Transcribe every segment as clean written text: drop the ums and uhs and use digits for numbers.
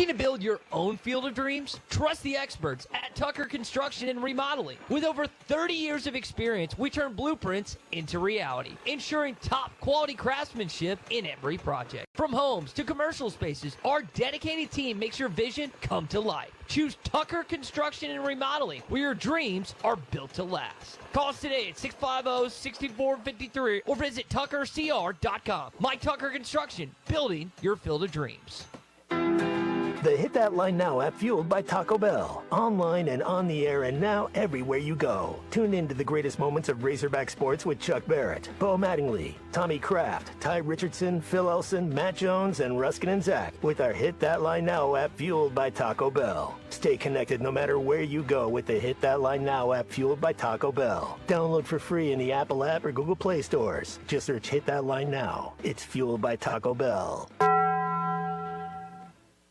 To build your own field of dreams? Trust the experts at Tucker Construction and Remodeling. With over 30 years of experience, we turn blueprints into reality, ensuring top quality craftsmanship in every project. From homes to commercial spaces, our dedicated team makes your vision come to life. Choose Tucker Construction and Remodeling, where your dreams are built to last. Call us today at 650-6453 or visit tuckercr.com. My Tucker Construction, building your field of dreams. The Hit That Line Now app, fueled by Taco Bell. Online and on the air and now everywhere you go. Tune in to the greatest moments of Razorback sports with Chuck Barrett, Bo Mattingly, Tommy Kraft, Ty Richardson, Phil Elson, Matt Jones, and Ruskin and Zach with our Hit That Line Now app, fueled by Taco Bell. Stay connected no matter where you go with the Hit That Line Now app, fueled by Taco Bell. Download for free in the Apple app or Google Play stores. Just search Hit That Line Now. It's fueled by Taco Bell.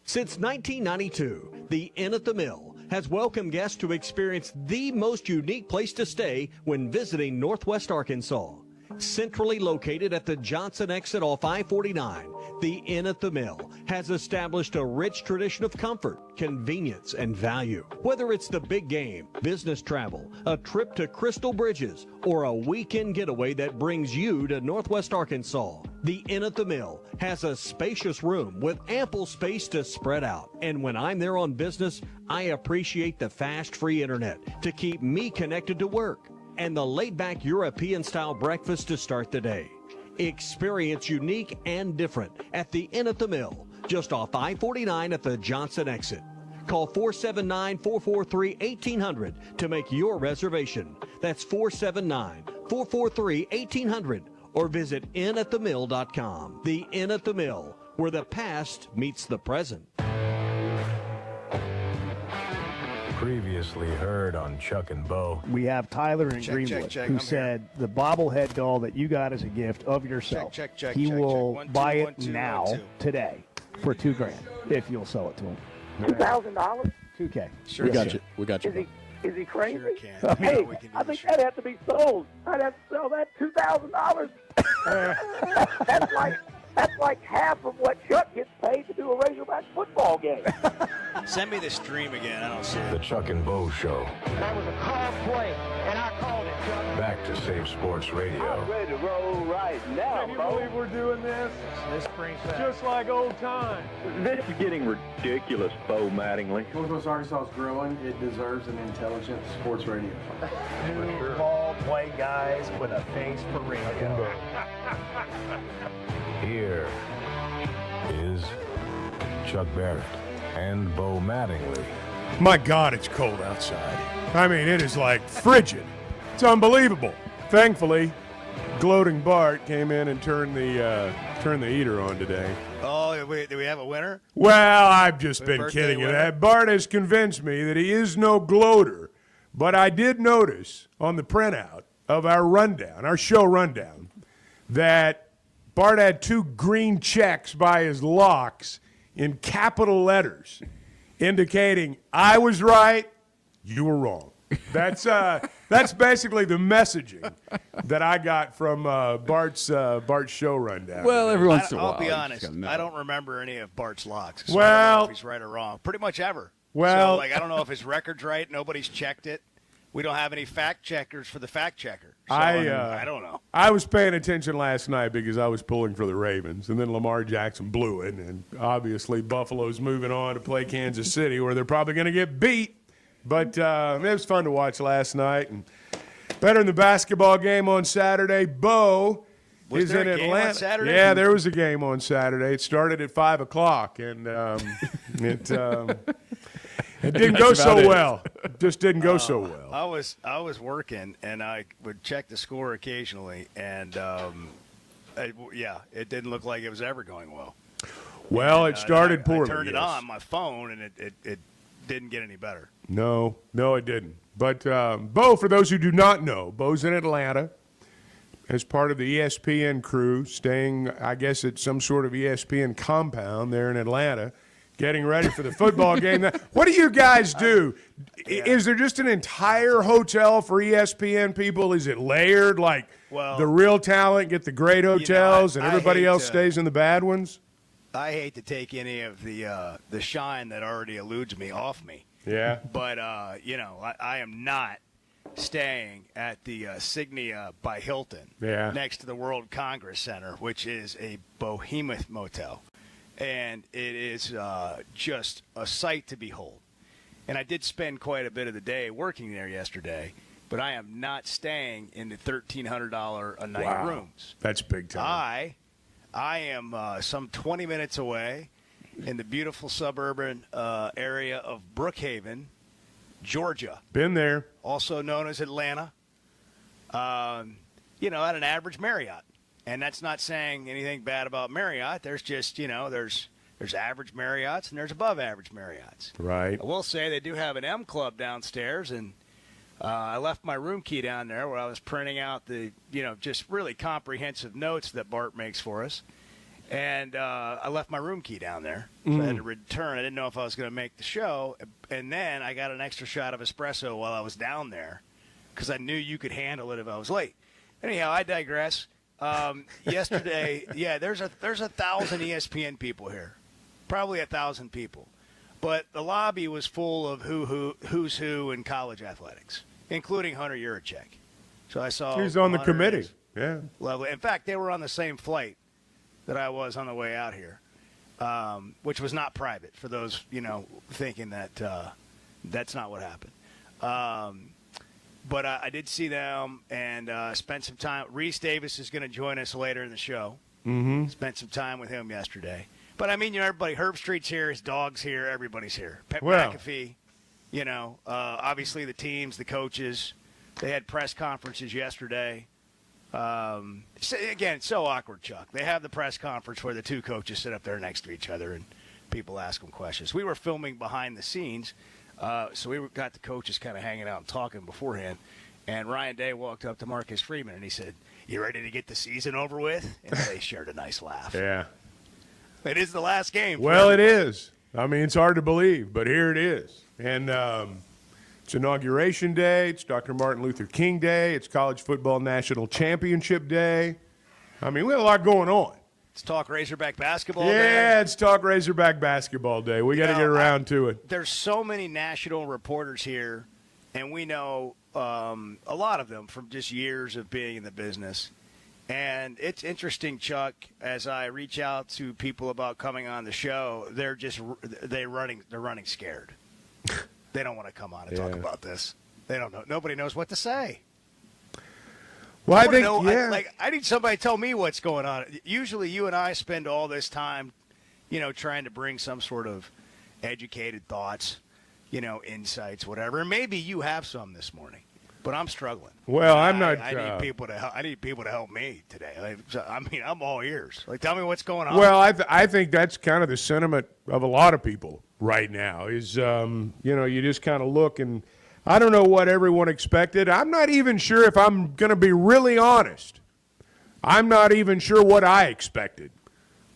Since 1992, the Inn at the Mill has welcomed guests to experience the most unique place to stay when visiting Northwest Arkansas. Centrally located at the Johnson exit off I-49, the Inn at the Mill has established a rich tradition of comfort, convenience, and value. Whether it's the big game, business travel, a trip to Crystal Bridges, or a weekend getaway that brings you to Northwest Arkansas, the Inn at the Mill has a spacious room with ample space to spread out. And when I'm there on business, I appreciate the fast, free internet to keep me connected to work, and the laid-back European-style breakfast to start the day. Experience unique and different at the Inn at the Mill, just off I-49 at the Johnson exit. Call 479-443-1800 to make your reservation. That's 479-443-1800, or visit innatthemill.com. The Inn at the Mill, where the past meets the present. Previously heard on Chuck and Bo. We have Tyler in Greenwood who said the bobblehead doll that you got as a gift of yourself, he will buy it now, today, for $2,000 if you'll sell it to him. $2,000? $2K. Sure, we got you. We got you. Is he crazy? Sure can. Hey, I think that'd have to be sold. I'd have to sell that $2,000. That's like half of what Chuck gets paid to do a Razorback football game. Send me the stream again. I don't see it. The Chuck and Bo Show. That was a call play, and I called it, Chuck. Back to Save Sports Radio. I'm ready to roll right now, Can you believe we're doing this? This brings back. Just like old times. This is getting ridiculous, Bo Mattingly. Northwest Arkansas is growing. It deserves an intelligent sports radio. Two ball play guys with a face for radio. Here is Chuck Barrett and Bo Mattingly. My God, it's cold outside. I mean, it is like frigid. It's unbelievable. Thankfully, gloating Bart came in and turned the heater on today. Oh, do we have a winner? Well, I've just been kidding you. That Bart has convinced me that he is no gloater, but I did notice on the printout of our rundown, our show rundown, that Bart had two green checks by his locks in capital letters, indicating I was right, you were wrong. That's basically the messaging that I got from Bart's show rundown. Well, every once in a while. I'll be honest. I don't remember any of Bart's locks. So well, I don't know if he's right or wrong. Pretty much ever. Well, so, I don't know if his record's right. Nobody's checked it. We don't have any fact checkers for the fact checker. So, I don't know. I was paying attention last night because I was pulling for the Ravens, and then Lamar Jackson blew it, and obviously Buffalo's moving on to play Kansas City, where they're probably going to get beat. But it was fun to watch last night, and better than the basketball game on Saturday. Bo is in Atlanta. Game on Saturday? Yeah, there was a game on Saturday. It started at 5 o'clock, and it didn't go so well. It just didn't go so well. I was working, and I would check the score occasionally, and it didn't look like it was ever going well. Well, it started poorly. I turned it on my phone, and it didn't get any better. No, it didn't. But Bo, for those who do not know, Bo's in Atlanta as part of the ESPN crew, staying, I guess, at some sort of ESPN compound there in Atlanta, getting ready for the football game. What do you guys do? Is there just an entire hotel for ESPN people? Is it layered like the real talent get the great hotels and everybody else stays in the bad ones? I hate to take any of the shine that already eludes me off me. Yeah. But, I am not staying at the Signia by Hilton next to the World Congress Center, which is a behemoth motel. And it is just a sight to behold. And I did spend quite a bit of the day working there yesterday, but I am not staying in the $1,300 a night rooms. That's big time. I am some 20 minutes away in the beautiful suburban area of Brookhaven, Georgia. Been there. Also known as Atlanta. At an average Marriott. And that's not saying anything bad about Marriott. There's just, there's average Marriotts and there's above average Marriotts. Right. I will say they do have an M Club downstairs, and I left my room key down there where I was printing out the, just really comprehensive notes that Bart makes for us. And I left my room key down there, so I had to return. I didn't know if I was going to make the show. And then I got an extra shot of espresso while I was down there because I knew you could handle it if I was late. Anyhow, I digress. Yesterday, there's 1,000 ESPN people here, probably 1,000 people. But the lobby was full of who's who in college athletics, including Hunter Yurachek. So I saw he's on the Hunter committee. Yeah. Lovely. In fact, they were on the same flight that I was on the way out here, which was not private for those, thinking that that's not what happened. But I did see them and spent some time. Reese Davis is going to join us later in the show. Mm-hmm. Spent some time with him yesterday. But, everybody, Herb Street's here, his dog's here, everybody's here. Pat McAfee, obviously the teams, the coaches. They had press conferences yesterday. Again, it's so awkward, Chuck. They have the press conference where the two coaches sit up there next to each other and people ask them questions. We were filming behind the scenes, so we got the coaches kind of hanging out and talking beforehand. And Ryan Day walked up to Marcus Freeman and he said, "You ready to get the season over with?" And they shared a nice laugh. Yeah. It is the last game. Well, it is. It's hard to believe, but here it is. And it's Inauguration Day. It's Dr. Martin Luther King Day. It's College Football National Championship Day. We have a lot going on. It's Talk Razorback Basketball Day. Yeah, it's Talk Razorback Basketball Day. We got to get around to it. There's so many national reporters here, and we know a lot of them from just years of being in the business. And it's interesting, Chuck, as I reach out to people about coming on the show, they're running scared. They don't want to come on and talk about this. They don't know. Nobody knows what to say. Well, I need somebody to tell me what's going on. Usually you and I spend all this time, trying to bring some sort of educated thoughts, insights, whatever. And maybe you have some this morning. But I'm struggling. Well, I'm not. I need people to help. I need people to help me today. I'm all ears. Tell me what's going on. Well, I think that's kind of the sentiment of a lot of people right now. Is you just kind of look and I don't know what everyone expected. I'm not even sure if I'm going to be really honest. I'm not even sure what I expected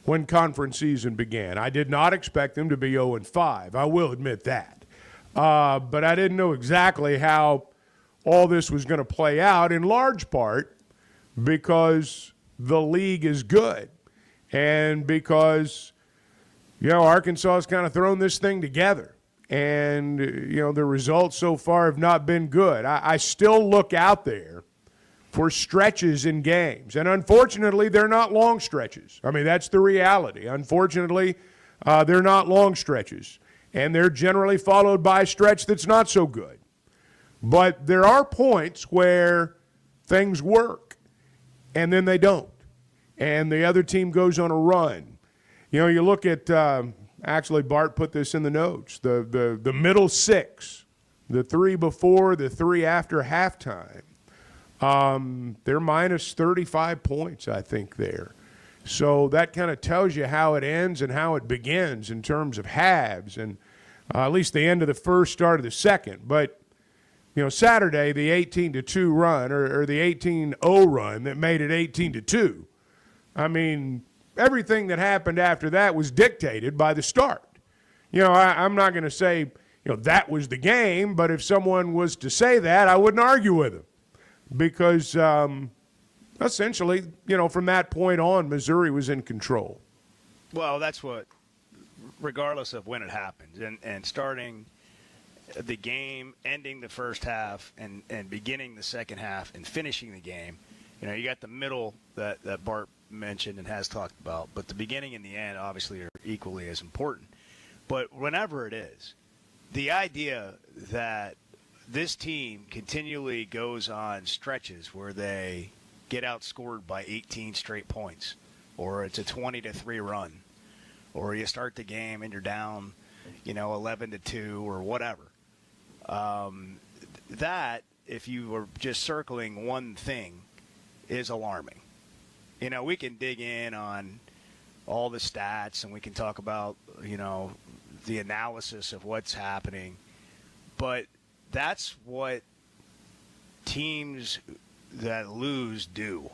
when conference season began. I did not expect them to be 0-5. I will admit that, but I didn't know exactly how all this was going to play out, in large part because the league is good and because, Arkansas has kind of thrown this thing together. And, the results so far have not been good. I still look out there for stretches in games. And unfortunately, they're not long stretches. That's the reality. Unfortunately, they're not long stretches. And they're generally followed by a stretch that's not so good. But there are points where things work, and then they don't. And the other team goes on a run. You look at, actually Bart put this in the notes, the middle six, the three before, the three after halftime. They're minus 35 points, I think, there. So that kind of tells you how it ends and how it begins in terms of halves, and at least the end of the first, start of the second. But Saturday, the 18-2 run or the 18-0 run that made it 18-2. Everything that happened after that was dictated by the start. I'm not going to say, that was the game, but if someone was to say that, I wouldn't argue with them because essentially, from that point on, Missouri was in control. Well, that's what, regardless of when it happens, and starting the game, ending the first half, and beginning the second half, and finishing the game. You got the middle that Bart mentioned and has talked about, but the beginning and the end obviously are equally as important. But whenever it is, the idea that this team continually goes on stretches where they get outscored by 18 straight points, or it's a 20-3 run, or you start the game and you're down, 11-2 or whatever. That, if you were just circling one thing, is alarming. We can dig in on all the stats and we can talk about, the analysis of what's happening, but that's what teams that lose do.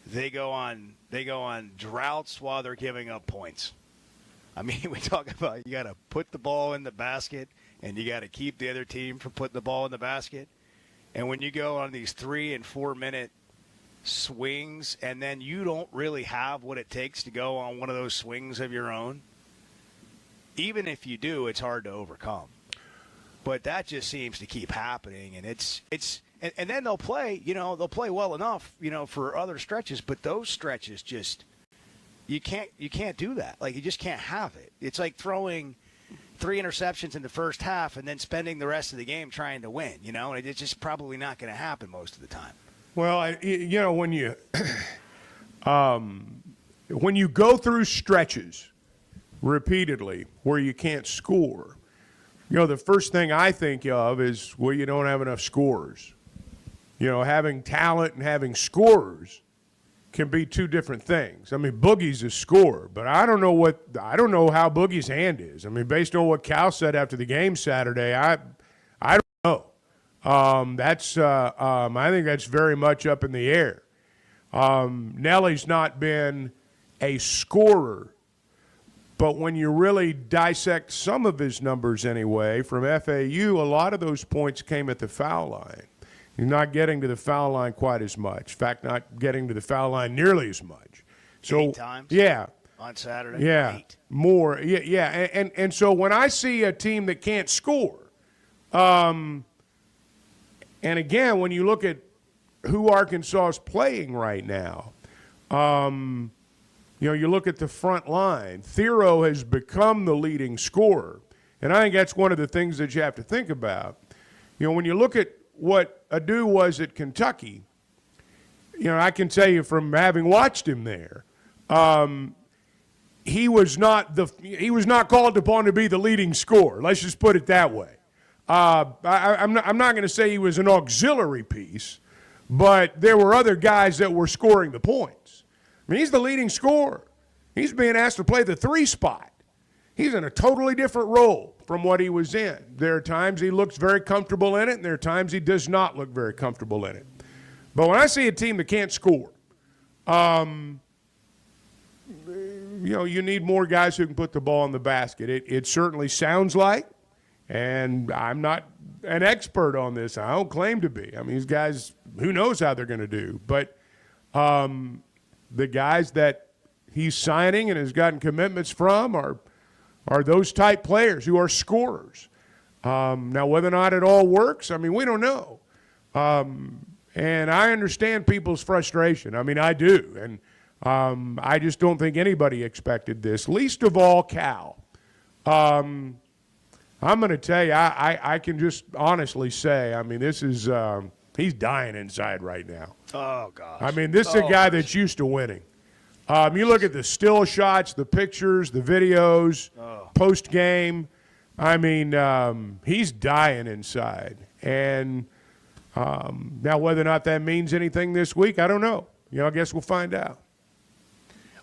They go on droughts while they're giving up points. I mean, we talk about you got to put the ball in the basket and you got to keep the other team from putting the ball in the basket. And when you go on these 3 and 4 minute swings and then you don't really have what it takes to go on one of those swings of your own, even if you do, it's hard to overcome. But that just seems to keep happening, and and then they'll play well enough, for other stretches, but those stretches just you can't do that. Like, you just can't have it. It's like throwing 3 interceptions in the first half and then spending the rest of the game trying to win, and it's just probably not going to happen most of the time. Well, when you go through stretches repeatedly where you can't score, the first thing I think of is, well, you don't have enough scorers. Having talent and having scorers can be two different things. I mean, Boogie's a scorer, but I don't know how Boogie's hand is. I mean, based on what Cal said after the game Saturday, I don't know. I think that's very much up in the air. Nelly's not been a scorer, but when you really dissect some of his numbers anyway, from FAU, a lot of those points came at the foul line. He's not getting to the foul line quite as much. In fact, not getting to the foul line nearly as much. So 8 times? Yeah. On Saturday? Yeah. 8. More. Yeah. And so when I see a team that can't score, and again, when you look at who Arkansas is playing right now, you look at the front line. Thero has become the leading scorer. And I think that's one of the things that you have to think about. When you look at what Adu was at Kentucky, I can tell you from having watched him there, he was not called upon to be the leading scorer. Let's just put it that way. I'm not going to say he was an auxiliary piece, but there were other guys that were scoring the points. I mean, he's the leading scorer. He's being asked to play the 3 spot. He's in a totally different role from what he was in. There are times he looks very comfortable in it, and there are times he does not look very comfortable in it. But when I see a team that can't score, you need more guys who can put the ball in the basket. It certainly sounds like, and I'm not an expert on this. I don't claim to be. I mean, these guys, who knows how they're going to do. But the guys that he's signing and has gotten commitments from are those type players who are scorers. Now, whether or not it all works, I mean, we don't know. And I understand people's frustration. I mean, I do. And I just don't think anybody expected this, least of all Cal. I'm going to tell you, I can just honestly say, I mean, this is he's dying inside right now. Oh, gosh. I mean, this is a guy that's used to winning. You look at the still shots, the pictures, the videos, post-game. I mean, he's dying inside. And now whether or not that means anything this week, I don't know. I guess we'll find out.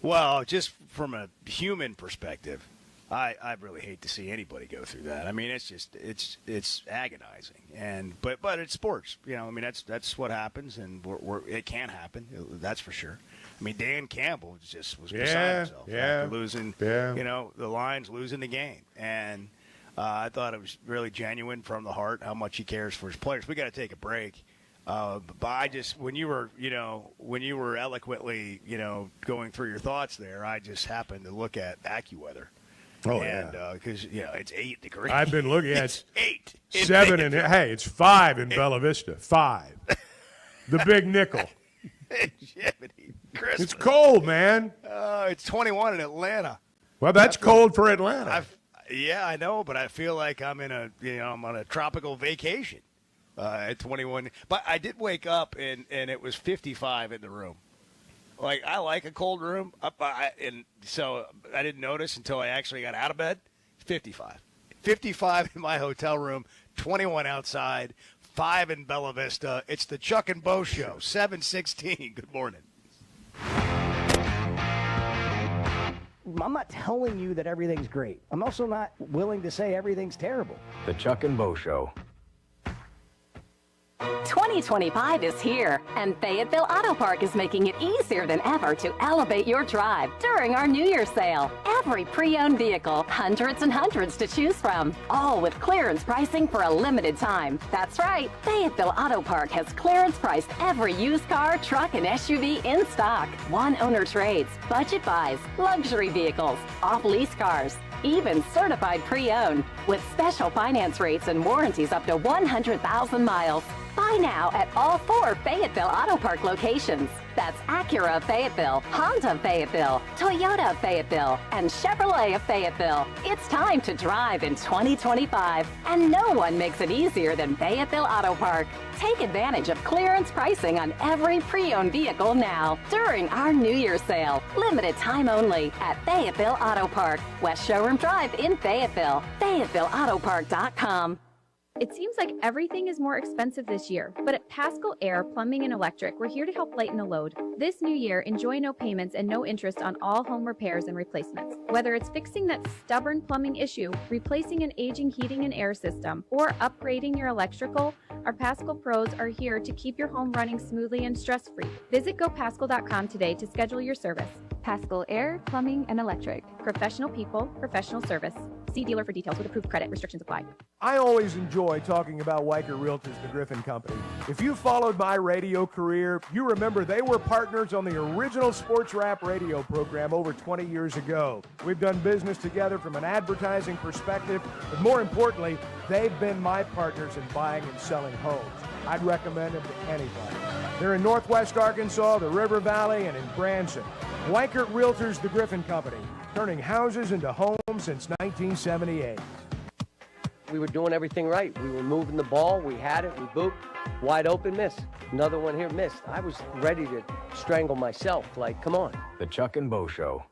Well, just from a human perspective, I really hate to see anybody go through that. I mean, it's agonizing. But it's sports. I mean, that's what happens, and it can happen. That's for sure. I mean, Dan Campbell was beside himself after losing. Yeah. The Lions losing the game, and I thought it was really genuine from the heart how much he cares for his players. We got to take a break. But I just, when you were eloquently, going through your thoughts there, I just happened to look at AccuWeather. Oh, because, it's 8 degrees. I've been looking at it's 8. 7 and hey, it's 5 in Bella Vista. 5. The big nickel. It's cold, man. It's 21 in Atlanta. Well, that's cold for Atlanta. I know, but I feel like I'm I'm on a tropical vacation at 21. But I did wake up and it was 55 in the room. Like, I like a cold room, and so I didn't notice until I actually got out of bed. 55. 55 in my hotel room, 21 outside, 5 in Bella Vista. It's the Chuck and Bo Show, 7:16. Good morning. I'm not telling you that everything's great. I'm also not willing to say everything's terrible. The Chuck and Bo Show. 2025 is here, and Fayetteville Auto Park is making it easier than ever to elevate your drive during our New Year's sale. Every pre-owned vehicle, hundreds and hundreds to choose from, all with clearance pricing for a limited time. That's right, Fayetteville Auto Park has clearance priced every used car, truck, and SUV in stock. One-owner trades, budget buys, luxury vehicles, off-lease cars, even certified pre-owned, with special finance rates and warranties up to 100,000 miles. Buy now at all 4 Fayetteville Auto Park locations. That's Acura of Fayetteville, Honda of Fayetteville, Toyota of Fayetteville, and Chevrolet of Fayetteville. It's time to drive in 2025, and no one makes it easier than Fayetteville Auto Park. Take advantage of clearance pricing on every pre-owned vehicle now during our New Year's sale. Limited time only at Fayetteville Auto Park, West Showroom Drive in Fayetteville. FayettevilleAutoPark.com. It seems like everything is more expensive this year, but at Paschal Air Plumbing and Electric, we're here to help lighten the load. This new year, enjoy no payments and no interest on all home repairs and replacements. Whether it's fixing that stubborn plumbing issue, replacing an aging heating and air system, or upgrading your electrical, our Paschal pros are here to keep your home running smoothly and stress-free. Visit GoPaschal.com today to schedule your service. Paschal Air Plumbing and Electric. Professional people, professional service. See dealer for details with approved credit. Restrictions apply. I always enjoy talking about Weicker Realtors, the Griffin Company. If you followed my radio career, you remember they were partners on the original sports rap radio program over 20 years ago. We've done business together from an advertising perspective, but more importantly, they've been my partners in buying and selling homes. I'd recommend them to anybody. They're in Northwest Arkansas, the River Valley, and in Branson. Weicker Realtors, the Griffin Company, turning houses into homes since 1978. We were doing everything right. We were moving the ball. We had it. We booped. Wide open, miss. Another one here, missed. I was ready to strangle myself. Like, come on. The Chuck and Bo Show.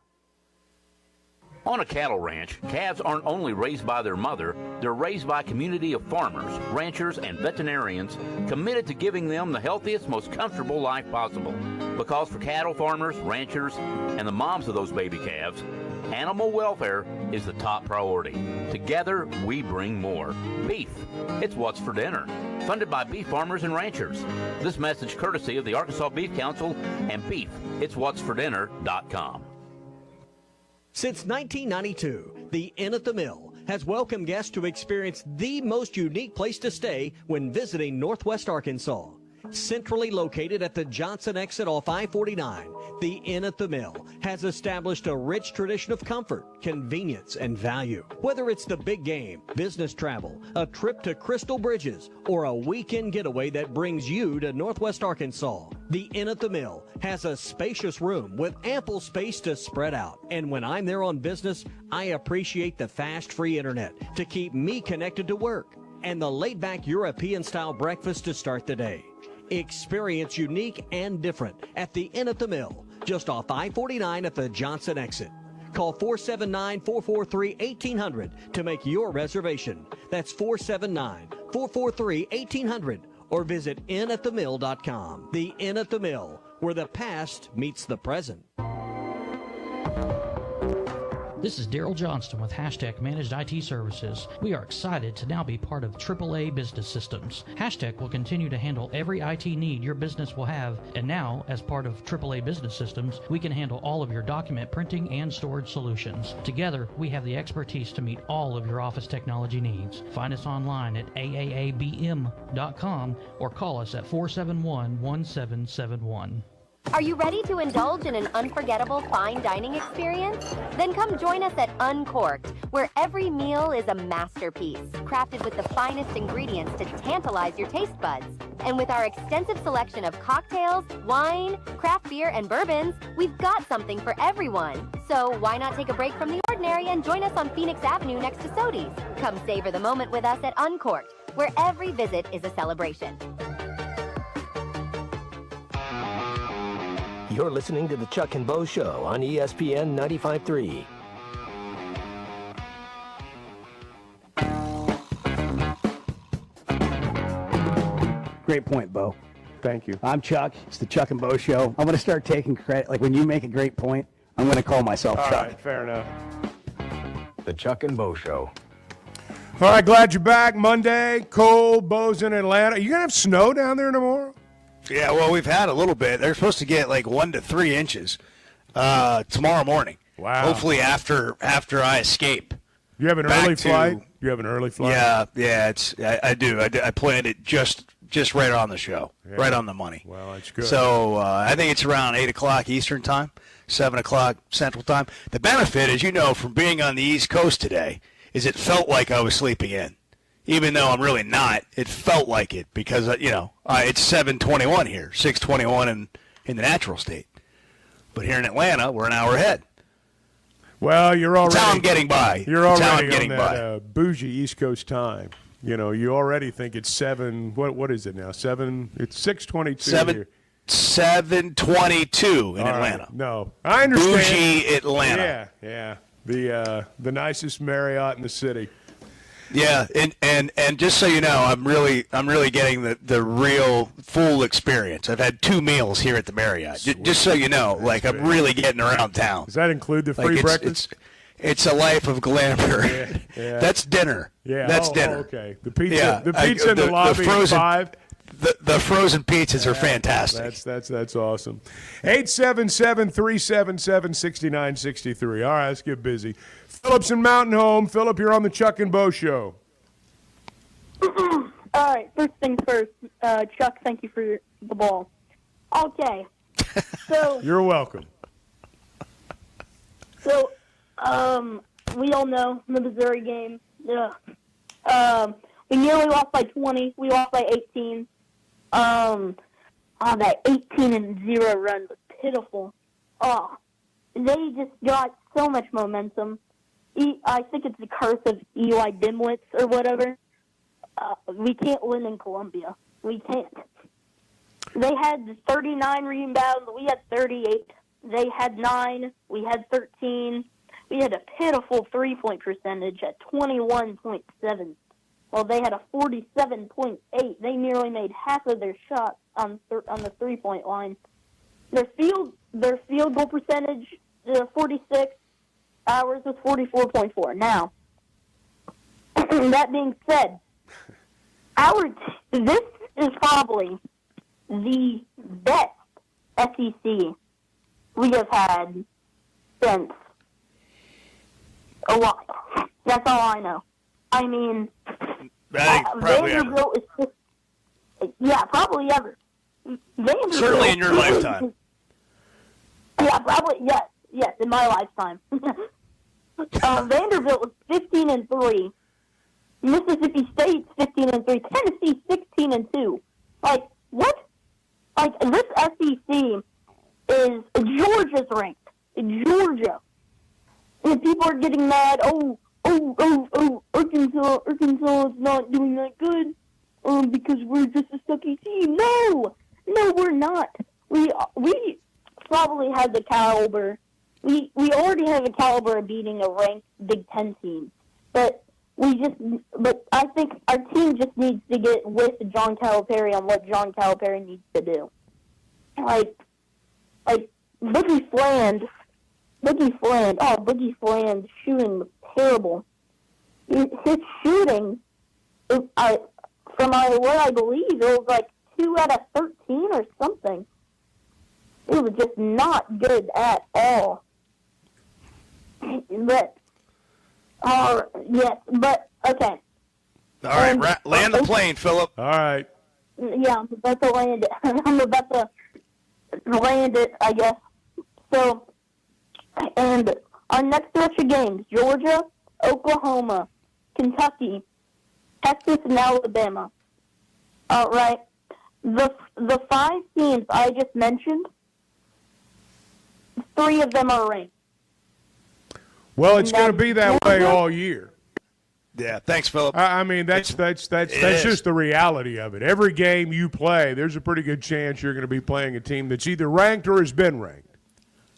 On a cattle ranch, calves aren't only raised by their mother, they're raised by a community of farmers, ranchers, and veterinarians committed to giving them the healthiest, most comfortable life possible. Because for cattle farmers, ranchers, and the moms of those baby calves, animal welfare is the top priority. Together, we bring more. Beef. It's what's for dinner. Funded by beef farmers and ranchers. This message courtesy of the Arkansas Beef Council and Beef. It's what's for dinner.com. Since 1992, the Inn at the Mill has welcomed guests to experience the most unique place to stay when visiting Northwest Arkansas. Centrally located at the Johnson exit off I-49, the Inn at the Mill has established a rich tradition of comfort, convenience, and value. Whether it's the big game, business travel, a trip to Crystal Bridges, or a weekend getaway that brings you to Northwest Arkansas, the Inn at the Mill has a spacious room with ample space to spread out. And when I'm there on business, I appreciate the fast, free internet to keep me connected to work and the laid-back European-style breakfast to start the day. Experience unique and different at the Inn at the Mill, just off I-49 at the Johnson exit. Call 479-443-1800 to make your reservation. That's 479-443-1800 or visit innatthemill.com. The Inn at the Mill, where the past meets the present. This is Daryl Johnston with Hashtag Managed IT Services. We are excited to now be part of AAA Business Systems. Hashtag will continue to handle every IT need your business will have, and now, as part of AAA Business Systems, we can handle all of your document printing and storage solutions. Together, we have the expertise to meet all of your office technology needs. Find us online at aaabm.com or call us at 471-1771. Are you ready to indulge in an unforgettable fine dining experience? Then come join us at Uncorked, where every meal is a masterpiece, crafted with the finest ingredients to tantalize your taste buds. And with our extensive selection of cocktails, wine, craft beer, and bourbons, we've got something for everyone. So why not take a break from the ordinary and join us on Phoenix Avenue next to Sodi's? Come savor the moment with us at Uncorked, where every visit is a celebration. You're listening to the Chuck and Bo Show on ESPN 95.3. Great point, Bo. Thank you. I'm Chuck. It's the Chuck and Bo Show. I'm going to start taking credit. Like when you make a great point, I'm going to call myself All Chuck. right, fair enough. The Chuck and Bo Show. All right, glad you're back. Monday, cold, Bo's in Atlanta. Are you going to have snow down there tomorrow? Yeah, well, we've had a little bit. They're supposed to get like 1 to 3 inches tomorrow morning. Wow. Hopefully after I escape. You have an early flight? You have an early flight? Yeah. I do. I planned it just right on the show, right on the money. Well, that's good. So I think it's around 8 o'clock Eastern time, 7 o'clock Central time. The benefit, as you know, from being on the East Coast today, is it felt like I was sleeping in. Even though I'm really not, it felt like it because, it's 7:21 here, 6:21 in the natural state. But here in Atlanta, we're an hour ahead. Well, you're already. That's how I'm getting by. You're That's how already I'm getting on that bougie East Coast time. You already think it's 7. What is it now? 7. It's 6:22 here. 7:22 in Atlanta. Right. No, I understand. Bougie Atlanta. Yeah. The nicest Marriott in the city. Yeah, and just so you know, I'm really getting the real full experience. I've had 2 meals here at the Marriott. Just so you know, I'm really getting around town. Does that include the free breakfast? It's a life of glamour. Yeah. That's dinner. Yeah, that's dinner. Okay. The pizza, in the lobby frozen, at 5. The frozen pizzas are fantastic. That's awesome. 877-377-6963. All right, let's get busy. Phillip's in Mountain Home. Phillip, you're on the Chuck and Bo Show. All right, first things first. Chuck, thank you for the ball. Okay. So You're welcome. So, we all know the Missouri game. We nearly lost by 20. We lost by 18. That 18-0 run was pitiful. They just got so much momentum. I think it's the curse of Eli Dimwitz or whatever. We can't win in Columbia. We can't. They had 39 rebounds. We had 38. They had 9. We had 13. We had a pitiful three-point percentage at 21.7. Well, they had a 47.8. They nearly made half of their shots on the three-point line. Their field goal percentage, 46. Ours was 44.4. Now, that being said, this is probably the best SEC we have had since a while. That's all I know. I mean, Vanderbilt is just, probably ever. Vanderbilt, certainly in your lifetime. Yeah, probably, yes, in my lifetime. Vanderbilt was 15-3. Mississippi State's 15-3. Tennessee 16-2. Like, what? Like, this SEC is Georgia's ranked. Georgia. And people are getting mad. Arkansas is not doing that good because we're just a sucky team. No, we're not. We probably have the caliber. We already have the caliber of beating a ranked Big Ten team, but I think our team just needs to get with John Calipari on what John Calipari needs to do. Like Boogie Fland Boogie Fland's shooting was terrible. His shooting, from what I believe, it was like 2 out of 13 or something. It was just not good at all. But, okay. All right, land the plane, Philip. All right. Yeah, I'm about to land it. I'm about to land it, I guess. So, and our next stretch of games, Georgia, Oklahoma, Kentucky, Texas, and Alabama. All right. The 5 teams I just mentioned, 3 of them are ranked. Well, it's going to be that way all year. Yeah, thanks, Philip. I mean, that's just the reality of it. Every game you play, there's a pretty good chance you're going to be playing a team that's either ranked or has been ranked.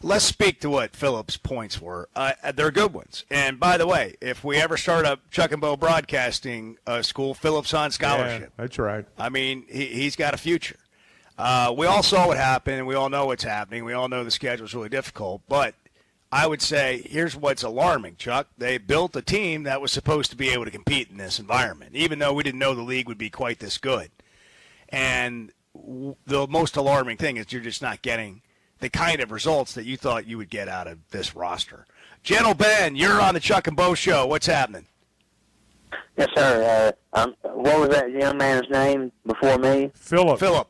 Let's speak to what Philip's points were. They're good ones. And by the way, if we ever start up Chuck and Bo Broadcasting School, Philip's on scholarship. Yeah, that's right. I mean, he's got a future. We all saw what happened, and we all know what's happening. We all know the schedule's really difficult. But I would say here's what's alarming, Chuck. They built a team that was supposed to be able to compete in this environment, even though we didn't know the league would be quite this good. And the most alarming thing is you're just not getting the kind of results that you thought you would get out of this roster. Gentle Ben, you're on the Chuck and Bo Show. What's happening? Yes, sir. What was that young man's name before me? Philip.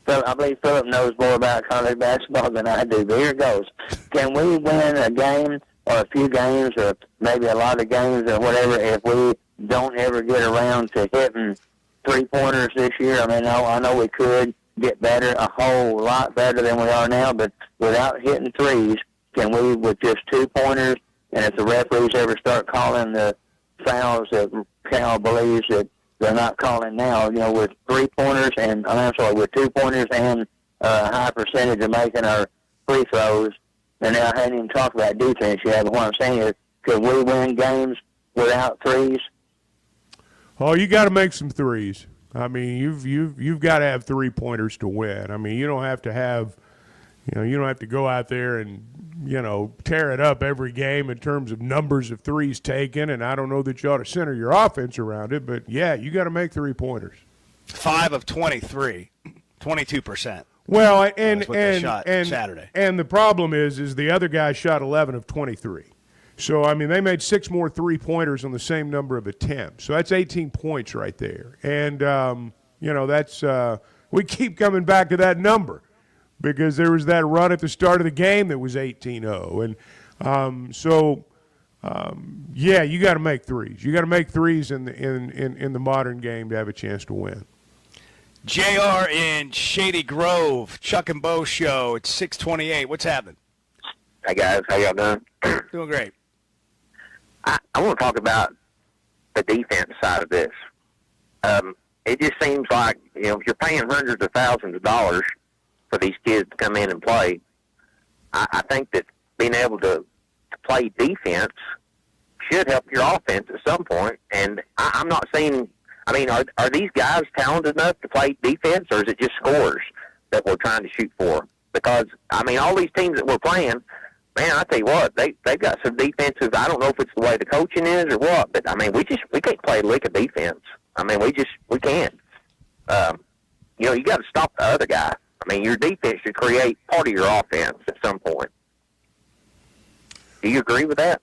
I believe Philip knows more about college basketball than I do, but here it goes. Can we win a game or a few games or maybe a lot of games or whatever if we don't ever get around to hitting three-pointers this year? I mean, I know we could get better, a whole lot better than we are now, but without hitting threes, can we, with just 2-pointers, and if the referees ever start calling the fouls that Cal believes that they're not calling now, with 3-pointers with 2-pointers and a high percentage of making our free throws. And now I hadn't even talked about defense yet, but what I'm saying is, could we win games without threes? Oh, you got to make some threes. I mean, you've got to have 3-pointers to win. I mean, you don't have to have, you don't have to go out there and, tear it up every game in terms of numbers of threes taken, and I don't know that you ought to center your offense around it, but, yeah, you got to make 3-pointers. 5 of 23, 22%. Well, Saturday. And the problem is the other guy shot 11 of 23. So, I mean, they made 6 more 3-pointers on the same number of attempts. So that's 18 points right there. And, that's we keep coming back to that number, because there was that run at the start of the game that was 18-0. And you got to make threes. You got to make threes in the modern game to have a chance to win. JR in Shady Grove, Chuck and Bo Show. It's 6:28. What's happening? Hey, guys. How y'all doing? Doing great. I want to talk about the defense side of this. It just seems like, if you're paying hundreds of thousands of dollars for these kids to come in and play, I think that being able to play defense should help your offense at some point. And I'm not saying, are these guys talented enough to play defense, or is it just scores that we're trying to shoot for? Because, all these teams that we're playing, man, I tell you what, they've got some defensive. I don't know if it's the way the coaching is or what, but we can't play a lick of defense. We can't. You got to stop the other guy. Your defense should create part of your offense at some point. Do you agree with that?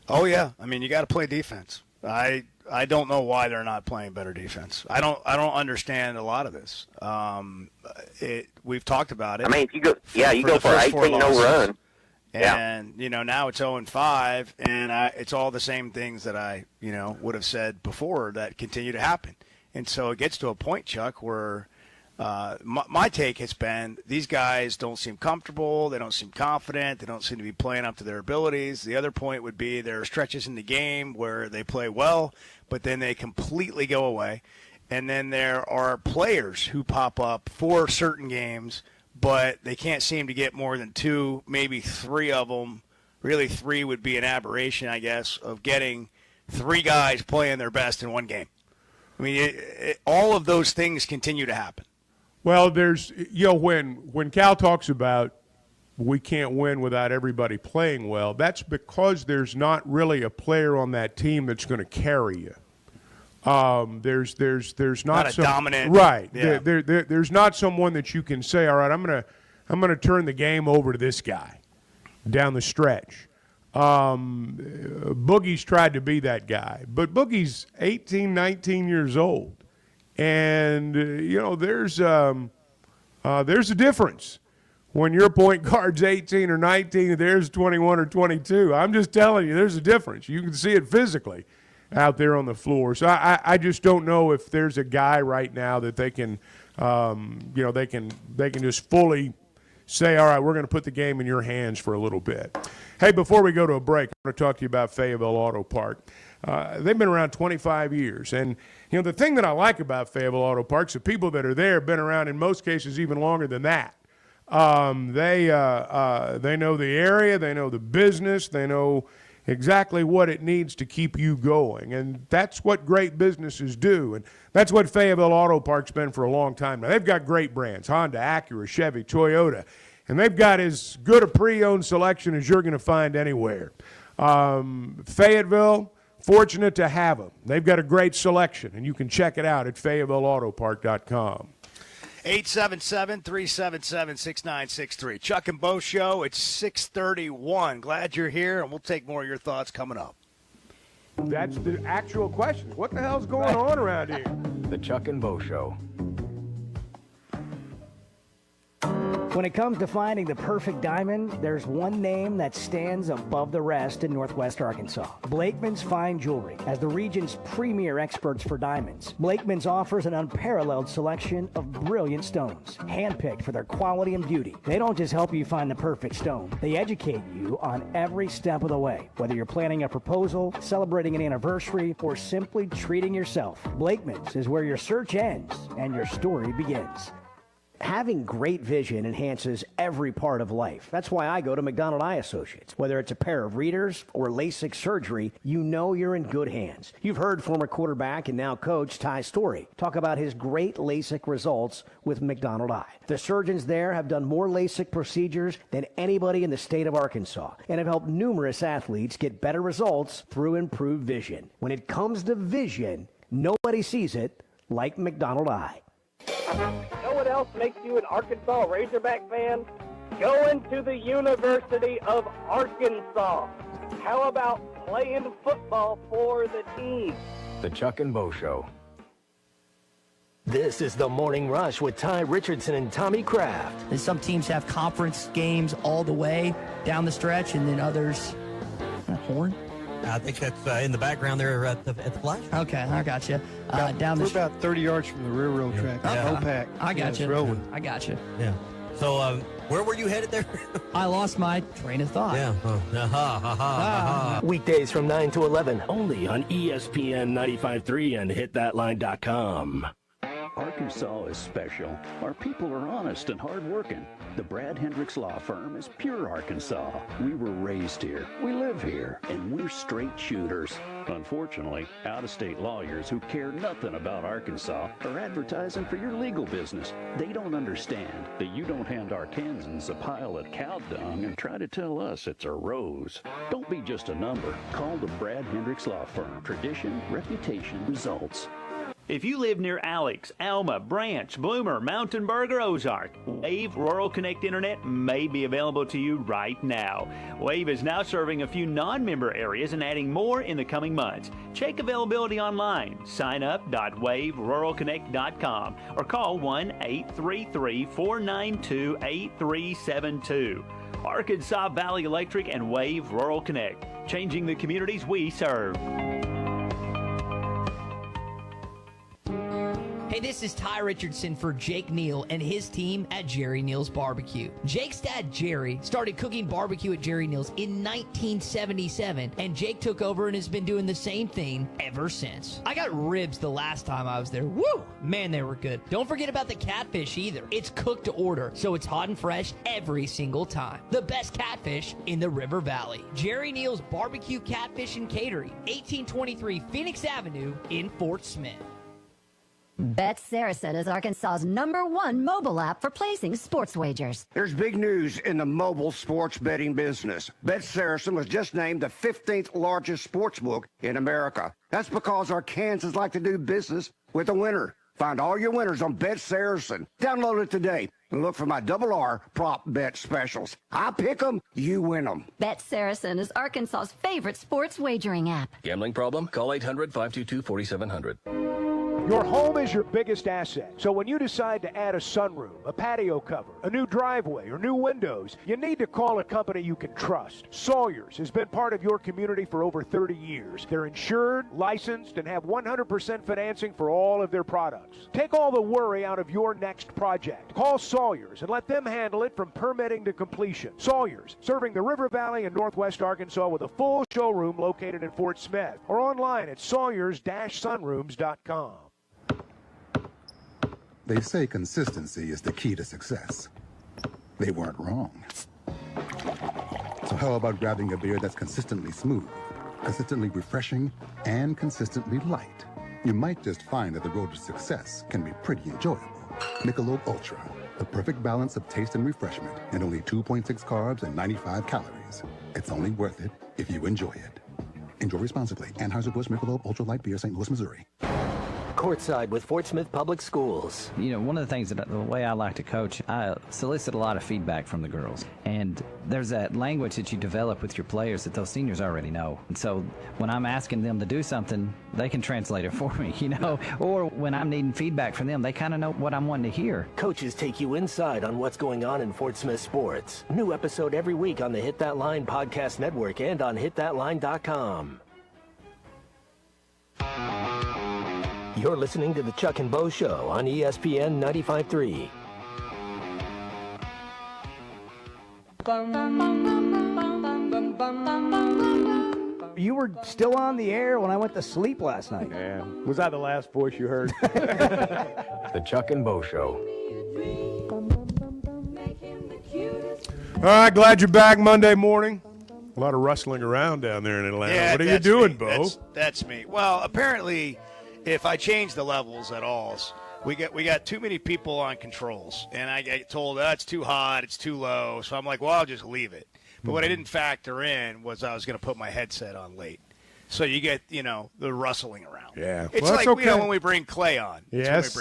Oh yeah, you got to play defense. I don't know why they're not playing better defense. I don't understand a lot of this. We've talked about it. If you go, you go for an 18-0 run. And, now it's 0-5, and it's all the same things that I, would have said before that continue to happen. And so it gets to a point, Chuck, where my take has been these guys don't seem comfortable. They don't seem confident. They don't seem to be playing up to their abilities. The other point would be there are stretches in the game where they play well, but then they completely go away. And then there are players who pop up for certain games, but they can't seem to get more than 2, maybe 3 of them. Really, 3 would be an aberration, I guess, of getting 3 guys playing their best in one game. All of those things continue to happen. Well, there's, when Cal talks about we can't win without everybody playing well. That's because there's not really a player on that team that's going to carry you. There's not a dominant, right. Yeah. There's not someone that you can say, all right, I'm gonna turn the game over to this guy down the stretch. Boogie's tried to be that guy, but Boogie's 18, 19 years old, and there's a difference when your point guard's 18 or 19, there's 21 or 22. I'm just telling you, there's a difference. You can see it physically out there on the floor. So I just don't know if there's a guy right now that they can, they can just fully say, all right, we're going to put the game in your hands for a little bit. Hey, before we go to a break, I want to talk to you about Fayetteville Auto Park. They've been around 25 years. And, the thing that I like about Fayetteville Auto Parks, the people that are there have been around in most cases even longer than that. They know the area, they know the business, they know exactly what it needs to keep you going. And that's what great businesses do. And that's what Fayetteville Auto Park's been for a long time now. They've got great brands, Honda, Acura, Chevy, Toyota. And they've got as good a pre-owned selection as you're going to find anywhere. Fayetteville, fortunate to have them. They've got a great selection, and you can check it out at FayettevilleAutoPark.com. 877-377-6963. Chuck and Bo Show. It's 6:31. Glad you're here, and we'll take more of your thoughts coming up. That's the actual question. What the hell's going on around here? The Chuck and Bo Show. When it comes to finding the perfect diamond, there's one name that stands above the rest in Northwest Arkansas. Blakeman's Fine Jewelry. As the region's premier experts for diamonds, Blakeman's offers an unparalleled selection of brilliant stones, handpicked for their quality and beauty. They don't just help you find the perfect stone, they educate you on every step of the way. Whether you're planning a proposal, celebrating an anniversary, or simply treating yourself, Blakeman's is where your search ends and your story begins. Having great vision enhances every part of life. That's why I go to McDonald Eye Associates. Whether it's a pair of readers or LASIK surgery, you know you're in good hands. You've heard former quarterback and now coach Ty Story talk about his great LASIK results with McDonald Eye. The surgeons there have done more LASIK procedures than anybody in the state of Arkansas and have helped numerous athletes get better results through improved vision. When it comes to vision, nobody sees it like McDonald Eye. Know what else makes you an Arkansas Razorback fan? Going to the University of Arkansas. How about playing football for the team? The Chuck and Bo Show. This is the Morning Rush with Ty Richardson and Tommy Kraft. And some teams have conference games all the way down the stretch, and then others. Horn? I think that's in the background there at the flash. Okay, I got you. We're about 30 yards from the railroad track. Opak. I got you. I got you. Yeah. So where were you headed there? I lost my train of thought. Yeah. Weekdays from 9 to 11, only on ESPN 95.3 and hitthatline.com. Arkansas is special. Our people are honest and hardworking. The Brad Hendricks Law Firm is pure Arkansas. We were raised here, we live here, and we're straight shooters. Unfortunately, out-of-state lawyers who care nothing about Arkansas are advertising for your legal business. They don't understand that you don't hand Arkansans a pile of cow dung and try to tell us it's a rose. Don't be just a number. Call the Brad Hendricks Law Firm. Tradition, reputation, results. If you live near Alex, Alma, Branch, Bloomer, Mountainburg, or Ozark, Wave Rural Connect Internet may be available to you right now. Wave is now serving a few non-member areas and adding more in the coming months. Check availability online. Sign up.waveruralconnect.com or call 1-833-492-8372. Arkansas Valley Electric and Wave Rural Connect, changing the communities we serve. Hey, this is Ty Richardson for Jake Neal and his team at Jerry Neal's Barbecue. Jake's dad, Jerry, started cooking barbecue at Jerry Neal's in 1977, and Jake took over and has been doing the same thing ever since. I got ribs the last time I was there. Woo! Man, they were good. Don't forget about the catfish either. It's cooked to order, so it's hot and fresh every single time. The best catfish in the River Valley. Jerry Neal's Barbecue, Catfish, and Catering, 1823 Phoenix Avenue in Fort Smith. Bet Saracen is Arkansas's #1 mobile app for placing sports wagers. There's big news in the mobile sports betting business. Bet Saracen was just named the 15th largest sports book in America. That's because Arkansans like to do business with a winner. Find all your winners on Bet Saracen. Download it today and look for my R prop bet specials. I pick them, you win them. Bet Saracen is Arkansas's favorite sports wagering app. Gambling problem? Call 800-522-4700. Your home is your biggest asset. So when you decide to add a sunroom, a patio cover, a new driveway, or new windows, you need to call a company you can trust. Sawyers has been part of your community for over 30 years. They're insured, licensed, and have 100% financing for all of their products. Take all the worry out of your next project. Call Sawyers and let them handle it from permitting to completion. Sawyers, serving the River Valley and Northwest Arkansas with a full showroom located in Fort Smith or online at sawyers-sunrooms.com. They say consistency is the key to success. They weren't wrong. So how about grabbing a beer that's consistently smooth, consistently refreshing, and consistently light? You might just find that the road to success can be pretty enjoyable. Michelob Ultra, the perfect balance of taste and refreshment, and only 2.6 carbs and 95 calories. It's only worth it if you enjoy it. Enjoy responsibly. Anheuser-Busch Michelob Ultra Light Beer, St. Louis, Missouri. Courtside with Fort Smith Public Schools. You know, one of the things that the way I like to coach, I solicit a lot of feedback from the girls. And there's that language that you develop with your players that those seniors already know. And so when I'm asking them to do something, they can translate it for me, you know? Or when I'm needing feedback from them, they kind of know what I'm wanting to hear. Coaches take you inside on what's going on in Fort Smith sports. New episode every week on the Hit That Line podcast network and on hitthatline.com. You're listening to the Chuck and Bo Show on ESPN 95.3. You were still on the air when I went to sleep last night. Yeah. Was that the last voice you heard? The Chuck and Bo Show. All right, glad you're back Monday morning. A lot of rustling around down there in Atlanta. Yeah, what are you doing, Bo? That's me. Well, apparently, if I change the levels at all, we got too many people on controls, and I get told it's too hot, it's too low. So I'm like, well, I'll just leave it. But what I didn't factor in was I was going to put my headset on late. So you get, the rustling around. Yeah. It's well, like, okay. When we bring Clay on. Yes,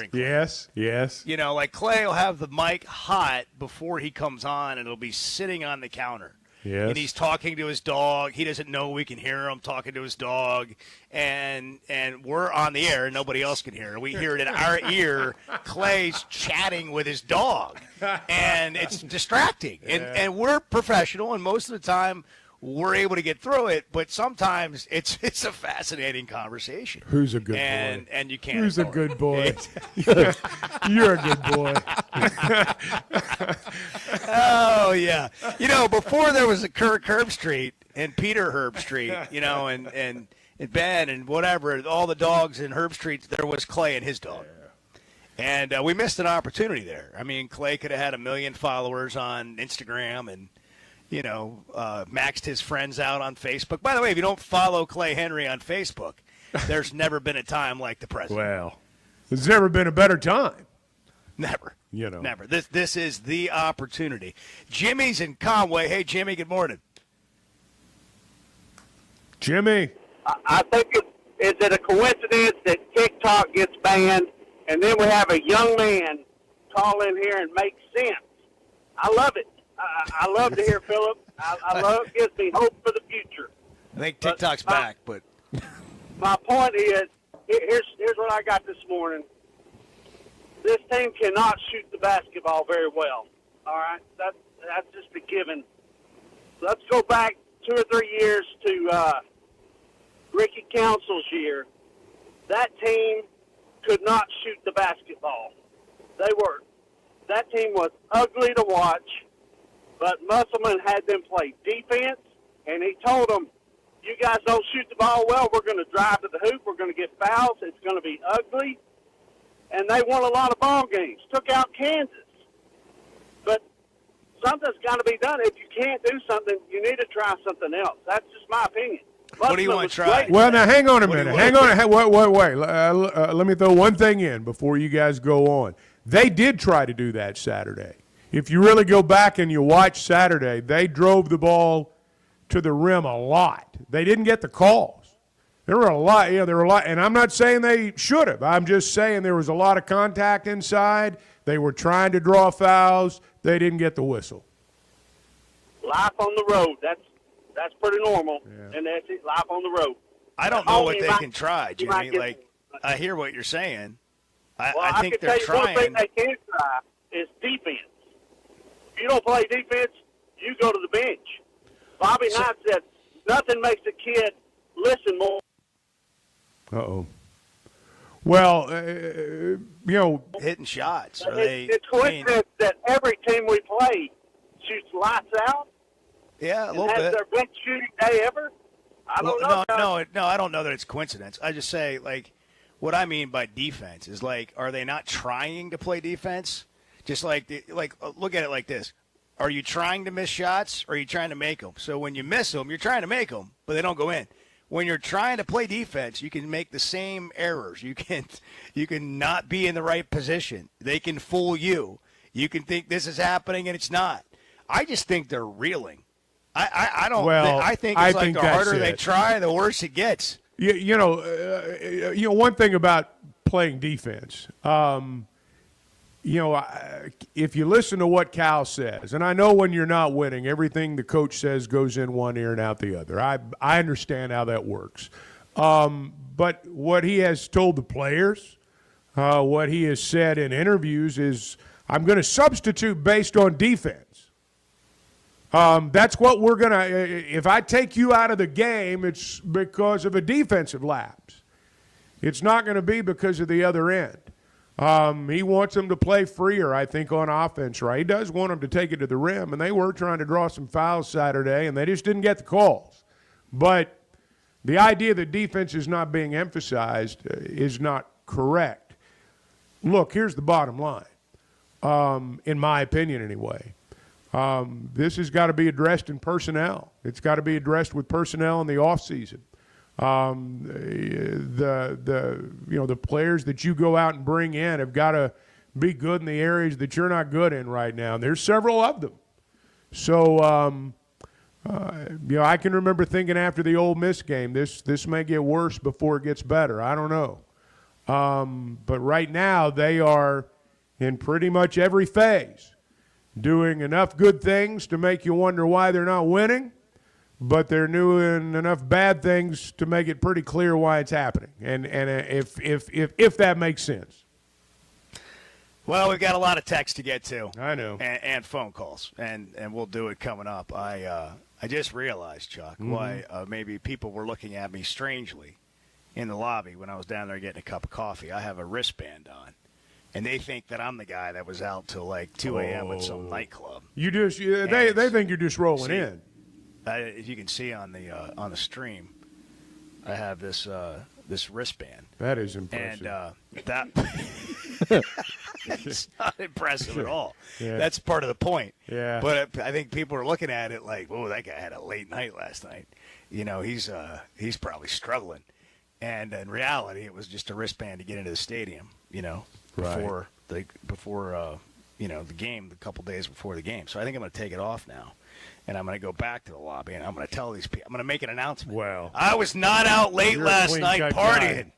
yes. Like Clay will have the mic hot before he comes on, and it'll be sitting on the counter. Yes. And he's talking to his dog. He doesn't know we can hear him talking to his dog. And we're on the air and nobody else can hear it. We hear it in our ear. Clay's chatting with his dog. And it's distracting. And we're professional, and most of the time we're able to get through it, but sometimes it's a fascinating conversation. Who's a good boy? And you can't. Who's a ignore good it. boy? You're a good boy. Oh, yeah. Before there was a Kirk Herbstreit and Peter Herbstreit, and Ben and whatever, all the dogs in Herbstreit, there was Clay and his dog. And we missed an opportunity there. I mean, Clay could have had 1 million followers on Instagram and, maxed his friends out on Facebook. By the way, if you don't follow Clay Henry on Facebook, there's never been a time like the present. Well, there's never been a better time. Never. Never. This is the opportunity. Jimmy's in Conway. Hey, Jimmy, good morning. Jimmy. I think is it a coincidence that TikTok gets banned and then we have a young man call in here and make sense? I love it. I love to hear Philip. I love it. Gives me hope for the future. I think TikTok's back, but my point is, here's what I got this morning. This team cannot shoot the basketball very well. All right, that's just a given. Let's go back 2 or 3 years to Ricky Council's year. That team could not shoot the basketball. That team was ugly to watch. But Musselman had them play defense, and he told them, you guys don't shoot the ball well, we're going to drive to the hoop, we're going to get fouls, it's going to be ugly. And they won a lot of ball games, took out Kansas. But something's got to be done. If you can't do something, you need to try something else. That's just my opinion. What do you want to try? Well, now hang on a minute. Hang on. Wait. Let me throw one thing in before you guys go on. They did try to do that Saturday. If you really go back and you watch Saturday, they drove the ball to the rim a lot. They didn't get the calls. There were a lot. There were a lot. And I'm not saying they should have. I'm just saying there was a lot of contact inside. They were trying to draw fouls. They didn't get the whistle. Life on the road. That's pretty normal. Yeah. And that's it. Life on the road. I don't know what they can try, Jimmy. I hear what you're saying. I think they're trying. One thing they can try is defense. If you don't play defense, you go to the bench. Bobby Knight said nothing makes a kid listen more. Uh-oh. Well, hitting shots. It's coincidence that every team we play shoots lights out. Yeah, a little bit. Has their best shooting day ever? I don't know. No, I don't know that it's coincidence. I just say, what I mean by defense is, are they not trying to play defense? Just look at it like this. Are you trying to miss shots, or are you trying to make them? So when you miss them, you're trying to make them, but they don't go in. When you're trying to play defense, you can make the same errors. You can not be in the right position. They can fool you. You can think this is happening, and it's not. I just think they're reeling. I don't. Well, I think it's the harder they try, the worse it gets. One thing about playing defense. If you listen to what Cal says, and I know when you're not winning, everything the coach says goes in one ear and out the other. I understand how that works. But what he has told the players, what he has said in interviews is, I'm going to substitute based on defense. That's what we're going to – if I take you out of the game, it's because of a defensive lapse. It's not going to be because of the other end. He wants them to play freer, I think, on offense, right? He does want them to take it to the rim, and they were trying to draw some fouls Saturday, and they just didn't get the calls. But the idea that defense is not being emphasized is not correct. Look, here's the bottom line, in my opinion anyway. This has got to be addressed in personnel. It's got to be addressed with personnel in the offseason. The players that you go out and bring in have got to be good in the areas that you're not good in right now. And there's several of them. So, I can remember thinking after the Ole Miss game, this may get worse before it gets better. I don't know. But right now they are in pretty much every phase doing enough good things to make you wonder why they're not winning. But they're doing enough bad things to make it pretty clear why it's happening, and if that makes sense. Well, we've got a lot of text to get to. I know, and phone calls, and we'll do it coming up. I just realized, Chuck, why maybe people were looking at me strangely in the lobby when I was down there getting a cup of coffee. I have a wristband on. And they think that I'm the guy that was out till 2 a.m. at some nightclub. You just they think you're just rolling in. As you can see on the stream, I have this wristband. That is impressive. And it's not impressive at all. Yeah. That's part of the point. Yeah. But I think people are looking at it like, "Oh, that guy had a late night last night. He's probably struggling." And in reality, it was just a wristband to get into the stadium. Before the game, a couple days before the game. So I think I'm going to take it off now. And I'm going to go back to the lobby, and I'm going to tell these people. I'm going to make an announcement. Well, I was not out late last night partying. Guy.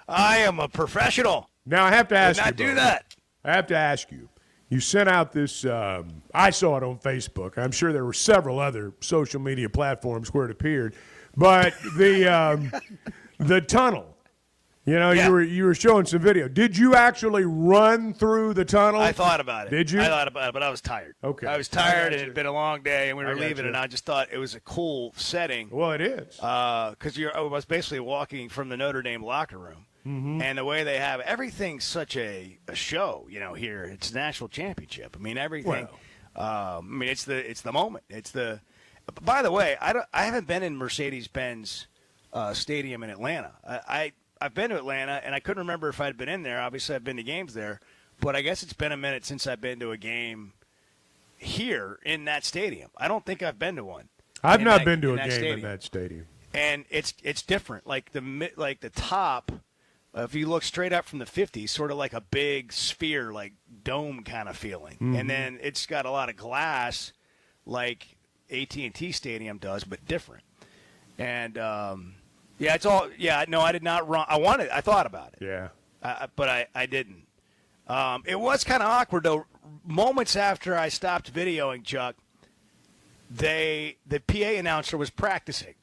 I am a professional. Now I have to ask you. Not do that. I have to ask you. You sent out this. I saw it on Facebook. I'm sure there were several other social media platforms where it appeared, but the tunnel. You were showing some video. Did you actually run through the tunnel? I thought about it. Did you? I thought about it, but I was tired. Okay. I was tired, and it had been a long day, and we were leaving, and I just thought it was a cool setting. Well, it is. Because I was basically walking from the Notre Dame locker room, and the way they have everything's such a show. Here it's the national championship. I mean, everything. Well. It's the moment. It's the. By the way, I haven't been in Mercedes-Benz Stadium in Atlanta. I've been to Atlanta, and I couldn't remember if I'd been in there. Obviously, I've been to games there, but I guess it's been a minute since I've been to a game here in that stadium. I don't think I've been to one. I've not been to a game in that stadium. and it's different. Like the top, if you look straight up from the 50s, sort of like a big sphere, like dome kind of feeling, and then it's got a lot of glass, like AT&T Stadium does, but different. And it's all. Yeah, no, I did not run. I thought about it. Yeah, but I didn't. It was kind of awkward though. Moments after I stopped videoing, Chuck, the PA announcer was practicing,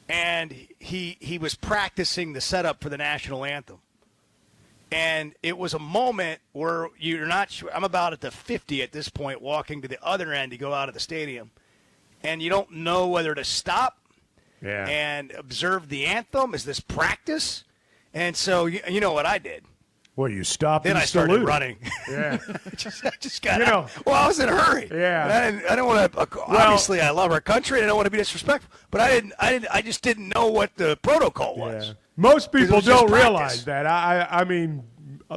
and he was practicing the setup for the national anthem. And it was a moment where you're not sure. I'm about at the 50 at this point, walking to the other end to go out of the stadium, and you don't know whether to stop and observe the anthem. Is this practice? And so you know what I did. Well, you stopped then and I started saluted. Running. Yeah. I just got out. Well, I was in a hurry. Yeah. And I don't want to. Obviously, I love our country, and I don't want to be disrespectful. But I just didn't know what the protocol was. Yeah. Most people don't practice. realize that. I mean,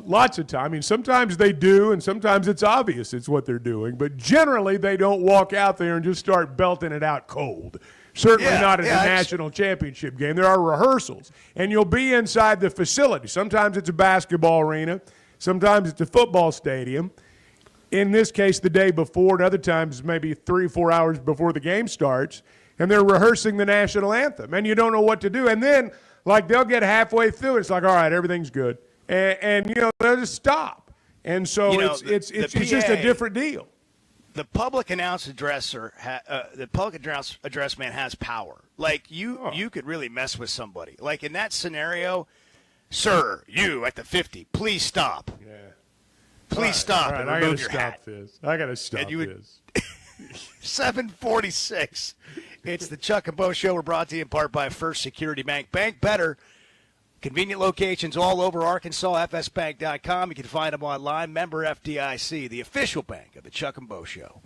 lots of time. I mean, sometimes they do, and sometimes it's obvious it's what they're doing. But generally, they don't walk out there and just start belting it out cold. Certainly not at a national championship game. There are rehearsals, and you'll be inside the facility. Sometimes it's a basketball arena. Sometimes it's a football stadium. In this case, the day before, and other times maybe 3 or 4 hours before the game starts, and they're rehearsing the national anthem, and you don't know what to do. And then, like, they'll get halfway through, and it's like, all right, everything's good. And they'll just stop. And so it's just a different deal. The public address man has power. Like you could really mess with somebody. Like in that scenario, sir, you at the 50, please stop. Yeah. Please stop and remove your stop hat. This. I got to stop this. 7:46. It's the Chuck and Bo Show. We're brought to you in part by First Security Bank. Bank better. Convenient locations all over Arkansas, fsbank.com. You can find them online. Member FDIC, the official bank of the Chuck and Bo Show.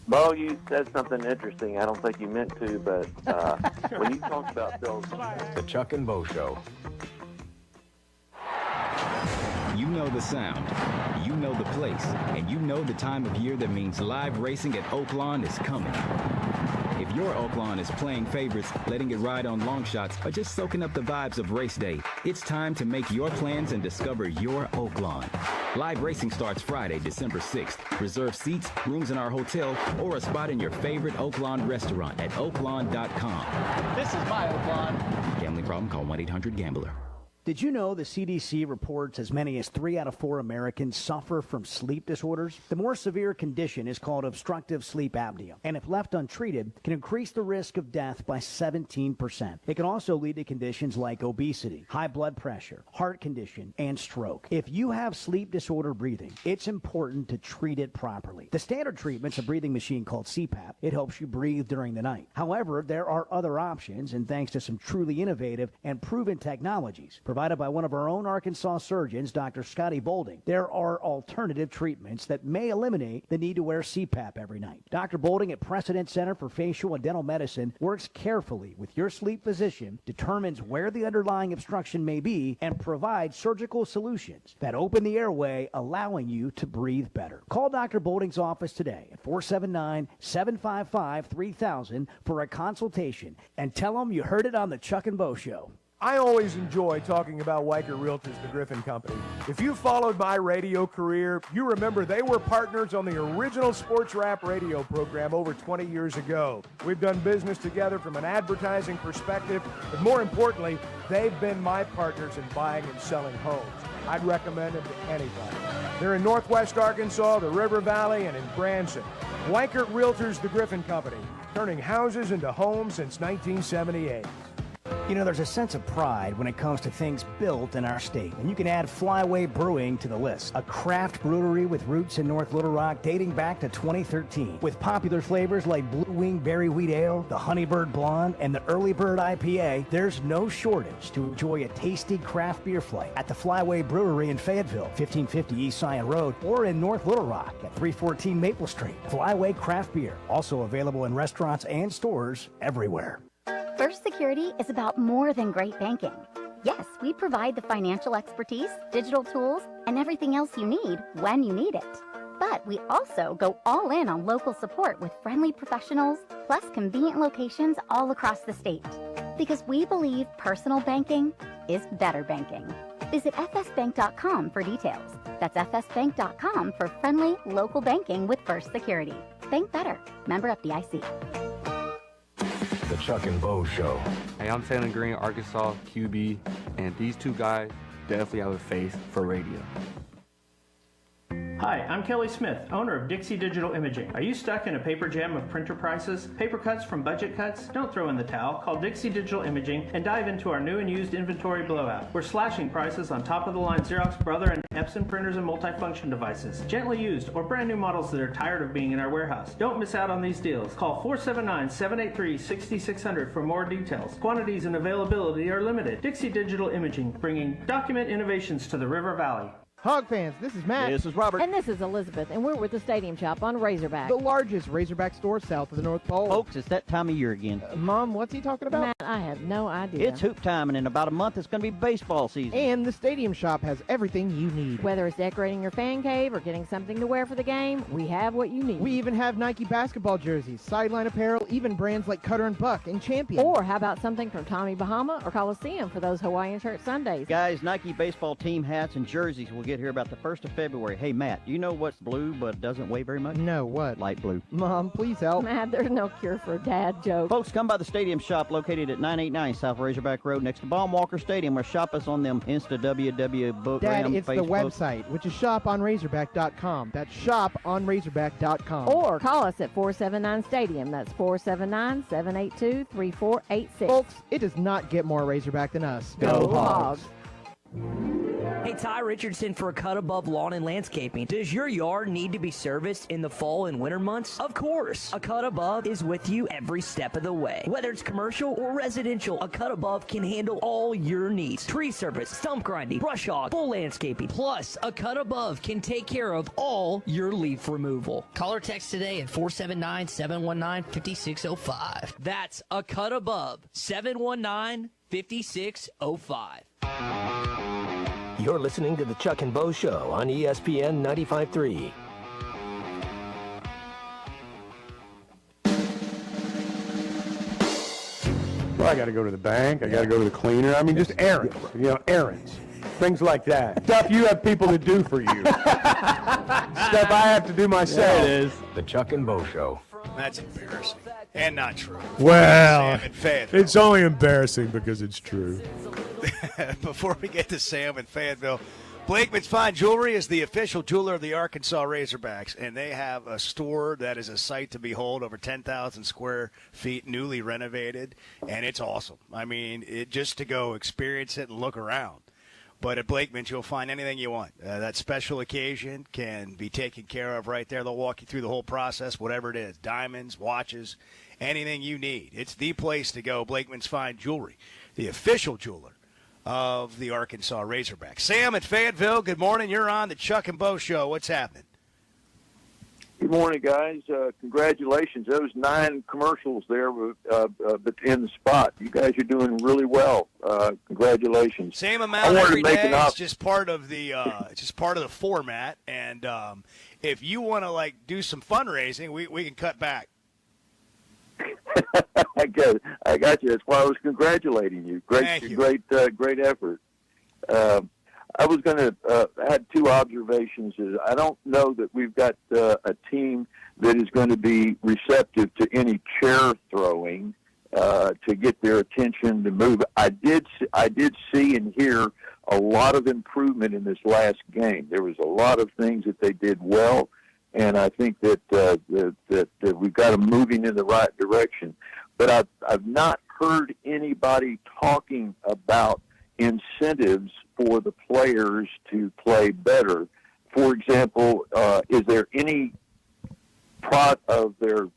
Bo, you said something interesting. I don't think you meant to, but when you talked about Bill's... The Chuck and Bo Show. You know the sound, you know the place, and you know the time of year that means live racing at Oaklawn is coming. If your Oaklawn is playing favorites, letting it ride on long shots, or just soaking up the vibes of race day, it's time to make your plans and discover your Oaklawn. Live racing starts Friday, December 6th. Reserve seats, rooms in our hotel, or a spot in your favorite Oaklawn restaurant at oaklawn.com. This is my Oaklawn. Gambling problem? Call 1-800-GAMBLER. Did you know the CDC reports as many as 3 out of 4 Americans suffer from sleep disorders? The more severe condition is called obstructive sleep apnea, and if left untreated, can increase the risk of death by 17%. It can also lead to conditions like obesity, high blood pressure, heart condition, and stroke. If you have sleep disorder breathing, it's important to treat it properly. The standard treatment's a breathing machine called CPAP. It helps you breathe during the night. However, there are other options, and thanks to some truly innovative and proven technologies provided by one of our own Arkansas surgeons, Dr. Scotty Bolding, there are alternative treatments that may eliminate the need to wear CPAP every night. Dr. Bolding at Precedent Center for Facial and Dental Medicine works carefully with your sleep physician, determines where the underlying obstruction may be, and provides surgical solutions that open the airway, allowing you to breathe better. Call Dr. Bolding's office today at 479-755-3000 for a consultation and tell them you heard it on the Chuck and Bo Show. I always enjoy talking about Weicker Realtors, the Griffin Company. If you followed my radio career, you remember they were partners on the original sports rap radio program over 20 years ago. We've done business together from an advertising perspective, but more importantly, they've been my partners in buying and selling homes. I'd recommend them to anybody. They're in Northwest Arkansas, the River Valley, and in Branson. Weicker Realtors, the Griffin Company, turning houses into homes since 1978. You know, there's a sense of pride when it comes to things built in our state, and you can add Flyway Brewing to the list, a craft brewery with roots in North Little Rock dating back to 2013. With popular flavors like Blue Wing Berry Wheat Ale, the Honeybird Blonde, and the Early Bird IPA, there's no shortage to enjoy a tasty craft beer flight at the Flyway Brewery in Fayetteville, 1550 East Zion Road, or in North Little Rock at 314 Maple Street. Flyway Craft Beer, also available in restaurants and stores everywhere. First Security is about more than great banking. Yes, we provide the financial expertise, digital tools, and everything else you need when you need it. But we also go all in on local support with friendly professionals, plus convenient locations all across the state. Because we believe personal banking is better banking. Visit fsbank.com for details. That's fsbank.com for friendly, local banking with First Security. Bank better. Member FDIC. The Chuck and Bo Show. Hey, I'm Taylor Green, Arkansas QB, and these two guys definitely have a face for radio. Hi, I'm Kelly Smith, owner of Dixie Digital Imaging. Are you stuck in a paper jam of printer prices? Paper cuts from budget cuts? Don't throw in the towel. Call Dixie Digital Imaging and dive into our new and used inventory blowout. We're slashing prices on top-of-the-line Xerox, Brother, and Epson printers and multifunction devices. Gently used or brand new models that are tired of being in our warehouse. Don't miss out on these deals. Call 479-783-6600 for more details. Quantities and availability are limited. Dixie Digital Imaging, bringing document innovations to the River Valley. Hog fans, this is Matt. This is Robert. And this is Elizabeth, and we're with the Stadium Shop on Razorback. The largest Razorback store south of the North Pole. Folks, it's that time of year again. Mom, what's he talking about? Matt, I have no idea. It's hoop time, and in about a month, it's going to be baseball season. And the Stadium Shop has everything you need. Whether it's decorating your fan cave or getting something to wear for the game, we have what you need. We even have Nike basketball jerseys, sideline apparel, even brands like Cutter and Buck and Champion. Or how about something from Tommy Bahama or Coliseum for those Hawaiian shirt Sundays? Guys, Nike baseball team hats and jerseys will get here about the 1st of February. Hey, Matt, do you know what's blue but doesn't weigh very much? No, what? Light blue. Mom, please help. Matt, there's no cure for a dad joke. Folks, come by the Stadium Shop located at 989 South Razorback Road next to Baum Walker Stadium, or shop us on them Insta WW Dad, it's Facebook. the website, which is shoponrazorback.com. That's shoponrazorback.com. Or call us at 479-STADIUM. That's 479-782-3486. Folks, it does not get more Razorback than us. Go Hogs. Hey, Ty Richardson for A Cut Above Lawn and Landscaping. Does your yard need to be serviced in the fall and winter months? Of course. A Cut Above is with you every step of the way. Whether it's commercial or residential, A Cut Above can handle all your needs. Tree service, stump grinding, brush hog, full landscaping. Plus, A Cut Above can take care of all your leaf removal. Call or text today at 479-719-5605. That's A Cut Above, 719-5605. You're listening to the Chuck and Bo Show on ESPN 95.3. Well, I got to go to the bank. I got to go to the cleaner. I mean, just errands. Errands. Things like that. Stuff you have people to do for you. Stuff I have to do myself. There it is. The Chuck and Bo Show. That's embarrassing and not true. Well, Sam in Fayetteville. it's only embarrassing because it's true. Before we get to Sam in Fayetteville, Blakeman's Fine Jewelry is the official jeweler of the Arkansas Razorbacks, and they have a store that is a sight to behold, over 10,000 square feet, newly renovated, and it's awesome. I mean, just to go experience it and look around. But at Blakeman's, you'll find anything you want. That special occasion can be taken care of right there. They'll walk you through the whole process, whatever it is, diamonds, watches, anything you need. It's the place to go, Blakeman's Fine Jewelry, the official jeweler of the Arkansas Razorbacks. Sam at Fayetteville, good morning. You're on the Chuck and Bo Show. What's happening? Good morning, guys. Congratulations. Those 9 commercials there were in the spot. You guys are doing really well. Congratulations. Same amount every day. It's just part of the format. And if you want to do some fundraising, we can cut back. I got you. That's why I was congratulating you. Great effort. I was going to had 2 observations. I don't know that we've got a team that is going to be receptive to any chair throwing to get their attention to move. I did see and hear a lot of improvement in this last game. There was a lot of things that they did well, and I think that we've got them moving in the right direction. But I've not heard anybody talking about incentives for the players to play better. For example, is there any part of their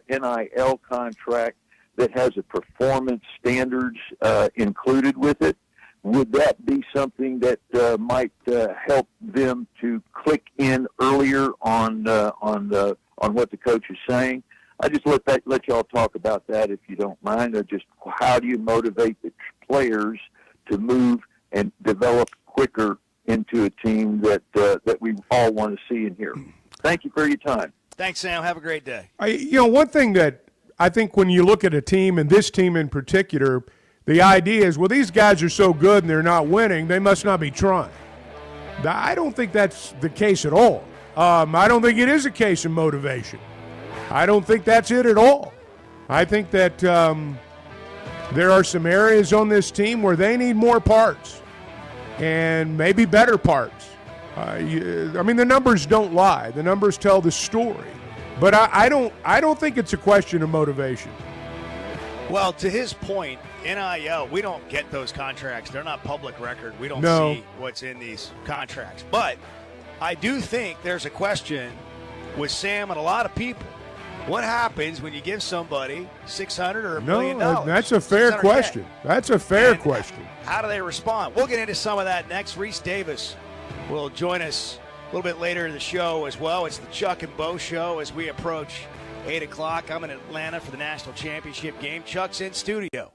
NIL contract that has a performance standards included with it? Would that be something that might help them to click in earlier on what the coach is saying? I just let y'all talk about that if you don't mind. Just how do you motivate the players to move and develop quicker into a team that we all want to see and hear? Thank you for your time. Thanks, Sam. Have a great day. One thing that I think when you look at a team, and this team in particular, the idea is, well, these guys are so good and they're not winning, they must not be trying. I don't think that's the case at all. I don't think it is a case of motivation. I don't think that's it at all. I think that there are some areas on this team where they need more parts and maybe better parts. The numbers don't lie. The numbers tell the story. But I don't think it's a question of motivation. Well, to his point, NIL, we don't get those contracts. They're not public record. We don't see what's in these contracts. But I do think there's a question with Sam and a lot of people. What happens when you give somebody $600 or $1 million? That's a fair question. That's a fair question. How do they respond? We'll get into some of that next. Reese Davis will join us a little bit later in the show as well. It's the Chuck and Bo Show as we approach 8 o'clock. I'm in Atlanta for the National Championship game. Chuck's in studio.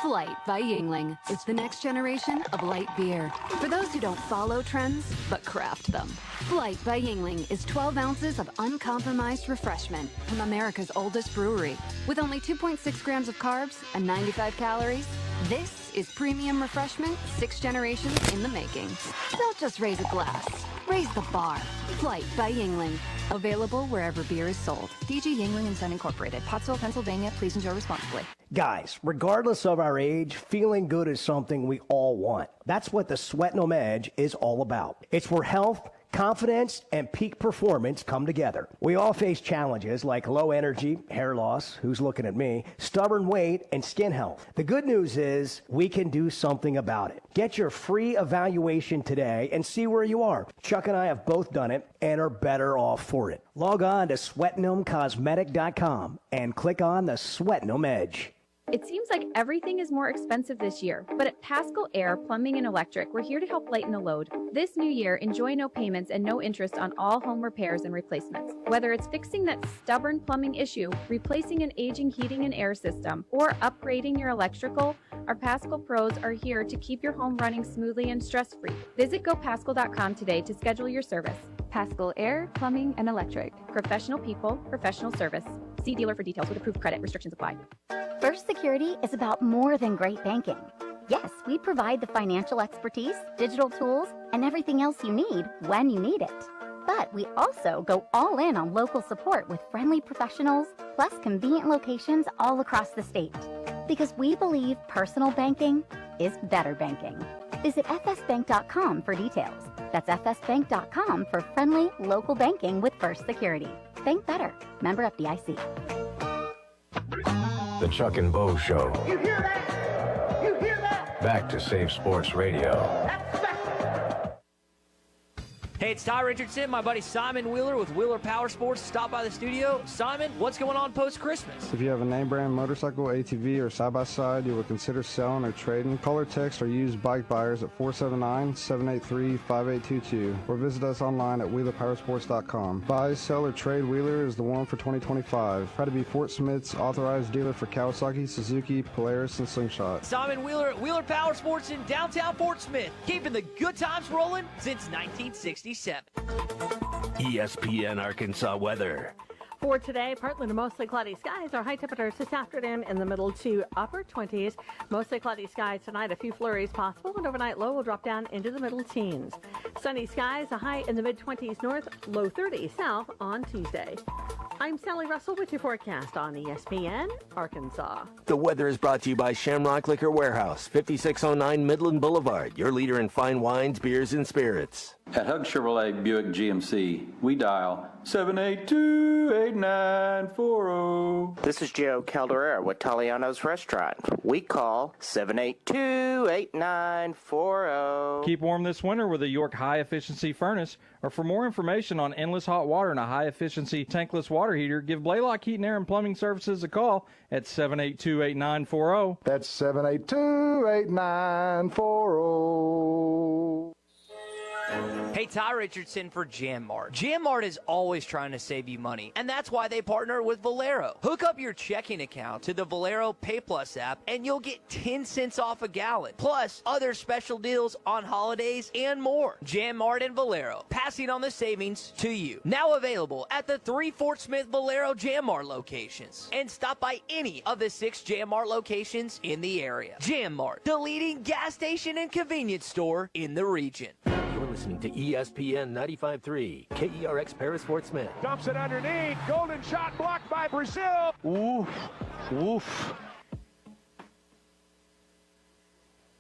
Flight by Yingling is the next generation of light beer. For those who don't follow trends, but craft them. Flight by Yingling is 12 ounces of uncompromised refreshment from America's oldest brewery. With only 2.6 grams of carbs and 95 calories, this is premium refreshment 6 generations in the making. Don't just raise a glass, raise the bar. Flight by Yingling. Available wherever beer is sold. DG Yingling and Son Incorporated. Pottsville, Pennsylvania. Please enjoy responsibly. Guys, regardless of our age, feeling good is something we all want. That's what the Sweating 'em Edge is all about. It's where health, confidence, and peak performance come together. We all face challenges like low energy, hair loss, who's looking at me, stubborn weight, and skin health. The good news is we can do something about it. Get your free evaluation today and see where you are. Chuck and I have both done it and are better off for it. Log on to sweatingthemcosmetic.com and click on the Sweating 'em Edge. It seems like everything is more expensive this year, but at Paschal Air Plumbing and Electric, we're here to help lighten the load. This new year, enjoy no payments and no interest on all home repairs and replacements. Whether it's fixing that stubborn plumbing issue, replacing an aging heating and air system, or upgrading your electrical, our Paschal pros are here to keep your home running smoothly and stress-free. Visit gopaschal.com today to schedule your service. Paschal Air Plumbing and Electric. Professional people, professional service. See dealer for details with approved credit. Restrictions apply. First Security is about more than great banking. Yes, we provide the financial expertise, digital tools, and everything else you need when you need it. But we also go all in on local support with friendly professionals, plus convenient locations all across the state. Because we believe personal banking is better banking. Visit fsbank.com for details. That's fsbank.com for friendly local banking with First Security. Bank better. Member FDIC. The Chuck and Bo Show. You hear that? You hear that? Back to Save Sports Radio. Hey, it's Ty Richardson, my buddy Simon Wheeler with Wheeler Power Sports. Stop by the studio. Simon, what's going on post-Christmas? If you have a name brand motorcycle, ATV, or side-by-side you would consider selling or trading, call or text or use bike buyers at 479-783-5822 or visit us online at wheelerpowersports.com. Buy, sell, or trade Wheeler is the one for 2025. Try to be Fort Smith's authorized dealer for Kawasaki, Suzuki, Polaris, and Slingshot. Simon Wheeler at Wheeler Power Sports in downtown Fort Smith, keeping the good times rolling since 1967. ESPN Arkansas weather. For today, partly to mostly cloudy skies. Our high temperatures this afternoon in the middle to upper 20s. Mostly cloudy skies tonight. A few flurries possible. And overnight low will drop down into the middle teens. Sunny skies. A high in the mid-20s north. Low 30s south on Tuesday. I'm Sally Russell with your forecast on ESPN Arkansas. The weather is brought to you by Shamrock Liquor Warehouse, 5609 Midland Boulevard. Your leader in fine wines, beers, and spirits. At Hug Chevrolet Buick GMC, we dial 782-8940. This is Joe Calderera with Taliano's Restaurant. We call 782-8940. Keep warm this winter with a York high-efficiency furnace. Or for more information on endless hot water and a high-efficiency tankless water heater, give Blaylock Heating, Air, and Plumbing Services a call at 782-8940. That's 782-8940. Hey, Ty Richardson for Jam Mart. Jam Mart is always trying to save you money, and that's why they partner with Valero. Hook up your checking account to the Valero Pay Plus app, and you'll get 10 cents off a gallon, plus other special deals on holidays and more. Jam Mart and Valero, passing on the savings to you. Now available at the 3 Fort Smith Valero Jam Mart locations. And stop by any of the 6 Jam Mart locations in the area. Jam Mart, the leading gas station and convenience store in the region. You're listening to ESPN 95.3, KERX Paris Fort Smith. Dumps it underneath. Golden shot blocked by Brazil. Oof. Oof.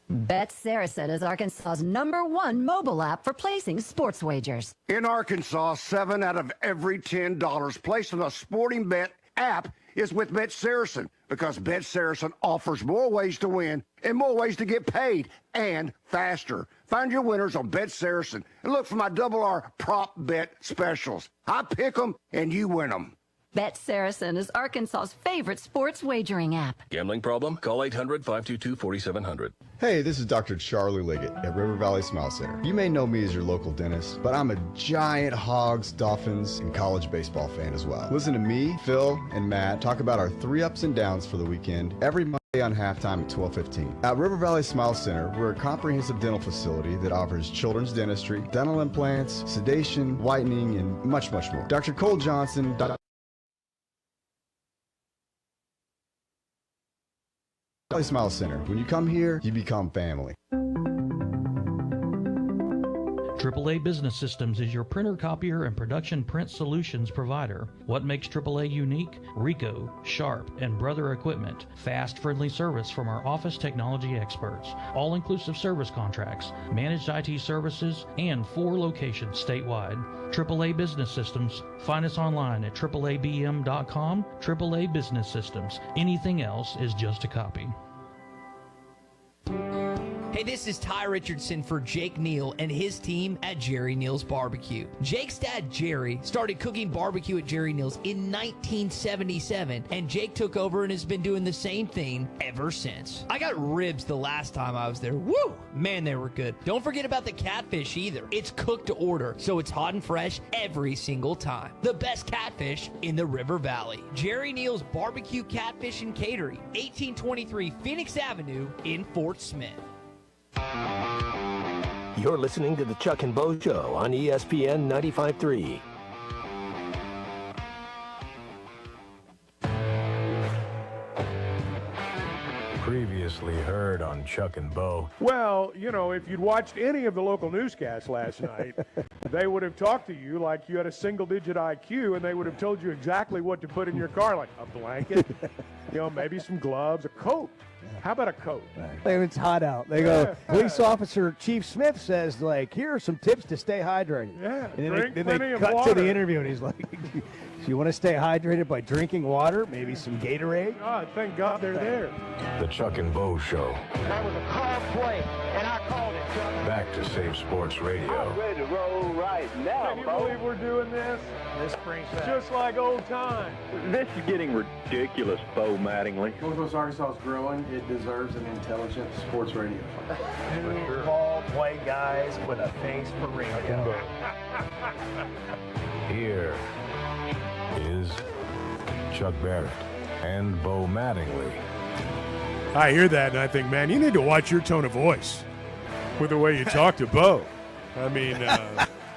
Bet Saracen is Arkansas's #1 mobile app for placing sports wagers. In Arkansas, 7 out of every $10 placed on a sporting bet app is with Bet Saracen, because Bet Saracen offers more ways to win and more ways to get paid, and faster. Find your winners on Bet Saracen and look for my R prop bet specials. I pick them and you win them. Bet Saracen is Arkansas's favorite sports wagering app. Gambling problem? Call 800-522-4700. Hey, this is Dr. Charlie Liggett at River Valley Smile Center. You may know me as your local dentist, but I'm a giant Hogs, Dolphins, and college baseball fan as well. Listen to me, Phil, and Matt talk about our 3 ups and downs for the weekend every Monday on halftime at 12:15. At River Valley Smile Center, we're a comprehensive dental facility that offers children's dentistry, dental implants, sedation, whitening, and much, much more. Dr. Cole Johnson, Valley Smile Center. When you come here, you become family. AAA Business Systems is your printer, copier, and production print solutions provider. What makes AAA unique? Ricoh, Sharp, and Brother Equipment. Fast, friendly service from our office technology experts. All-inclusive service contracts, managed IT services, and 4 locations statewide. AAA Business Systems. Find us online at AAABM.com. AAA Business Systems. Anything else is just a copy. Hey, this is Ty Richardson for Jake Neal and his team at Jerry Neal's Barbecue. Jake's dad, Jerry, started cooking barbecue at Jerry Neal's in 1977, and Jake took over and has been doing the same thing ever since. I got ribs the last time I was there. Woo! Man, they were good. Don't forget about the catfish either. It's cooked to order, so it's hot and fresh every single time. The best catfish in the River Valley. Jerry Neal's Barbecue, Catfish, and Catering, 1823 Phoenix Avenue in Fort Smith. You're listening to the Chuck and Bo Show on ESPN 95.3. Previously heard on Chuck and Bo. Well, you know, if you'd watched any of the local newscasts last night, they would have talked to you like you had a single-digit IQ, and they would have told you exactly what to put in your car, like a blanket, you know, maybe some gloves, a coat. How about a coat? It's hot out. They go, police officer Chief Smith says, like, here are some tips to stay hydrated. Yeah, and drink then plenty they of cut water. to the interview, and he's like, do you want to stay hydrated by drinking water? Maybe some Gatorade? Oh, thank God they're there. The Chuck and Bo Show. That was a call play, and I called it, Chuck. Back to Save Sports Radio. I'm ready to roll right now, Can you Bo. believe we're doing this? This brings back. Just like old times. This is getting ridiculous, Bo Mattingly. Northwest Arkansas is growing. It deserves an intelligent sports radio. 2 ball play guys with a face for radio. Here is Chuck Barrett and Bo Mattingly. I hear that, and I think, man, you need to watch your tone of voice with the way you talk to Bo. I mean,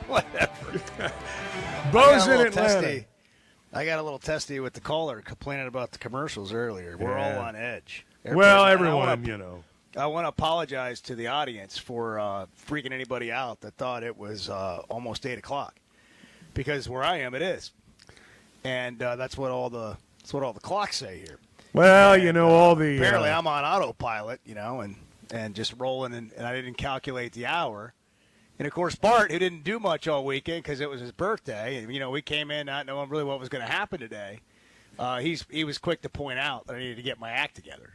whatever. Bo's in Atlanta. I got a little testy with the caller complaining about the commercials earlier. We're all on edge. Everyone, you know. I want to apologize to the audience for freaking anybody out that thought it was almost 8 o'clock, because where I am, it is, and that's what all the clocks say here. Well, you know, all the apparently I'm on autopilot, you know, and just rolling, and I didn't calculate the hour. And, of course, Bart, who didn't do much all weekend because it was his birthday, and, you know, we came in not knowing really what was going to happen today, he was quick to point out that I needed to get my act together.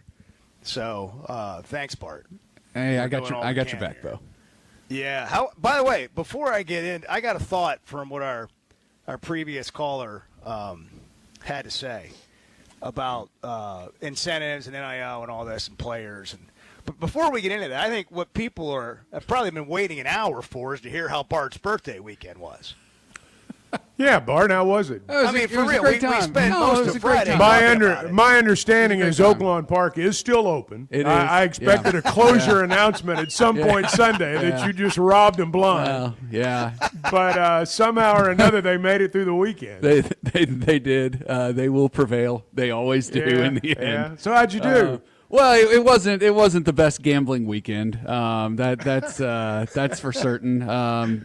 So, thanks, Bart. Hey, I got your back, though. Yeah. By the way, before I get in, I got a thought from what our previous caller had to say about incentives and NIL and all this and players. And But before we get into that, I think what people have probably been waiting an hour for is to hear how Bart's birthday weekend was. Yeah, Bart, how was it? I mean, for real, we spent most of Friday. My understanding is Oaklawn Park is still open. It is. I expected a closure announcement at some point Sunday that you just robbed them blind. Well, yeah. But somehow or another, they made it through the weekend. They did. They will prevail. They always do in the end. Yeah. So how'd you do? Well, it wasn't the best gambling weekend. That's for certain.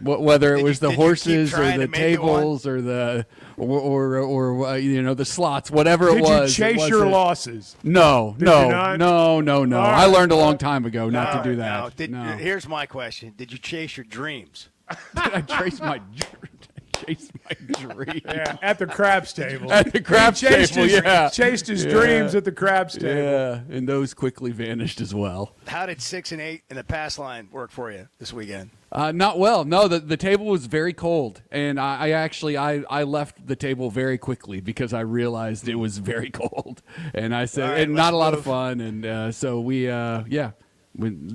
Whether it was the horses or the tables or the the slots, whatever it was. Did you chase your losses? No. Right. I learned a long time ago not to do that. Here's my question: did you chase your dreams? Did I chase my dreams? Yeah, at the craps table. At the craps table, chased his dreams at the craps table. Yeah, and those quickly vanished as well. How did 6 and 8 in the pass line work for you this weekend? Not well. No, the table was very cold, and I actually left the table very quickly because I realized it was very cold, and I said, and not a lot of fun, and so we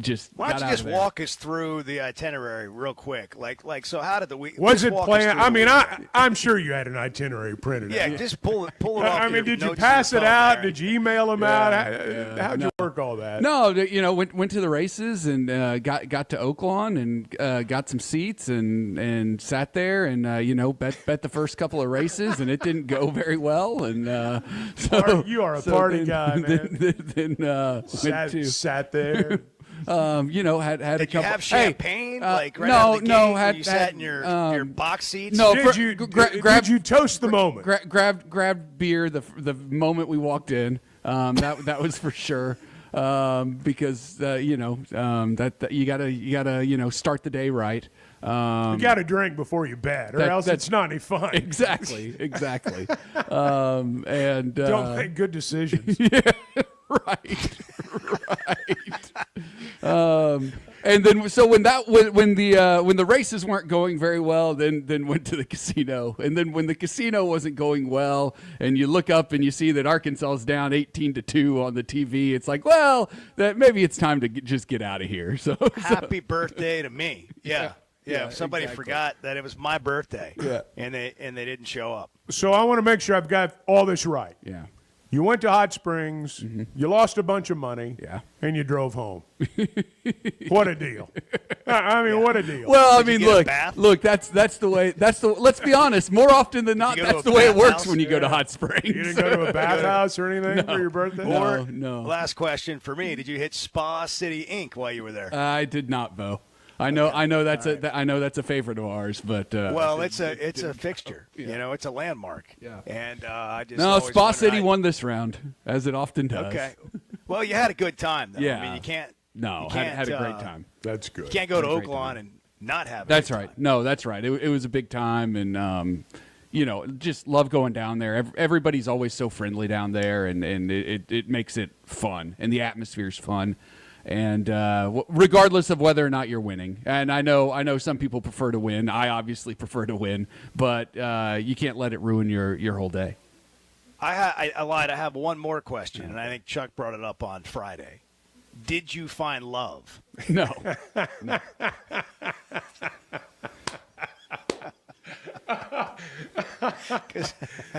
just why don't you just walk us through the itinerary real quick? Like so how did the week was it planned? I mean, I'm sure you had an itinerary printed out. Yeah, just pull it off. I mean, did you pass it out? Did you email them out? How'd you work all that? No, went to the races and got to Oaklawn and got some seats and sat there and bet the first couple of races and it didn't go very well and so you are a party guy, man. Then sat there. Had Did a couple. Did you have champagne? Right no, out of the no. gate when you sat in your box seats? No. Did you toast the moment? Grabbed beer the moment we walked in. That was for sure. Because that you gotta start the day right. You got to drink before you bet, or else it's not any fun. Exactly. And don't make good decisions. Yeah, right. And then so when the races weren't going very well, then went to the casino, and then when the casino wasn't going well, and you look up and you see that Arkansas is down 18-2 on the TV, it's like, well, that maybe it's time to just get out of here. So happy birthday to me. Yeah. Yeah, somebody forgot that it was my birthday, and they didn't show up. So I want to make sure I've got all this right. Yeah. You went to Hot Springs, you lost a bunch of money, and you drove home. What a deal. I mean, what a deal. Well, I mean, look, that's the way, let's be honest, more often than not, that's the way it works when you go to Hot Springs. You didn't go to a bathhouse or anything for your birthday? No. Last question for me, did you hit Spa City Inc. while you were there? I did not, Bo. I know that's a favorite of ours, but well, it's a fixture. Yeah. It's a landmark. Yeah. And I just Spa City won this round, as it often does. Okay. Well, you had a good time, though. Yeah. I mean, you can't. No, had a great time. That's good. You can't go to Oaklawn and not have. That's right. No, that's right. It was a big time, and just love going down there. Everybody's always so friendly down there, and it makes it fun, and the atmosphere's fun. And regardless of whether or not you're winning, and I know some people prefer to win. I obviously prefer to win, but you can't let it ruin your whole day. I lied. I have one more question, and I think Chuck brought it up on Friday. Did you find love? No.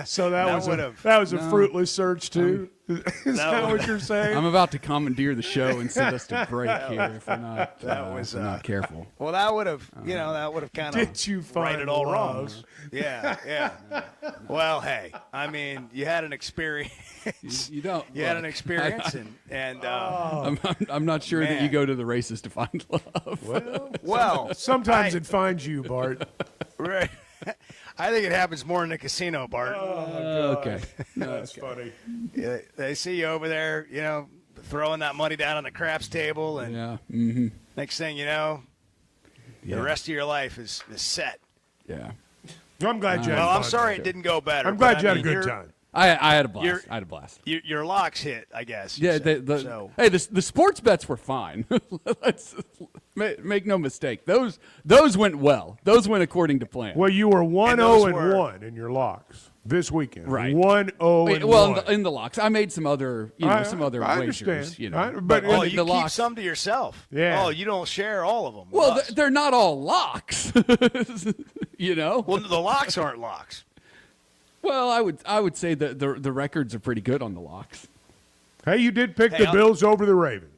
So that was a fruitless search too. Is that what you're saying? I'm about to commandeer the show and send us to break here if we're not not careful. Well, that would have kind of Did you find right it all love? wrong. Yeah. Well, hey, I mean, you had an experience. You don't. You had an experience, and I'm not sure that you go to the races to find love. Well, sometimes it finds you, Bart. Right. I think it happens more in the casino, Bart. Okay. That's funny. Yeah, they see you over there, throwing that money down on the craps table, and next thing you know, the rest of your life is set. Yeah. I'm glad you had Well, fun. I'm sorry it didn't go better. I'm glad you had a good time. I had a blast. Your locks hit, I guess. Yeah. The sports bets were fine. Let's make no mistake. Those went well. Those went according to plan. Well, you were 1-0-1 in your locks this weekend. Right. 1-0-1. Well, in the locks, I made some other I wagers. understand. But you the keep locks, some to yourself. Yeah. Oh, you don't share all of them. Well, they're not all locks. You know. Well, the locks aren't locks. Well, I would say that the records are pretty good on the locks. Hey, you did pick the Bills over the Ravens.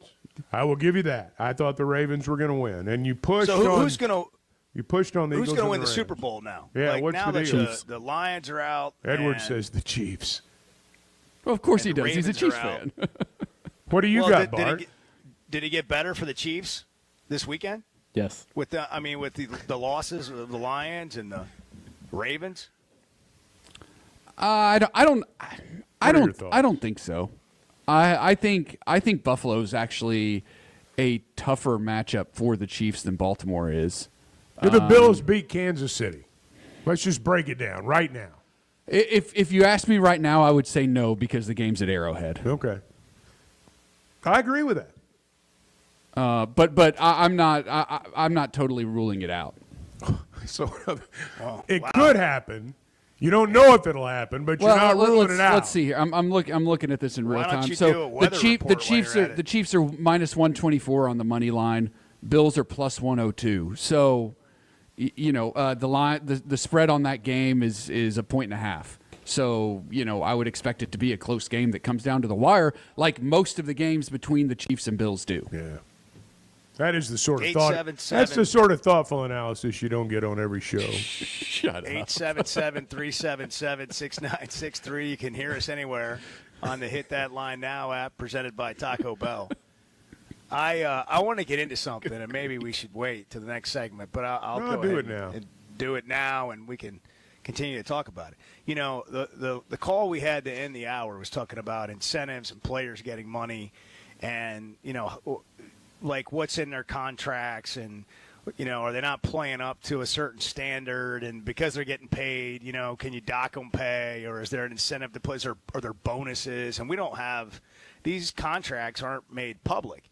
I will give you that. I thought the Ravens were going to win, and you pushed. So who's going to? You pushed on the Who's Eagles. Who's going to win the Ravens. Super Bowl now? Yeah, like what's now the that deal? the Lions are out. Edward says the Chiefs. Well, of course he does. Ravens He's a Chiefs are out. fan. What do you got, Bart? Did it get better for the Chiefs this weekend? Yes. With the losses of the Lions and the Ravens. I don't think so. I think Buffalo's actually a tougher matchup for the Chiefs than Baltimore is. Did the Bills beat Kansas City? Let's just break it down right now. If you ask me right now, I would say no because the game's at Arrowhead. Okay. I agree with that. But I'm not totally ruling it out. So it could happen. You don't know if it'll happen, but you're not ruling it out. Let's see here. I'm looking at this in real time. So the Chiefs are minus 124 on the money line. Bills are plus 102. So the spread on that game is 1.5. So I would expect it to be a close game that comes down to the wire, like most of the games between the Chiefs and Bills do. Yeah. That is the sort of thought. That's the sort of thoughtful analysis you don't get on every show. Shut up. 877-377-6963. You can hear us anywhere on the Hit That Line Now app presented by Taco Bell. I want to get into something, and maybe we should wait to the next segment, but I'll go do ahead it now. and do it now, and we can continue to talk about it. The call we had to end the hour was talking about incentives and players getting money, and like what's in their contracts, and are they not playing up to a certain standard, and because they're getting paid, can you dock them pay, or is there an incentive to play, or are there bonuses? And we don't have these contracts aren't made public.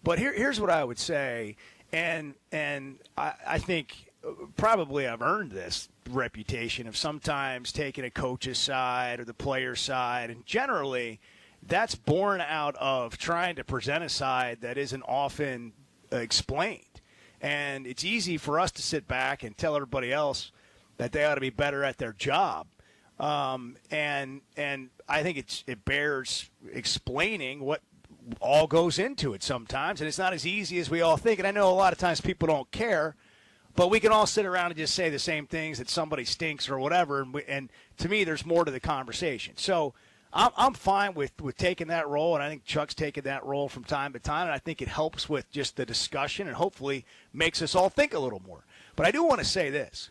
But here's what I would say, and I think probably I've earned this reputation of sometimes taking a coach's side or the player's side, and generally that's born out of trying to present a side that isn't often explained. And it's easy for us to sit back and tell everybody else that they ought to be better at their job. And I think it bears explaining what all goes into it sometimes. And it's not as easy as we all think. And I know a lot of times people don't care, but we can all sit around and just say the same things, that somebody stinks or whatever. And to me, there's more to the conversation. So I'm fine with taking that role, and I think Chuck's taken that role from time to time, and I think it helps with just the discussion and hopefully makes us all think a little more. But I do want to say this.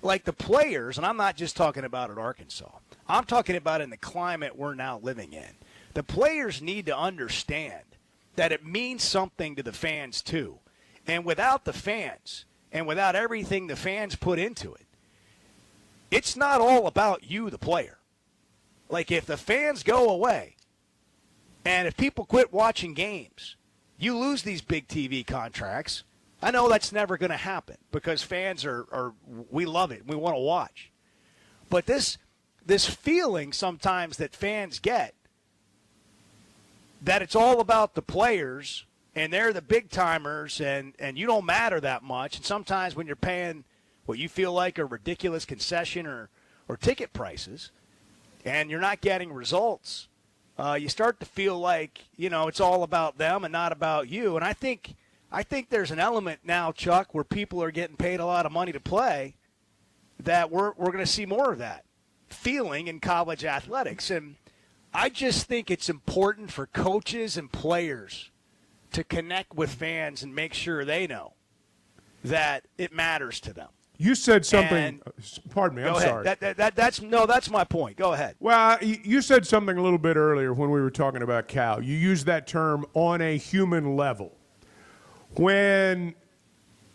Like the players, and I'm not just talking about at Arkansas, I'm talking about in the climate we're now living in. The players need to understand that it means something to the fans too. And without the fans, and without everything the fans put into it, it's not all about you, the player. Like, if the fans go away and if people quit watching games, you lose these big TV contracts. I know that's never going to happen because fans we love it. We want to watch. But this feeling sometimes that fans get that it's all about the players and they're the big timers and you don't matter that much. And sometimes when you're paying what you feel like a ridiculous concession or ticket prices, and you're not getting results, you start to feel like, it's all about them and not about you. And I think there's an element now, Chuck, where people are getting paid a lot of money to play, that we're going to see more of that feeling in college athletics. And I just think it's important for coaches and players to connect with fans and make sure they know that it matters to them. You said something. Pardon me. I'm sorry. That's my point. Go ahead. Well, you said something a little bit earlier when we were talking about Cal. You used that term on a human level. When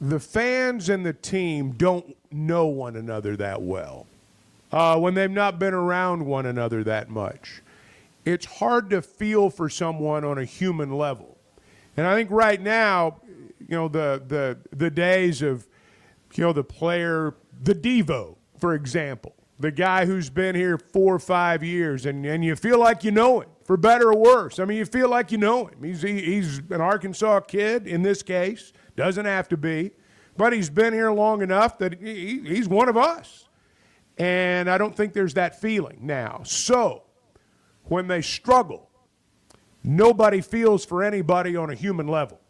the fans and the team don't know one another that well, when they've not been around one another that much. It's hard to feel for someone on a human level. And I think right now, the days of, the player, the Devo, for example, the guy who's been here 4 or 5 years, and you feel like you know him, for better or worse. I mean, you feel like you know him. He's an Arkansas kid in this case, doesn't have to be, but he's been here long enough that he's one of us. And I don't think there's that feeling now. So when they struggle, nobody feels for anybody on a human level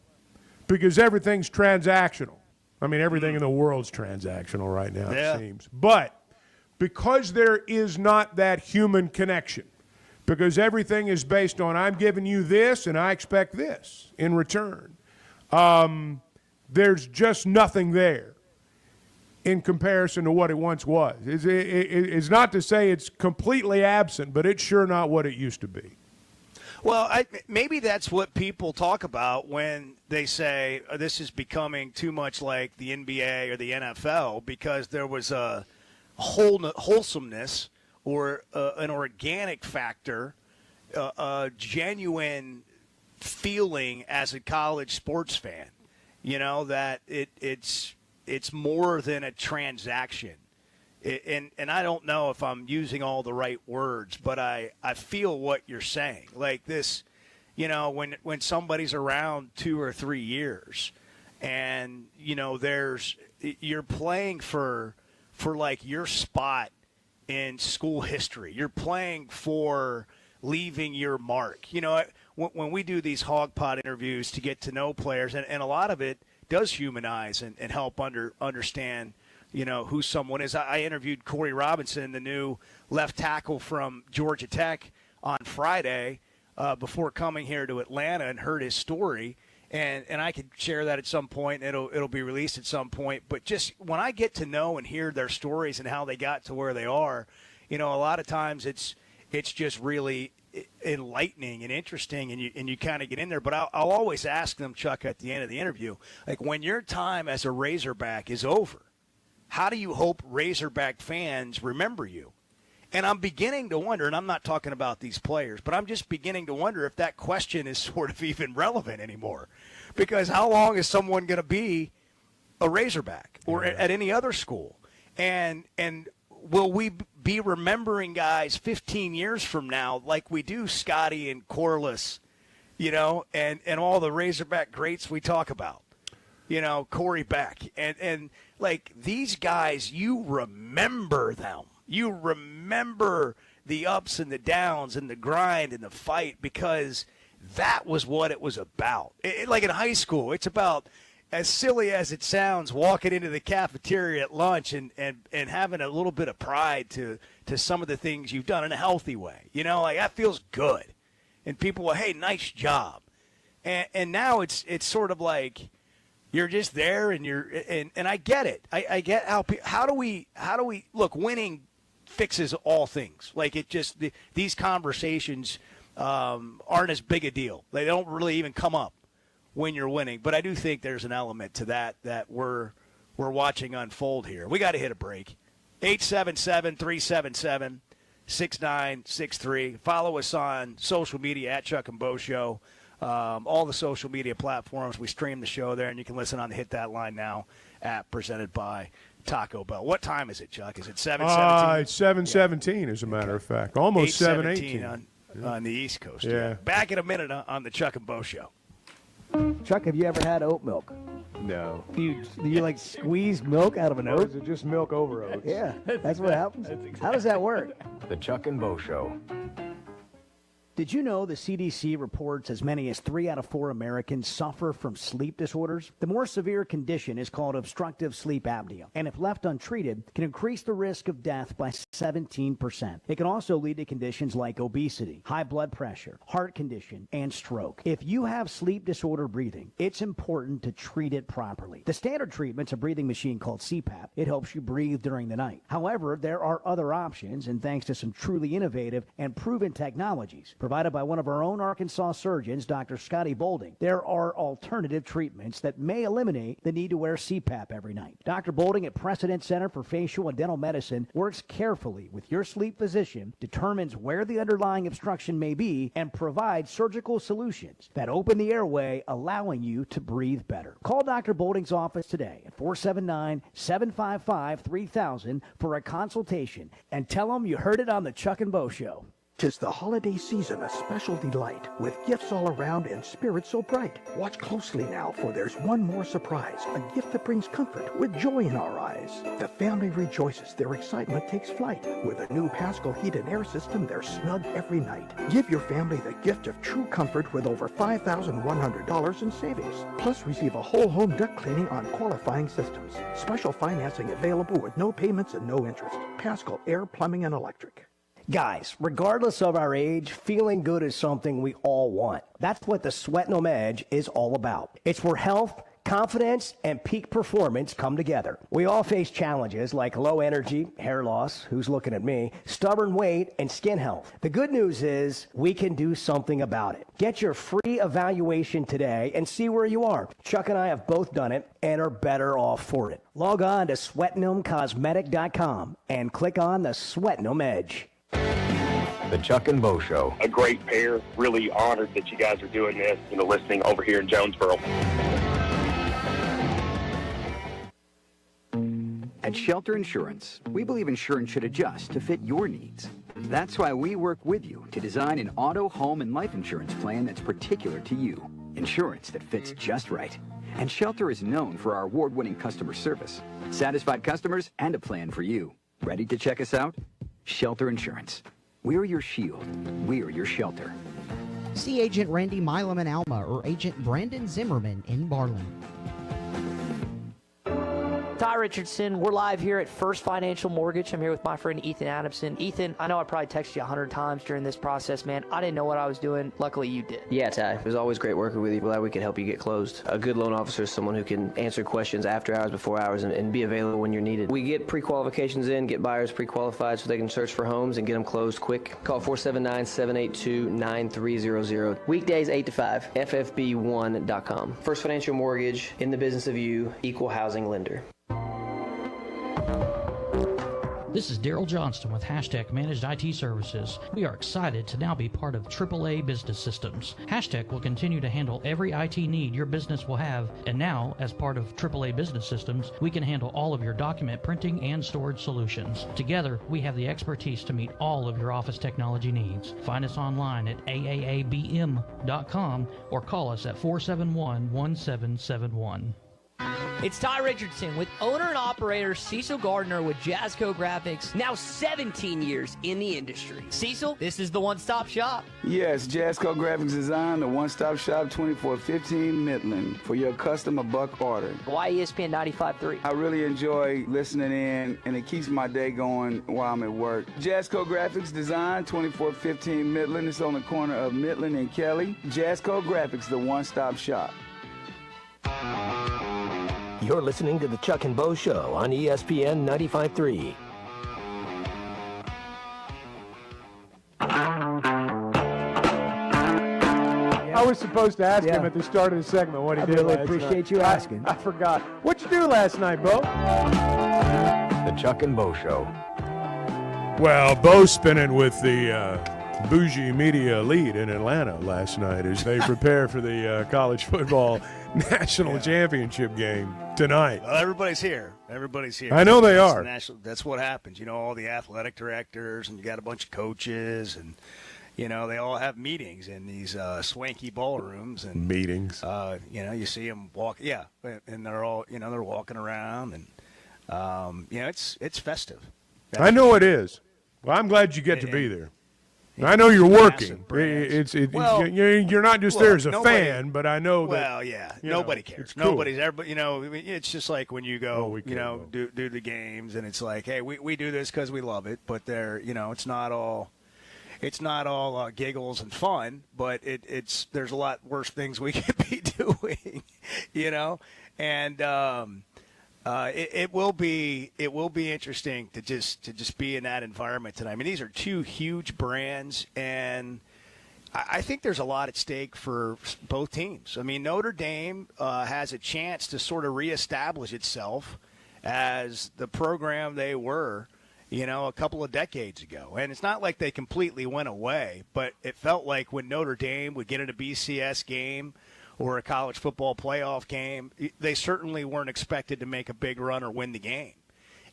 because everything's transactional. I mean, everything in the world's transactional right now, it seems. But because there is not that human connection, because everything is based on I'm giving you this and I expect this in return, there's just nothing there in comparison to what it once was. It's not to say it's completely absent, but it's sure not what it used to be. Well, maybe that's what people talk about when they say this is becoming too much like the NBA or the NFL, because there was a wholesomeness or an organic factor, a genuine feeling as a college sports fan, that it's more than a transaction. And I don't know if I'm using all the right words, but I feel what you're saying. Like this, when somebody's around 2 or 3 years and, you're playing for like your spot in school history. You're playing for leaving your mark. When we do these hog pod interviews to get to know players, and a lot of it does humanize and help understand who someone is. I interviewed Corey Robinson, the new left tackle from Georgia Tech, on Friday before coming here to Atlanta, and heard his story. And I could share that at some point. It'll be released at some point. But just when I get to know and hear their stories and how they got to where they are, a lot of times it's just really enlightening and interesting, and you kind of get in there. But I'll always ask them, Chuck, at the end of the interview, like, when your time as a Razorback is over, how do you hope Razorback fans remember you? And I'm beginning to wonder, and I'm not talking about these players, but I'm just beginning to wonder if that question is sort of even relevant anymore. Because how long is someone going to be a Razorback or at any other school? And will we be remembering guys 15 years from now like we do Scotty and Corliss, and all the Razorback greats we talk about? Corey Beck. And like, these guys, you remember them. You remember the ups and the downs and the grind and the fight, because that was what it was about. Like in high school, it's about, as silly as it sounds, walking into the cafeteria at lunch and having a little bit of pride to some of the things you've done in a healthy way. Like, that feels good. And people will, hey, nice job. And now it's sort of like, you're just there, and I get it. I get how do we look, winning fixes all things. Like, it just, these conversations aren't as big a deal. They don't really even come up when you're winning. But I do think there's an element to that we're watching unfold here. We got to hit a break. 877-377-6963. Follow us on social media at Chuck and Bo Show. All the social media platforms. We stream the show there, and you can listen on the Hit That Line Now app presented by Taco Bell. What time is it, Chuck? Is it 7:17? It's 7:17, as a matter of fact. Almost 7:18 on the East Coast. Yeah. Back in a minute on the Chuck and Bo Show. Chuck, have you ever had oat milk? No. Do you like squeeze milk out of an Or oat? is it just milk over oats? Yeah, that's what happens. How does that work? The Chuck and Bo Show. Did you know the CDC reports as many as 3 out of 4 Americans suffer from sleep disorders? The more severe condition is called obstructive sleep apnea, and if left untreated, can increase the risk of death by 17%. It can also lead to conditions like obesity, high blood pressure, heart condition, and stroke. If you have sleep disorder breathing, it's important to treat it properly. The standard treatment's a breathing machine called CPAP. It helps you breathe during the night. However, there are other options, and thanks to some truly innovative and proven technologies, provided by one of our own Arkansas surgeons, Dr. Scotty Bolding. There are alternative treatments that may eliminate the need to wear CPAP every night. Dr. Bolding at Precedent Center for Facial and Dental Medicine works carefully with your sleep physician, determines where the underlying obstruction may be, and provides surgical solutions that open the airway, allowing you to breathe better. Call Dr. Bolding's office today at 479-755-3000 for a consultation and tell them you heard it on the Chuck and Bo Show. 'Tis the holiday season, a special delight, with gifts all around and spirits so bright. Watch closely now, for there's one more surprise, a gift that brings comfort with joy in our eyes. The family rejoices, their excitement takes flight. With a new Pascal heat and air system, they're snug every night. Give your family the gift of true comfort with over $5,100 in savings. Plus, receive a whole home duct cleaning on qualifying systems. Special financing available with no payments and no interest. Pascal Air, Plumbing, and Electric. Guys, regardless of our age, feeling good is something we all want. That's what the Sweatnum Edge is all about. It's where health, confidence, and peak performance come together. We all face challenges like low energy, hair loss, who's looking at me, stubborn weight, and skin health. The good news is we can do something about it. Get your free evaluation today and see where you are. Chuck and I have both done it and are better off for it. Log on to SweatnumCosmetic.com and click on the Sweatnum Edge. The Chuck and Bo Show. A great pair. Really honored that you guys are doing this, listening over here in Jonesboro. At Shelter Insurance, we believe insurance should adjust to fit your needs. That's why we work with you to design an auto, home, and life insurance plan that's particular to you. Insurance that fits just right. And Shelter is known for our award-winning customer service, satisfied customers, and a plan for you. Ready to check us out? Shelter Insurance. We're your shield. We're your shelter. See Agent Randy Milam in Alma or Agent Brandon Zimmerman in Barling. Ty Richardson, we're live here at First Financial Mortgage. I'm here with my friend Ethan Adamson. Ethan, I know I probably texted you 100 times during this process, man. I didn't know what I was doing. Luckily, you did. Yeah, Ty. It was always great working with you. Glad we could help you get closed. A good loan officer is someone who can answer questions after hours, before hours, and be available when you're needed. We get pre-qualifications in, get buyers pre-qualified so they can search for homes and get them closed quick. Call 479-782-9300. Weekdays 8 to 5. FFB1.com. First Financial Mortgage, in the business of you, equal housing lender. This is Daryl Johnston with Hashtag Managed IT Services. We are excited to now be part of AAA Business Systems. Hashtag will continue to handle every IT need your business will have, and now, as part of AAA Business Systems, we can handle all of your document printing and storage solutions. Together, we have the expertise to meet all of your office technology needs. Find us online at aaabm.com or call us at 471-1771. It's Ty Richardson with owner and operator Cecil Gardner with Jazzco Graphics, now 17 years in the industry. Cecil, this is the one-stop shop. Yes, Jazzco Graphics Design, the one-stop shop, 2415 Midland, for your custom or bulk order. Why ESPN 95.3? I really enjoy listening in, and it keeps my day going while I'm at work. Jazzco Graphics Design, 2415 Midland. It's on the corner of Midland and Kelly. Jazzco Graphics, the one-stop shop. You're listening to the Chuck and Bo Show on ESPN 95.3. I was supposed to ask him at the start of the segment what he did really last appreciate night. you asking. I forgot. What'd you do last night, Bo? The Chuck and Bo Show. Well, Bo's spinning with the bougie media elite in Atlanta last night as they prepare for the college football national championship game tonight. Well, everybody's here. Everybody's here. I know they are. That's what happens. All the athletic directors, and you got a bunch of coaches, and they all have meetings in these swanky ballrooms and meetings. You see them walk. Yeah, and they're all they're walking around, and it's festive. I know it is. Well, I'm glad you get to be there. I know you're working. You're not just there as a fan, but I know that. Well, yeah, nobody cares. It's cool. Nobody's everybody. It's just like when you go, do the games, and it's like, hey, we do this because we love it, but it's not all giggles and fun, but there's a lot worse things we could be doing, and it will be interesting to just be in that environment tonight. I mean, these are two huge brands, and I think there's a lot at stake for both teams. I mean, Notre Dame has a chance to sort of reestablish itself as the program they were, a couple of decades ago. And it's not like they completely went away, but it felt like when Notre Dame would get in a BCS game or a college football playoff game, they certainly weren't expected to make a big run or win the game.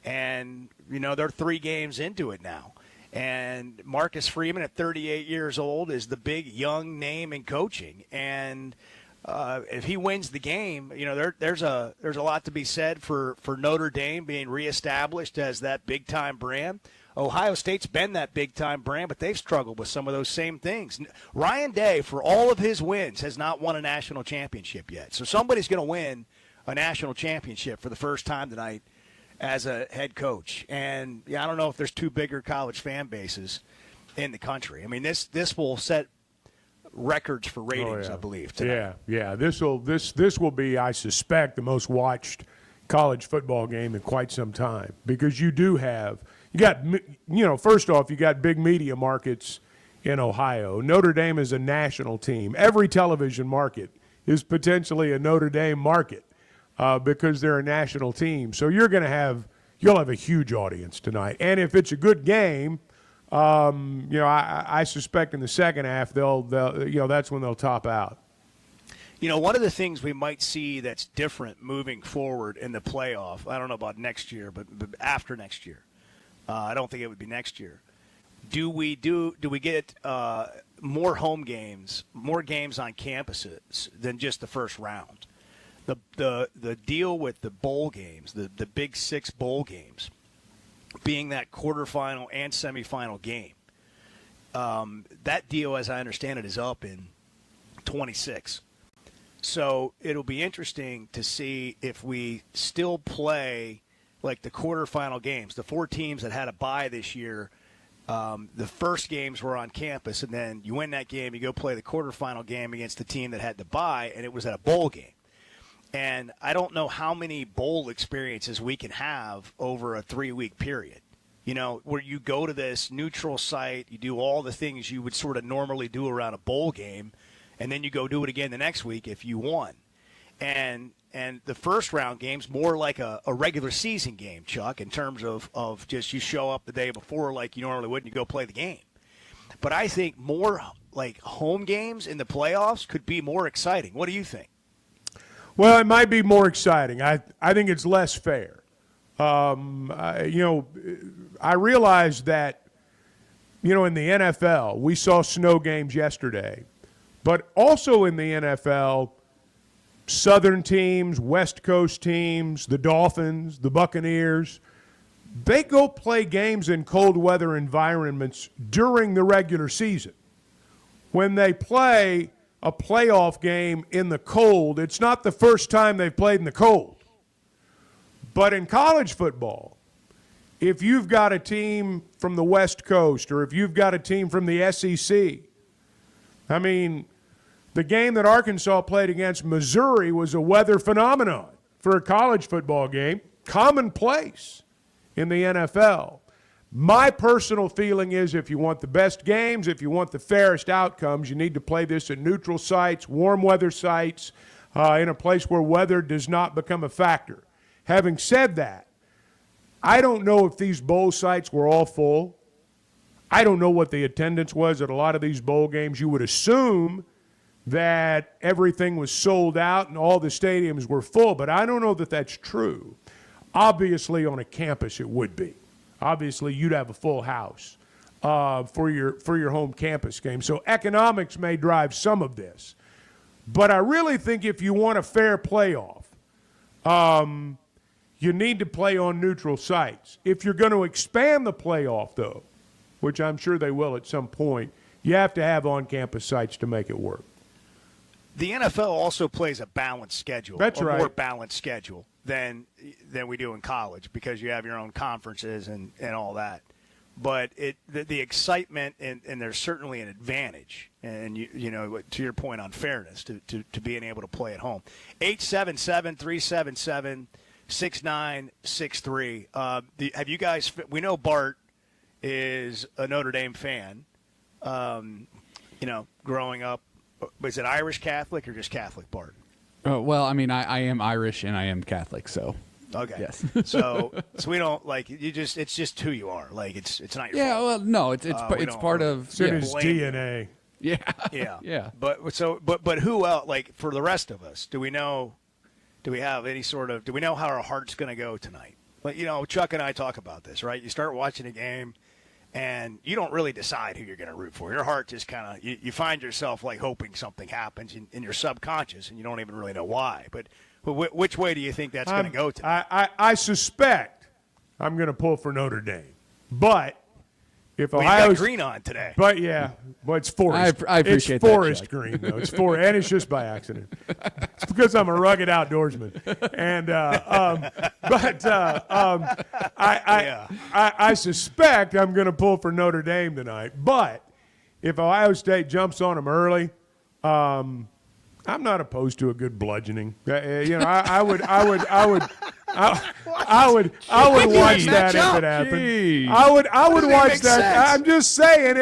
And, they're 3 games into it now. And Marcus Freeman, at 38 years old, is the big young name in coaching. And if he wins the game, there's a lot to be said for Notre Dame being reestablished as that big-time brand. Ohio State's been that big-time brand, but they've struggled with some of those same things. Ryan Day, for all of his wins, has not won a national championship yet. So somebody's going to win a national championship for the first time tonight as a head coach. And I don't know if there's 2 bigger college fan bases in the country. I mean, this will set records for ratings, I believe, tonight. Yeah. This will be, I suspect, the most watched college football game in quite some time, because you got first off, you got big media markets in Ohio. Notre Dame is a national team. Every television market is potentially a Notre Dame market. Because they're a national team. So you'll have a huge audience tonight. And if it's a good game, I suspect in the second half that's when they'll top out. One of the things we might see that's different moving forward in the playoff, I don't know about next year, but after next year, I don't think it would be next year. Do we get more home games, more games on campuses than just the first round? The deal with the bowl games, the Big 6 bowl games, being that quarterfinal and semifinal game, that deal, as I understand it, is up in 26. So it'll be interesting to see if we still play like the quarterfinal games. The 4 teams that had a bye this year, the first games were on campus, and then you win that game, you go play the quarterfinal game against the team that had the bye, and it was at a bowl game. And I don't know how many bowl experiences we can have over a 3-week period, where you go to this neutral site, you do all the things you would sort of normally do around a bowl game, and then you go do it again the next week if you won. And the first round game's more like a regular season game, Chuck, in terms of just you show up the day before like you normally would and you go play the game. But I think more like home games in the playoffs could be more exciting. What do you think? Well, it might be more exciting. I think it's less fair. I realize that, in the NFL, we saw snow games yesterday. But also in the NFL, Southern teams, West Coast teams, the Dolphins, the Buccaneers, they go play games in cold weather environments during the regular season. When they play a playoff game in the cold, it's not the first time they've played in the cold. But in college football, if you've got a team from the West Coast or if you've got a team from the SEC, I mean, the game that Arkansas played against Missouri was a weather phenomenon for a college football game, commonplace in the NFL. My personal feeling is if you want the best games, if you want the fairest outcomes, you need to play this at neutral sites, warm weather sites, in a place where weather does not become a factor. Having said that, I don't know if these bowl sites were all full. I don't know what the attendance was at a lot of these bowl games. You would assume that everything was sold out and all the stadiums were full, but I don't know that that's true. Obviously, on a campus, it would be. Obviously, you'd have a full house for your home campus game. So economics may drive some of this. But I really think if you want a fair playoff, you need to play on neutral sites. If you're going to expand the playoff, though, which I'm sure they will at some point, you have to have on-campus sites to make it work. The NFL also plays a balanced schedule. That's right. More balanced schedule than we do in college because you have your own conferences and all that. But the excitement and there's certainly an advantage, and you know, to your point on fairness, to being able to play at home. 877-377-6963. Have you guys? We know Bart is a Notre Dame fan. growing up? Was it Irish Catholic or just Catholic, Bart? Oh, well, I mean, I am Irish and I am Catholic, so. Okay. Yes. so we don't it's just who you are. Like it's not your fault. Well, no, it's part of it's in his DNA. Yeah. Yeah. Yeah. But who else? Like for the rest of us, do we know how our heart's going to go tonight? Like, Chuck and I talk about this, right? You start watching a game and you don't really decide who you're going to root for. Your heart just kind of you find yourself like hoping something happens in your subconscious and you don't even really know why. But which way do you think that's going to go tonight? I suspect I'm going to pull for Notre Dame. But if Ohio Ohio's green on today. But it's forest. I appreciate it's forest that, green though. It's and it's just by accident. It's because I'm a rugged outdoorsman. And I suspect I'm going to pull for Notre Dame tonight. But if Ohio State jumps on them early, I'm not opposed to a good bludgeoning. I would watch that if it happened. I would watch that. Sense. I'm just saying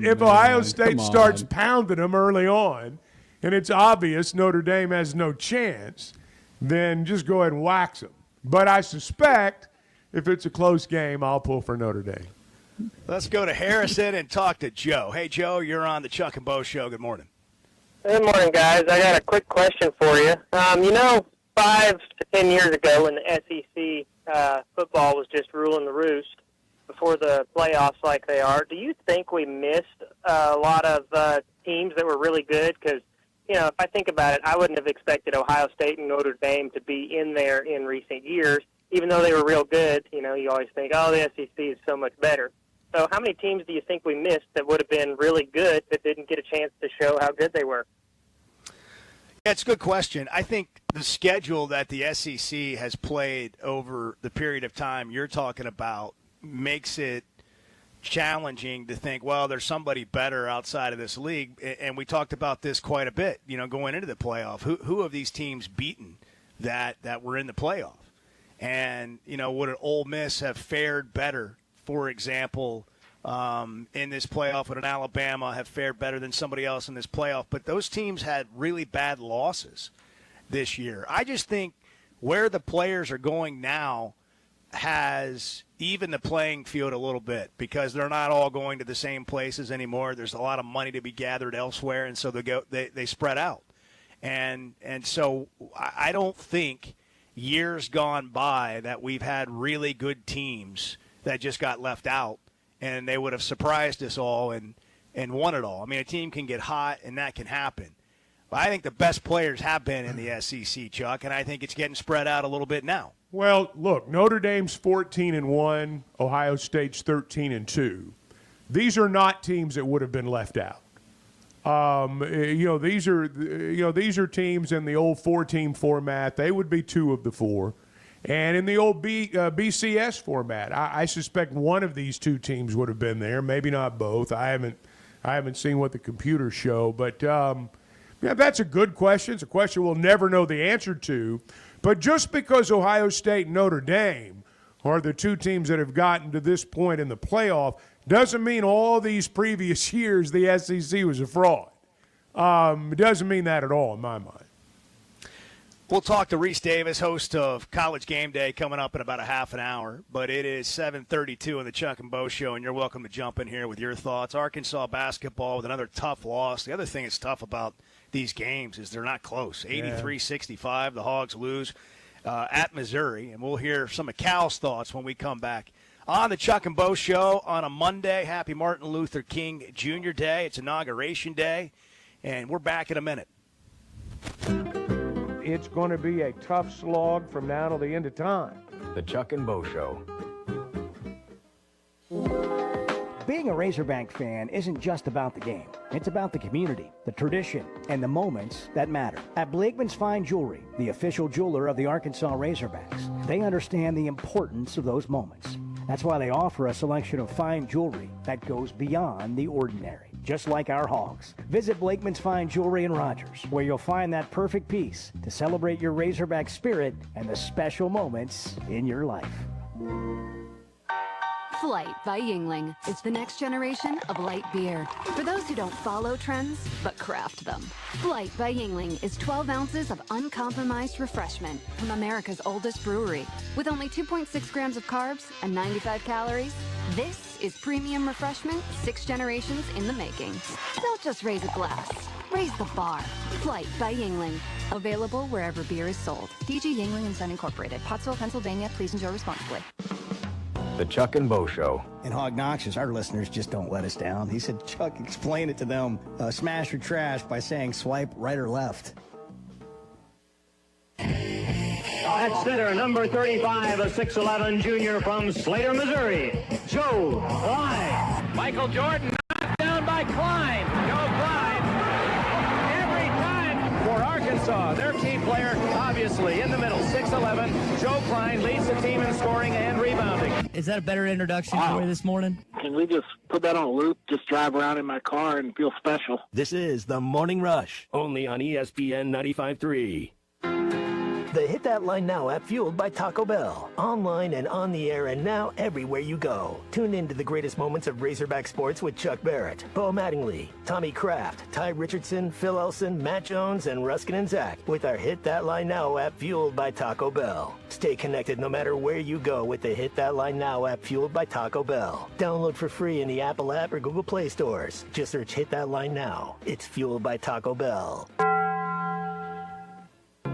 if Ohio State starts pounding them early on, and it's obvious Notre Dame has no chance, then just go ahead and wax them. But I suspect if it's a close game, I'll pull for Notre Dame. Let's go to Harrison and talk to Joe. Hey, Joe, you're on the Chuck and Bo Show. Good morning. Good morning, guys. I got a quick question for you. 5 to 10 years ago when the SEC football was just ruling the roost before the playoffs like they are, do you think we missed a lot of teams that were really good? Because, if I think about it, I wouldn't have expected Ohio State and Notre Dame to be in there in recent years, even though they were real good. You always think, the SEC is so much better. So how many teams do you think we missed that would have been really good that didn't get a chance to show how good they were? Yeah, it's a good question. I think the schedule that the SEC has played over the period of time you're talking about makes it challenging to think, well, there's somebody better outside of this league. And we talked about this quite a bit, going into the playoff. Who have these teams beaten that were in the playoff? And, would an Ole Miss have fared better, for example, in this playoff? Would an Alabama have fared better than somebody else in this playoff? But those teams had really bad losses this year. I just think where the players are going now has even the playing field a little bit because they're not all going to the same places anymore. There's a lot of money to be gathered elsewhere, and so they spread out. And so I don't think years gone by that we've had really good teams that just got left out, and they would have surprised us all and won it all. I mean, a team can get hot, and that can happen. But I think the best players have been in the SEC, Chuck, and I think it's getting spread out a little bit now. Well, look, Notre Dame's 14-1, Ohio State's 13-2. These are not teams that would have been left out. These are teams in the old 4-team format. They would be 2 of the 4. And in the old BCS format, I suspect one of these 2 teams would have been there, maybe not both. I haven't seen what the computers show, but that's a good question. It's a question we'll never know the answer to. But just because Ohio State and Notre Dame are the 2 teams that have gotten to this point in the playoff doesn't mean all these previous years the SEC was a fraud. It doesn't mean that at all in my mind. We'll talk to Reese Davis, host of College Game Day, coming up in about a half an hour. But it is 7:32 on the Chuck and Bo Show, and you're welcome to jump in here with your thoughts. Arkansas basketball with another tough loss. The other thing that's tough about these games is they're not close. 83-65, the Hogs lose at Missouri. And we'll hear some of Cal's thoughts when we come back on the Chuck and Bo Show on a Monday. Happy Martin Luther King Jr. Day. It's Inauguration Day, and we're back in a minute. It's going to be a tough slog from now till the end of time. The Chuck and Bo Show. Being a Razorback fan isn't just about the game. It's about the community, the tradition, and the moments that matter. At Blakeman's Fine Jewelry, the official jeweler of the Arkansas Razorbacks, they understand the importance of those moments. That's why they offer a selection of fine jewelry that goes beyond the ordinary, just like our Hogs. Visit Blakeman's Fine Jewelry in Rogers, where you'll find that perfect piece to celebrate your Razorback spirit and the special moments in your life. Flight by Yingling is the next generation of light beer. For those who don't follow trends, but craft them. Flight by Yingling is 12 ounces of uncompromised refreshment from America's oldest brewery. With only 2.6 grams of carbs and 95 calories, this is premium refreshment 6 generations in the making. Don't just raise a glass. Raise the bar. Flight by Yingling. Available wherever beer is sold. DG Yingling and Son Incorporated. Pottsville, Pennsylvania. Please enjoy responsibly. The Chuck and Bo Show. And Hog Noxious, our listeners just don't let us down. He said, Chuck, explain it to them. Smash or trash by saying swipe right or left. At center, number 35, a 6'11 junior from Slater, Missouri, Joe Klein. Michael Jordan knocked down by Klein. Joe Klein. Every time for Arkansas. Their key player, obviously, in the middle, 6'11. Joe Klein leads the team in scoring and rebounding. Is that a better introduction for you this morning? Can we just put that on a loop, just drive around in my car and feel special? This is the Morning Rush, only on ESPN 95.3. The Hit That Line Now app, fueled by Taco Bell. Online and on the air and now everywhere you go. Tune in to the greatest moments of Razorback sports with Chuck Barrett, Bo Mattingly, Tommy Kraft, Ty Richardson, Phil Elson, Matt Jones, and Ruskin and Zach with our Hit That Line Now app, fueled by Taco Bell. Stay connected no matter where you go with the Hit That Line Now app, fueled by Taco Bell. Download for free in the Apple app or Google Play stores. Just search Hit That Line Now. It's fueled by Taco Bell.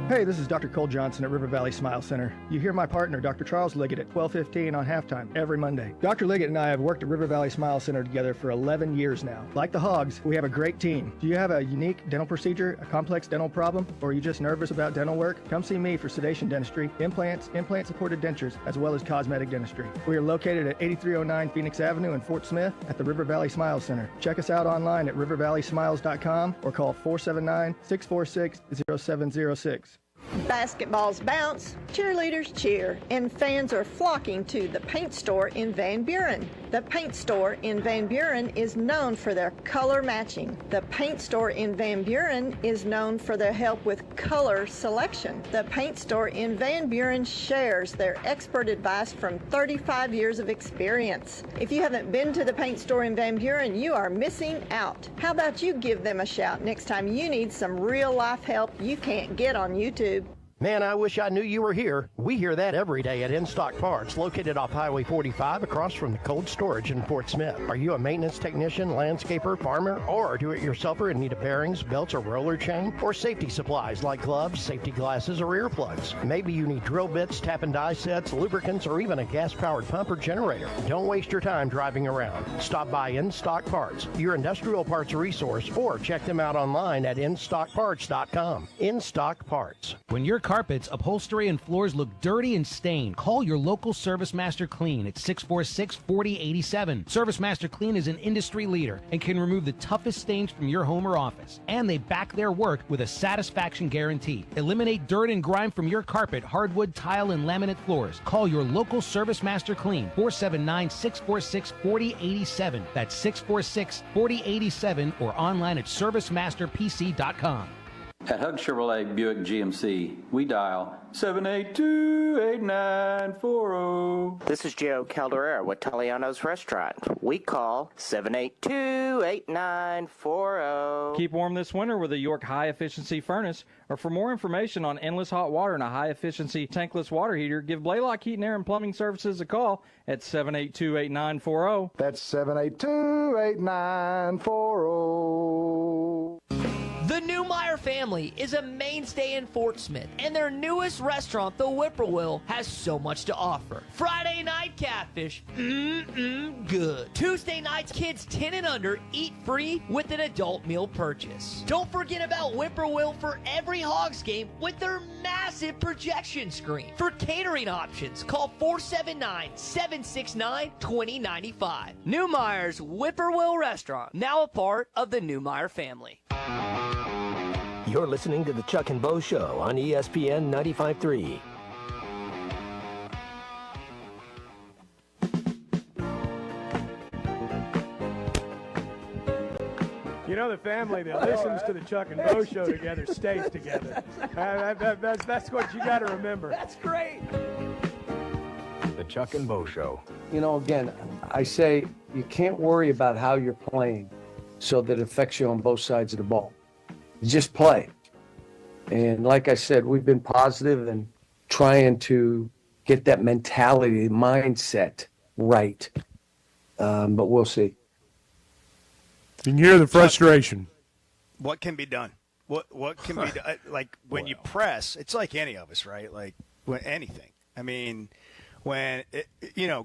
Hey, this is Dr. Cole Johnson at River Valley Smile Center. You hear my partner, Dr. Charles Liggett, at 12:15 on halftime every Monday. Dr. Liggett and I have worked at River Valley Smile Center together for 11 years now. Like the Hogs, we have a great team. Do you have a unique dental procedure, a complex dental problem, or are you just nervous about dental work? Come see me for sedation dentistry, implants, implant-supported dentures, as well as cosmetic dentistry. We are located at 8309 Phoenix Avenue in Fort Smith at the River Valley Smile Center. Check us out online at rivervalleysmiles.com or call 479-646-0706. Basketballs bounce, cheerleaders cheer, and fans are flocking to the paint store in Van Buren. The paint store in Van Buren is known for their color matching. The paint store in Van Buren is known for their help with color selection. The paint store in Van Buren shares their expert advice from 35 years of experience. If you haven't been to the paint store in Van Buren, you are missing out. How about you give them a shout next time you need some real-life help you can't get on YouTube? Man, I wish I knew you were here. We hear that every day at In Stock Parts, located off Highway 45 across from the cold storage in Fort Smith. Are you a maintenance technician, landscaper, farmer, or do-it-yourselfer in need of bearings, belts, or roller chain? Or safety supplies like gloves, safety glasses, or earplugs? Maybe you need drill bits, tap and die sets, lubricants, or even a gas-powered pump or generator. Don't waste your time driving around. Stop by In Stock Parts, your industrial parts resource, or check them out online at InStockParts.com. In Stock Parts. When your carpets, upholstery, and floors look dirty and stained, call your local Service Master Clean at 646-4087. Service Master Clean is an industry leader and can remove the toughest stains from your home or office. And they back their work with a satisfaction guarantee. Eliminate dirt and grime from your carpet, hardwood, tile, and laminate floors. Call your local Service Master Clean, 479-646-4087. That's 646-4087 or online at servicemasterpc.com. At Hug Chevrolet Buick GMC, we dial 782-8940. This is Joe Calderera with Taliano's Restaurant. We call 782-8940. Keep warm this winter with a York high-efficiency furnace. Or for more information on endless hot water and a high-efficiency tankless water heater, give Blaylock Heating, Air, and Plumbing Services a call at 782-8940. That's 782-8940. The Newmeyer family is a mainstay in Fort Smith, and their newest restaurant, the Whippoorwill, has so much to offer. Friday night catfish, good. Tuesday nights, kids 10 and under eat free with an adult meal purchase. Don't forget about Whippoorwill for every Hogs game with their massive projection screen. For catering options, call 479-769-2095. Newmeyer's Whippoorwill Restaurant, now a part of the Newmeyer family. You're listening to the Chuck and Bo Show on ESPN 95.3. You know, the family that listens to the Chuck and Bo Show together stays together. That's what you got to remember. That's great. The Chuck and Bo Show. You know, again, I say you can't worry about how you're playing so that it affects you on both sides of the ball. You just play. And like I said, we've been positive and trying to get that mentality, mindset right. But we'll see. You can hear the frustration. What can be done? What can be done? Like when you press, it's like any of us, right? Like when anything. I mean, when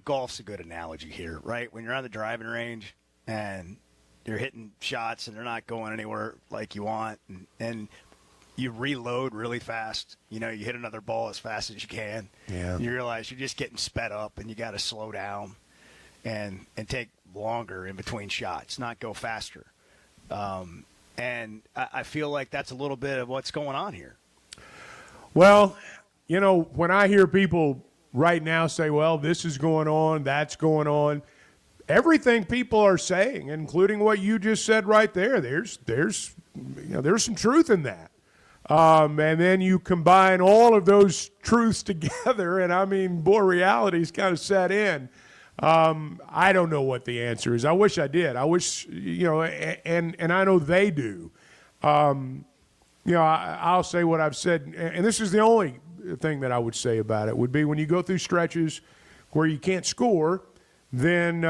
golf's a good analogy here, right? When you're on the driving range and you're hitting shots and they're not going anywhere like you want, and you reload really fast. You hit another ball as fast as you can. Yeah. You realize you're just getting sped up, and you got to slow down and take longer in between shots, not go faster. And I feel like that's a little bit of what's going on here. Well, when I hear people right now say, well, this is going on, that's going on, everything people are saying, including what you just said right there, there's some truth in that. And then you combine all of those truths together, and I mean, boy, reality's kind of set in. I don't know what the answer is. I wish I did. I wish, and I know they do. I'll say what I've said, and this is the only thing that I would say about it, would be when you go through stretches where you can't score, then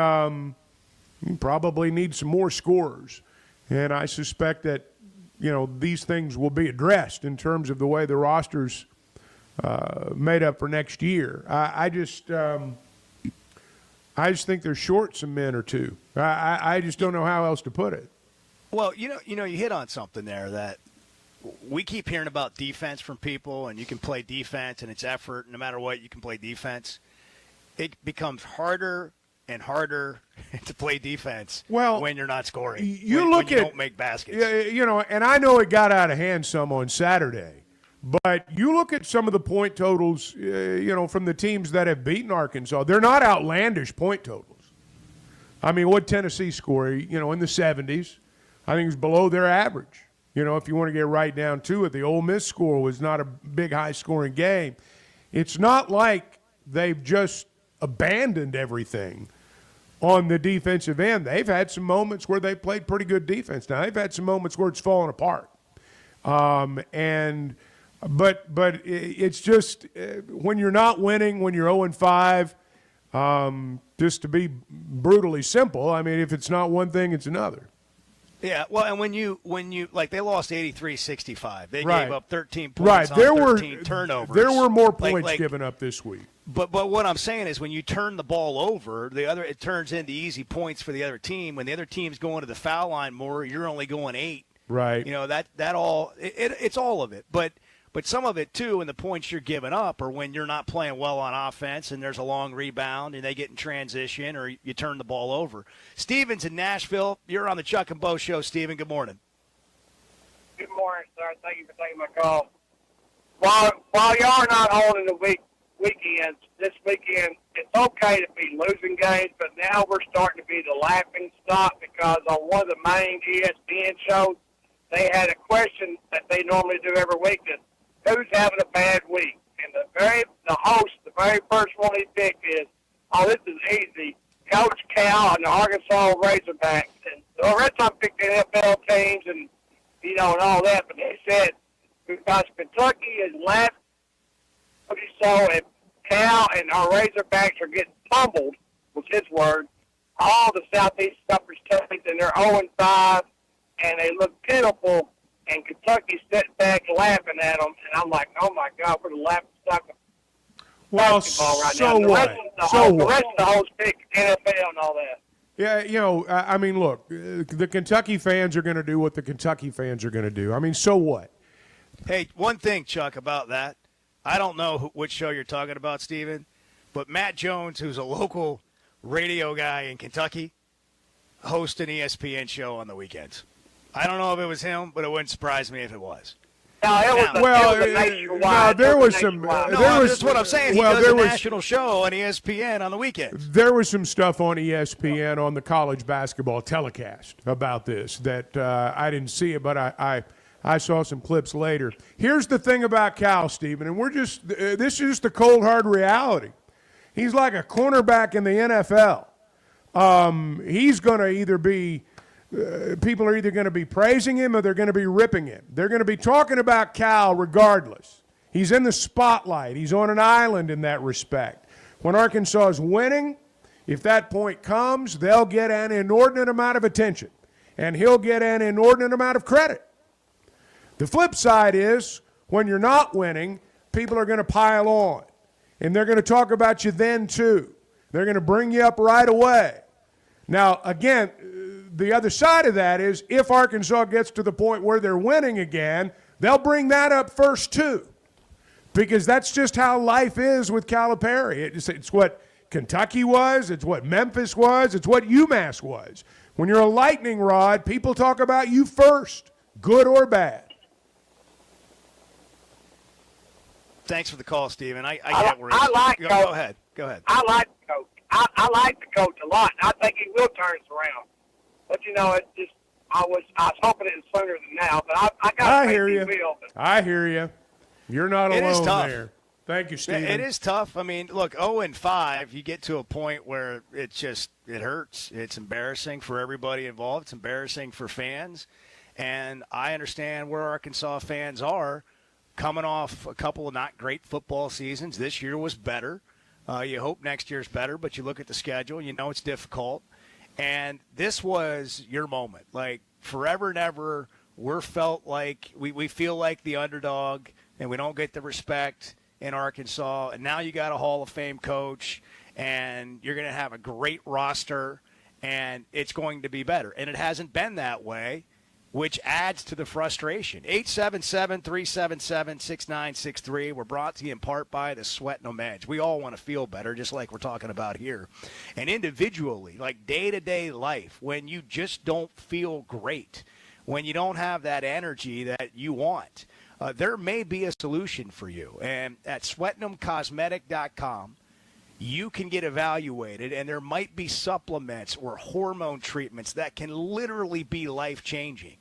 you probably need some more scorers. And I suspect that, these things will be addressed in terms of the way the roster's made up for next year. I just think they're short some men or two. I just don't know how else to put it. Well, you hit on something there that we keep hearing about defense from people, and you can play defense, and it's effort. No matter what, you can play defense. It becomes harder and harder to play defense when you're not scoring. You don't make baskets. And I know it got out of hand some on Saturday, but you look at some of the point totals, from the teams that have beaten Arkansas. They're not outlandish point totals. I mean, what Tennessee score, in the 70s, I think it was below their average. If you want to get right down to it, the Ole Miss score was not a big high-scoring game. It's not like they've just abandoned everything on the defensive end. They've had some moments where they played pretty good defense. Now, they've had some moments where it's fallen apart. But it's just when you're not winning, when you're 0-5, just to be brutally simple, I mean, if it's not one thing, it's another. Yeah, well, and when you like they lost 83-65. They right. gave up 13 points on 13 turnovers. There were more points given up this week. But what I'm saying is when you turn the ball over, it turns into easy points for the other team. When the other team's going to the foul line more, you're only going 8. Right. That all it's all of it. But some of it, too, and the points you're giving up are when you're not playing well on offense and there's a long rebound and they get in transition or you turn the ball over. Steven's in Nashville. You're on the Chuck and Bo Show, Steven. Good morning. Good morning, sir. Thank you for taking my call. While y'all are not holding the weekends, this weekend, it's okay to be losing games, but now we're starting to be the laughing stock because on one of the main ESPN shows, they had a question that they normally do every week that who's having a bad week? And the host, the very first one he picked is, this is easy, Coach Cal and the Arkansas Razorbacks. And the rest of them picked the NFL teams and, and all that. But they said, because Kentucky is left, so if Cal and our Razorbacks are getting pummeled, was his word, all the Southeast Suffers teams, and they're 0-5, and they look pitiful, and Kentucky sitting back laughing at them, and I'm like, oh my God, we're the laughing stock of basketball right now. What? The rest of the whole pick NFL and all that. Yeah, I mean, look, the Kentucky fans are going to do what the Kentucky fans are going to do. I mean, so what? Hey, one thing, Chuck, about that. I don't know which show you're talking about, Steven, but Matt Jones, who's a local radio guy in Kentucky, hosts an ESPN show on the weekends. I don't know if it was him, but it wouldn't surprise me if it was. No, there was some. That's what I'm saying. He does a national show on ESPN on the weekends. There was some stuff on ESPN on the college basketball telecast about this that I didn't see it, but I saw some clips later. Here's the thing about Cal, Stephen, and this is the cold, hard reality. He's like a cornerback in the NFL. He's going to either be people are either going to be praising him or they're going to be ripping him. They're going to be talking about Cal regardless. He's in the spotlight. He's on an island in that respect. When Arkansas is winning, if that point comes, they'll get an inordinate amount of attention, and he'll get an inordinate amount of credit. The flip side is when you're not winning, people are going to pile on, and they're going to talk about you then too. They're going to bring you up right away. Now, again, the other side of that is if Arkansas gets to the point where they're winning again, they'll bring that up first too, because that's just how life is with Calipari. It's what Kentucky was. It's what Memphis was. It's what UMass was. When you're a lightning rod, people talk about you first, good or bad. Thanks for the call, Steven. I get where you're Go ahead. I like the coach. I like the coach a lot. I think he will turn us around. But, it's just I was hoping it was sooner than now. But I got to hear you. I hear you. You're not alone is tough. There. Thank you, Steven. It is tough. I mean, look, 0-5, you get to a point where it hurts. It's embarrassing for everybody involved. It's embarrassing for fans. And I understand where Arkansas fans are coming off a couple of not great football seasons. This year was better. You hope next year's better, but you look at the schedule, you know it's difficult. And this was your moment. Like, forever and ever, we feel like the underdog, and we don't get the respect in Arkansas. And now you got a Hall of Fame coach, and you're going to have a great roster, and it's going to be better. And it hasn't been that way, which adds to the frustration. 877-377-6963. We're brought to you in part by the Sweat No Edge. We all want to feel better, just like we're talking about here. And individually, like day-to-day life, when you just don't feel great, when you don't have that energy that you want, there may be a solution for you. And at SweatnumCosmetic.com, you can get evaluated, and there might be supplements or hormone treatments that can literally be life-changing.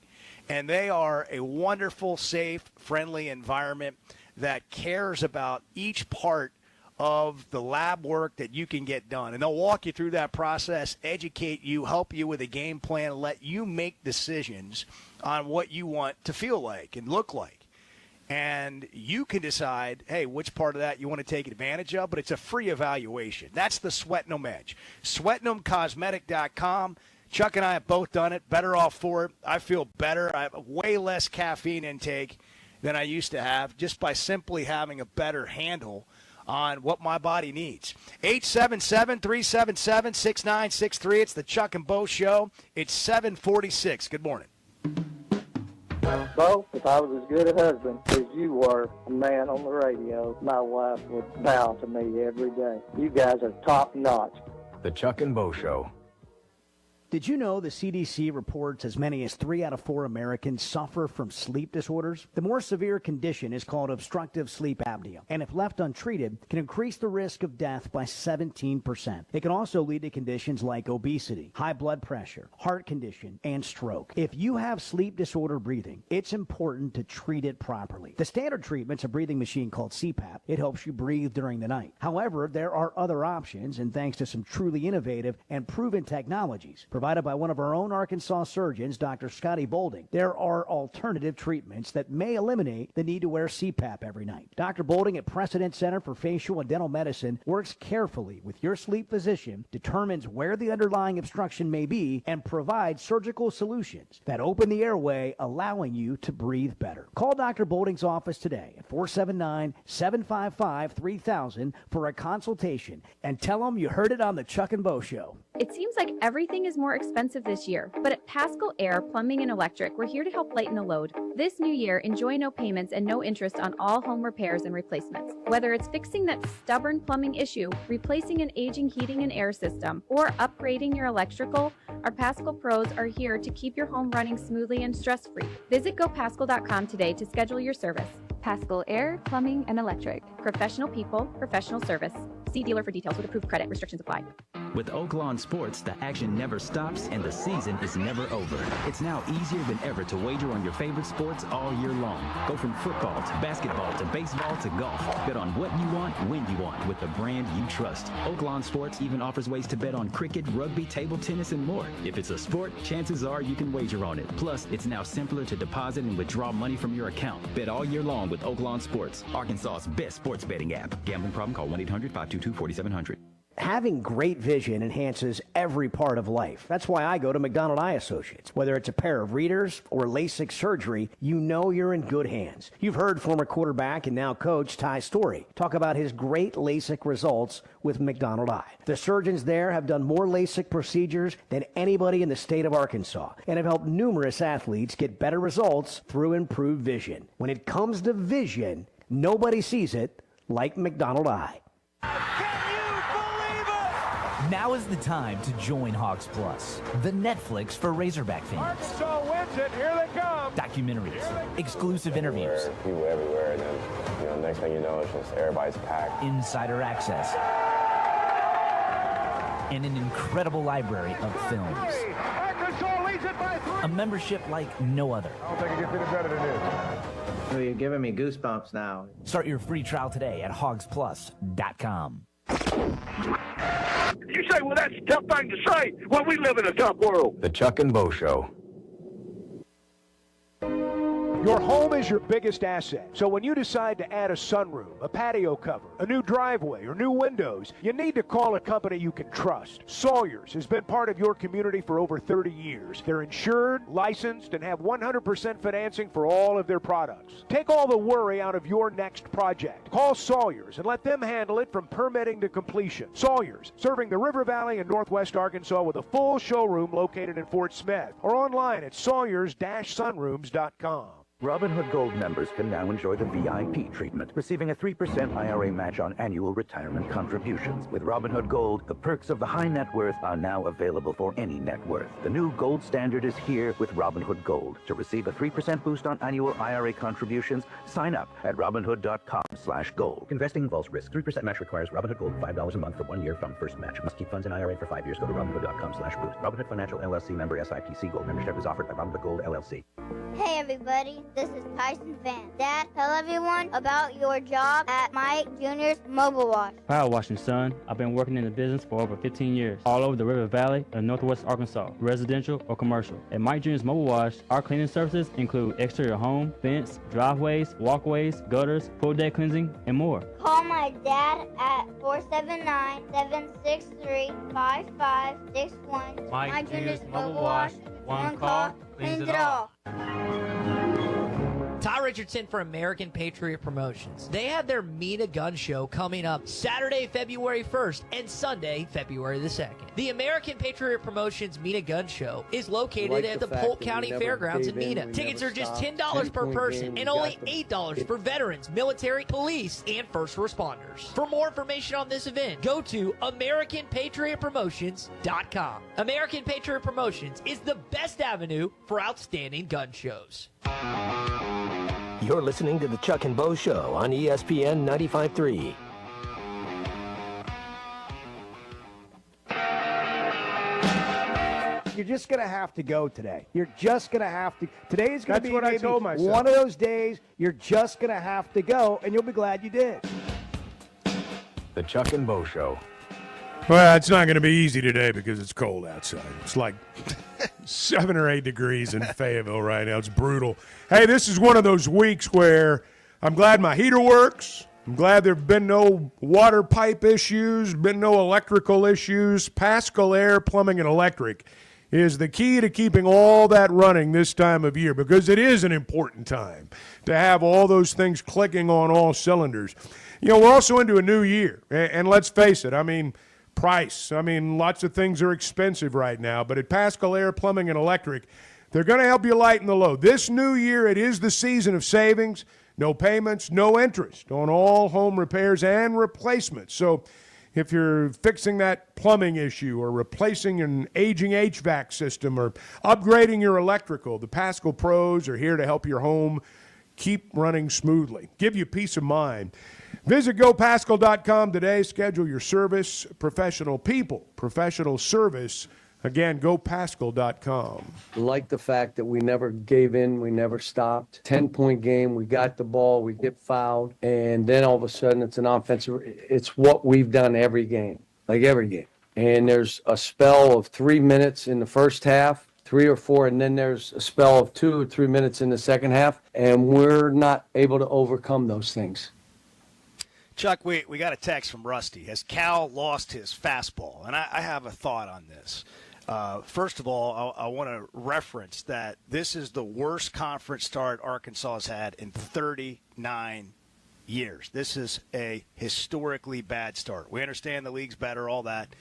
And they are a wonderful, safe, friendly environment that cares about each part of the lab work that you can get done. And they'll walk you through that process, educate you, help you with a game plan, let you make decisions on what you want to feel like and look like. And you can decide, hey, which part of that you want to take advantage of, but it's a free evaluation. That's the Sweatnum Edge. SweatnumCosmetic.com. Chuck and I have both done it, better off for it. I feel better. I have way less caffeine intake than I used to have just by simply having a better handle on what my body needs. 877-377-6963. It's the Chuck and Bo Show. It's 746. Good morning. Bo, if I was as good a husband as you were, a man on the radio, my wife would bow to me every day. You guys are top notch. The Chuck and Bo Show. Did you know the CDC reports as many as 3 out of 4 Americans suffer from sleep disorders? The more severe condition is called obstructive sleep apnea, and if left untreated, can increase the risk of death by 17%. It can also lead to conditions like obesity, high blood pressure, heart condition, and stroke. If you have sleep disorder breathing, it's important to treat it properly. The standard treatment's a breathing machine called CPAP. It helps you breathe during the night. However, there are other options, and thanks to some truly innovative and proven technologies provided by one of our own Arkansas surgeons, Dr. Scotty Bolding, there are alternative treatments that may eliminate the need to wear CPAP every night. Dr. Bolding at Precedent Center for Facial and Dental Medicine works carefully with your sleep physician, determines where the underlying obstruction may be, and provides surgical solutions that open the airway, allowing you to breathe better. Call Dr. Bolding's office today at 479-755-3000 for a consultation and tell them you heard it on the Chuck and Bo Show. It seems like everything is more expensive this year, but at Paschal Air Plumbing and Electric, we're here to help lighten the load. This new year, enjoy no payments and no interest on all home repairs and replacements. Whether it's fixing that stubborn plumbing issue, replacing an aging heating and air system, or upgrading your electrical, our Paschal pros are here to keep your home running smoothly and stress-free. Visit GoPaschal.com today to schedule your service. Paschal Air Plumbing and Electric. Professional people, professional service. See dealer for details with approved credit. Restrictions apply. With Oaklawn Sports, the action never stops and the season is never over. It's now easier than ever to wager on your favorite sports all year long. Go from football to basketball to baseball to golf. Bet on what you want, when you want, with the brand you trust. Oaklawn Sports even offers ways to bet on cricket, rugby, table tennis, and more. If it's a sport, chances are you can wager on it. Plus, it's now simpler to deposit and withdraw money from your account. Bet all year long with Oaklawn Sports, Arkansas's best sports betting app. Gambling problem? Call 1-800-522-4700. Having great vision enhances every part of life. That's why I go to McDonald Eye Associates. Whether it's a pair of readers or LASIK surgery, you know you're in good hands. You've heard former quarterback and now coach Ty Story talk about his great LASIK results with McDonald Eye. The surgeons there have done more LASIK procedures than anybody in the state of Arkansas and have helped numerous athletes get better results through improved vision. When it comes to vision, nobody sees it like McDonald Eye. Now is the time to join Hogs Plus, the Netflix for Razorback fans. Arkansas wins it. Here they come. Documentaries, exclusive interviews, people everywhere, and then next thing you know, it's just everybody's packed. Insider access, and an incredible library of films. Arkansas leads it by 3. A membership like no other. I don't think it gets any better than this. Oh, you're giving me goosebumps now. Start your free trial today at hogsplus.com. You say, well, that's a tough thing to say. Well, we live in a tough world. The Chuck and Bo Show. Your home is your biggest asset. So when you decide to add a sunroom, a patio cover, a new driveway, or new windows, you need to call a company you can trust. Sawyers has been part of your community for over 30 years. They're insured, licensed, and have 100% financing for all of their products. Take all the worry out of your next project. Call Sawyers and let them handle it from permitting to completion. Sawyers, serving the River Valley and Northwest Arkansas with a full showroom located in Fort Smith or online at sawyers-sunrooms.com. Robinhood Gold members can now enjoy the VIP treatment, receiving a 3% IRA match on annual retirement contributions. With Robinhood Gold, the perks of the high net worth are now available for any net worth. The new gold standard is here with Robinhood Gold. To receive a 3% boost on annual IRA contributions, sign up at Robinhood.com/gold. Investing involves risk. 3% match requires Robinhood Gold $5 a month for 1 year from first match. Must keep funds in IRA for 5 years. Go to Robinhood.com/boost. Robinhood Financial LLC member SIPC. Gold membership is offered by Robinhood Gold LLC. Hey everybody, this is Tyson Van. Dad, tell everyone about your job at Mike Jr.'s Mobile Wash. Power washing, son. I've been working in the business for over 15 years, all over the River Valley and Northwest Arkansas, residential or commercial. At Mike Jr.'s Mobile Wash, our cleaning services include exterior home, fence, driveways, walkways, gutters, pool deck cleansing, and more. Call my dad at 479-763-5561. Mike Jr.'s Mobile Wash. One call, cleans it all. Ty Richardson for American Patriot Promotions. They have their Meet a Gun show coming up Saturday, February 1st and Sunday, February the 2nd. The American Patriot Promotions Meet a Gun show is located at the Polk County Fairgrounds in Mena. Tickets are just $10 per person and only $8 for veterans, military, police, and first responders. For more information on this event, go to AmericanPatriotPromotions.com. American Patriot Promotions is the best avenue for outstanding gun shows. You're listening to the Chuck and Bo Show on ESPN 95.3. You're just going to have to go today. You're just going to have to. Today is going to be what I maybe told myself. one of those days you're just going to have to go, and you'll be glad you did. The Chuck and Bo Show. Well, it's not going to be easy today because it's cold outside. It's like 7 or 8 degrees in Fayetteville right now. It's brutal. Hey, this is one of those weeks where I'm glad my heater works. I'm glad there have been no water pipe issues, been no electrical issues. Pascal Air Plumbing and Electric is the key to keeping all that running this time of year because it is an important time to have all those things clicking on all cylinders. You know, we're also into a new year, and let's face it, I mean, price. I mean, lots of things are expensive right now, but at Pascal Air Plumbing and Electric, they're going to help you lighten the load. This new year, it is the season of savings, no payments, no interest on all home repairs and replacements. So if you're fixing that plumbing issue or replacing an aging HVAC system or upgrading your electrical, the Pascal Pros are here to help your home keep running smoothly, give you peace of mind. Visit GoPascal.com today. Schedule your service. Professional people, professional service. Again, GoPascal.com. Like the fact that we never gave in, we never stopped. 10-point game, we got the ball, we get fouled, and then all of a sudden it's an offensive. It's what we've done every game, like every game. And there's a spell of 3 minutes in the first half, 3 or 4, and then there's a spell of 2 or 3 minutes in the second half, and we're not able to overcome those things. Chuck, we got a text from Rusty. Has Cal lost his fastball? And I have a thought on this. First of all, I want to reference that this is the worst conference start Arkansas has had in 39 years. This is a historically bad start. We understand the league's better, all that.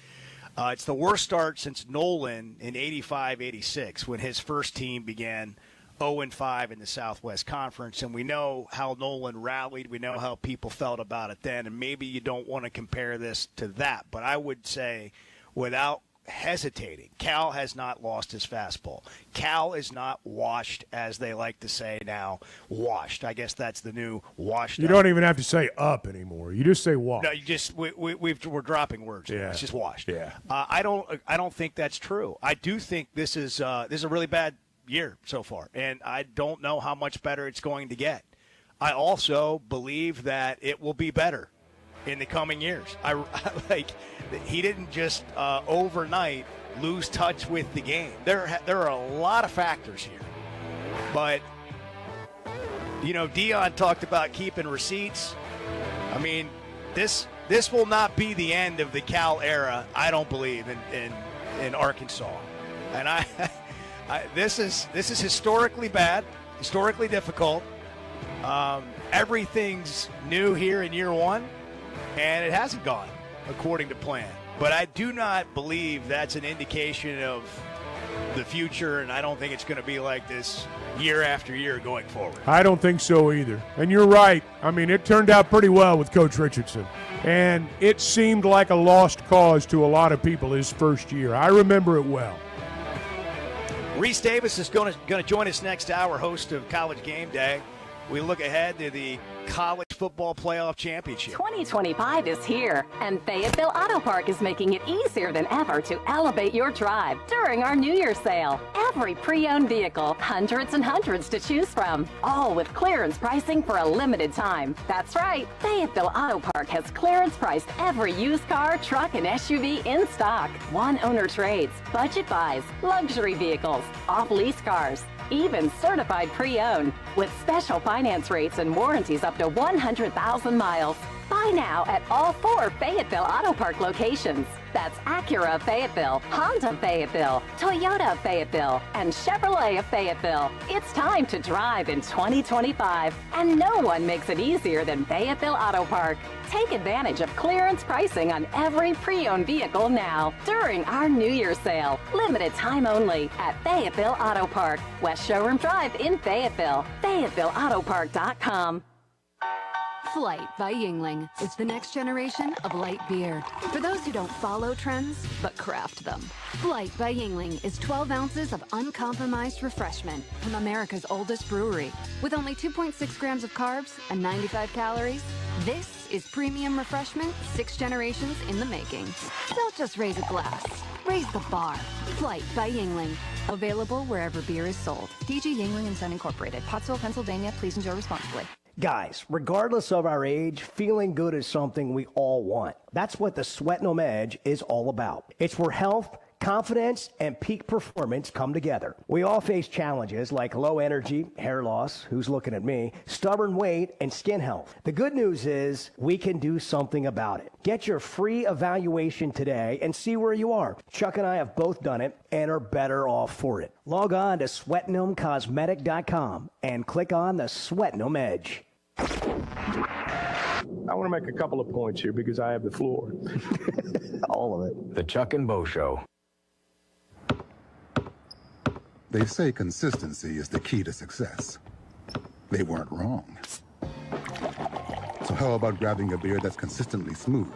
It's the worst start since Nolan in 85-86 when his first team began 0-5 in the Southwest Conference, and we know how Nolan rallied. We know how people felt about it then, and maybe you don't want to compare this to that, but I would say without hesitating, Cal has not lost his fastball. Cal is not washed, as they like to say now. Washed. I guess that's the new washed. You don't even have to say up anymore. You just say washed. No, you just we're dropping words. Yeah. It's just washed. Yeah. I don't think that's true. I do think this is a really bad year so far, and I don't know how much better it's going to get. I also believe that it will be better in the coming years. He didn't just overnight lose touch with the game. There are a lot of factors here, but Dion talked about keeping receipts. I mean, this will not be the end of the Cal era. I don't believe in Arkansas, and this is historically bad, historically difficult. Everything's new here in year one, and it hasn't gone according to plan. But I do not believe that's an indication of the future, and I don't think it's going to be like this year after year going forward. I don't think so either. And you're right. I mean, it turned out pretty well with Coach Richardson. And it seemed like a lost cause to a lot of people his first year. I remember it well. Reese Davis is going to join us next hour, host of College Game Day. We look ahead to the College Football Playoff Championship. 2025 is here, and Fayetteville Auto Park is making it easier than ever to elevate your drive during our New Year sale. Every pre-owned vehicle, hundreds and hundreds to choose from, all with clearance pricing for a limited time. That's right, Fayetteville Auto Park has clearance priced every used car, truck, and SUV in stock. One-owner trades, budget buys, luxury vehicles, off-lease cars, even certified pre-owned, with special finance rates and warranties up to 100,000 miles. Buy now at all 4 Fayetteville Auto Park locations. That's Acura of Fayetteville, Honda of Fayetteville, Toyota of Fayetteville, and Chevrolet of Fayetteville. It's time to drive in 2025, and no one makes it easier than Fayetteville Auto Park. Take advantage of clearance pricing on every pre-owned vehicle now during our New Year sale. Limited time only at Fayetteville Auto Park, West Showroom Drive in Fayetteville. FayettevilleAutoPark.com. Flight by Yuengling is the next generation of light beer. For those who don't follow trends, but craft them. Flight by Yuengling is 12 ounces of uncompromised refreshment from America's oldest brewery. With only 2.6 grams of carbs and 95 calories, this is premium refreshment 6 generations in the making. Don't just raise a glass, raise the bar. Flight by Yuengling. Available wherever beer is sold. DG Yuengling & Son Incorporated, Pottsville, Pennsylvania. Please enjoy responsibly. Guys, regardless of our age, feeling good is something we all want. That's what the Sweatnum Edge is all about. It's where health, confidence, and peak performance come together. We all face challenges like low energy, hair loss, who's looking at me, stubborn weight, and skin health. The good news is we can do something about it. Get your free evaluation today and see where you are. Chuck and I have both done it and are better off for it. Log on to SweatnumCosmetic.com and click on the Sweatnum Edge. I want to make a couple of points here because I have the floor. All of it. The Chuck and Bo Show. They say consistency is the key to success. They weren't wrong. So how about grabbing a beer that's consistently smooth,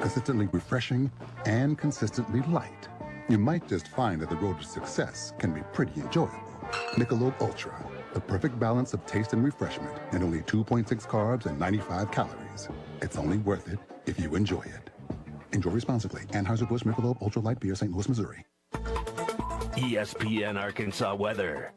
consistently refreshing, and consistently light? You might just find that the road to success can be pretty enjoyable. Michelob Ultra. The perfect balance of taste and refreshment, and only 2.6 carbs and 95 calories. It's only worth it if you enjoy it. Enjoy responsibly. Anheuser-Busch Michelob Ultra Light Beer, St. Louis, Missouri. ESPN Arkansas weather.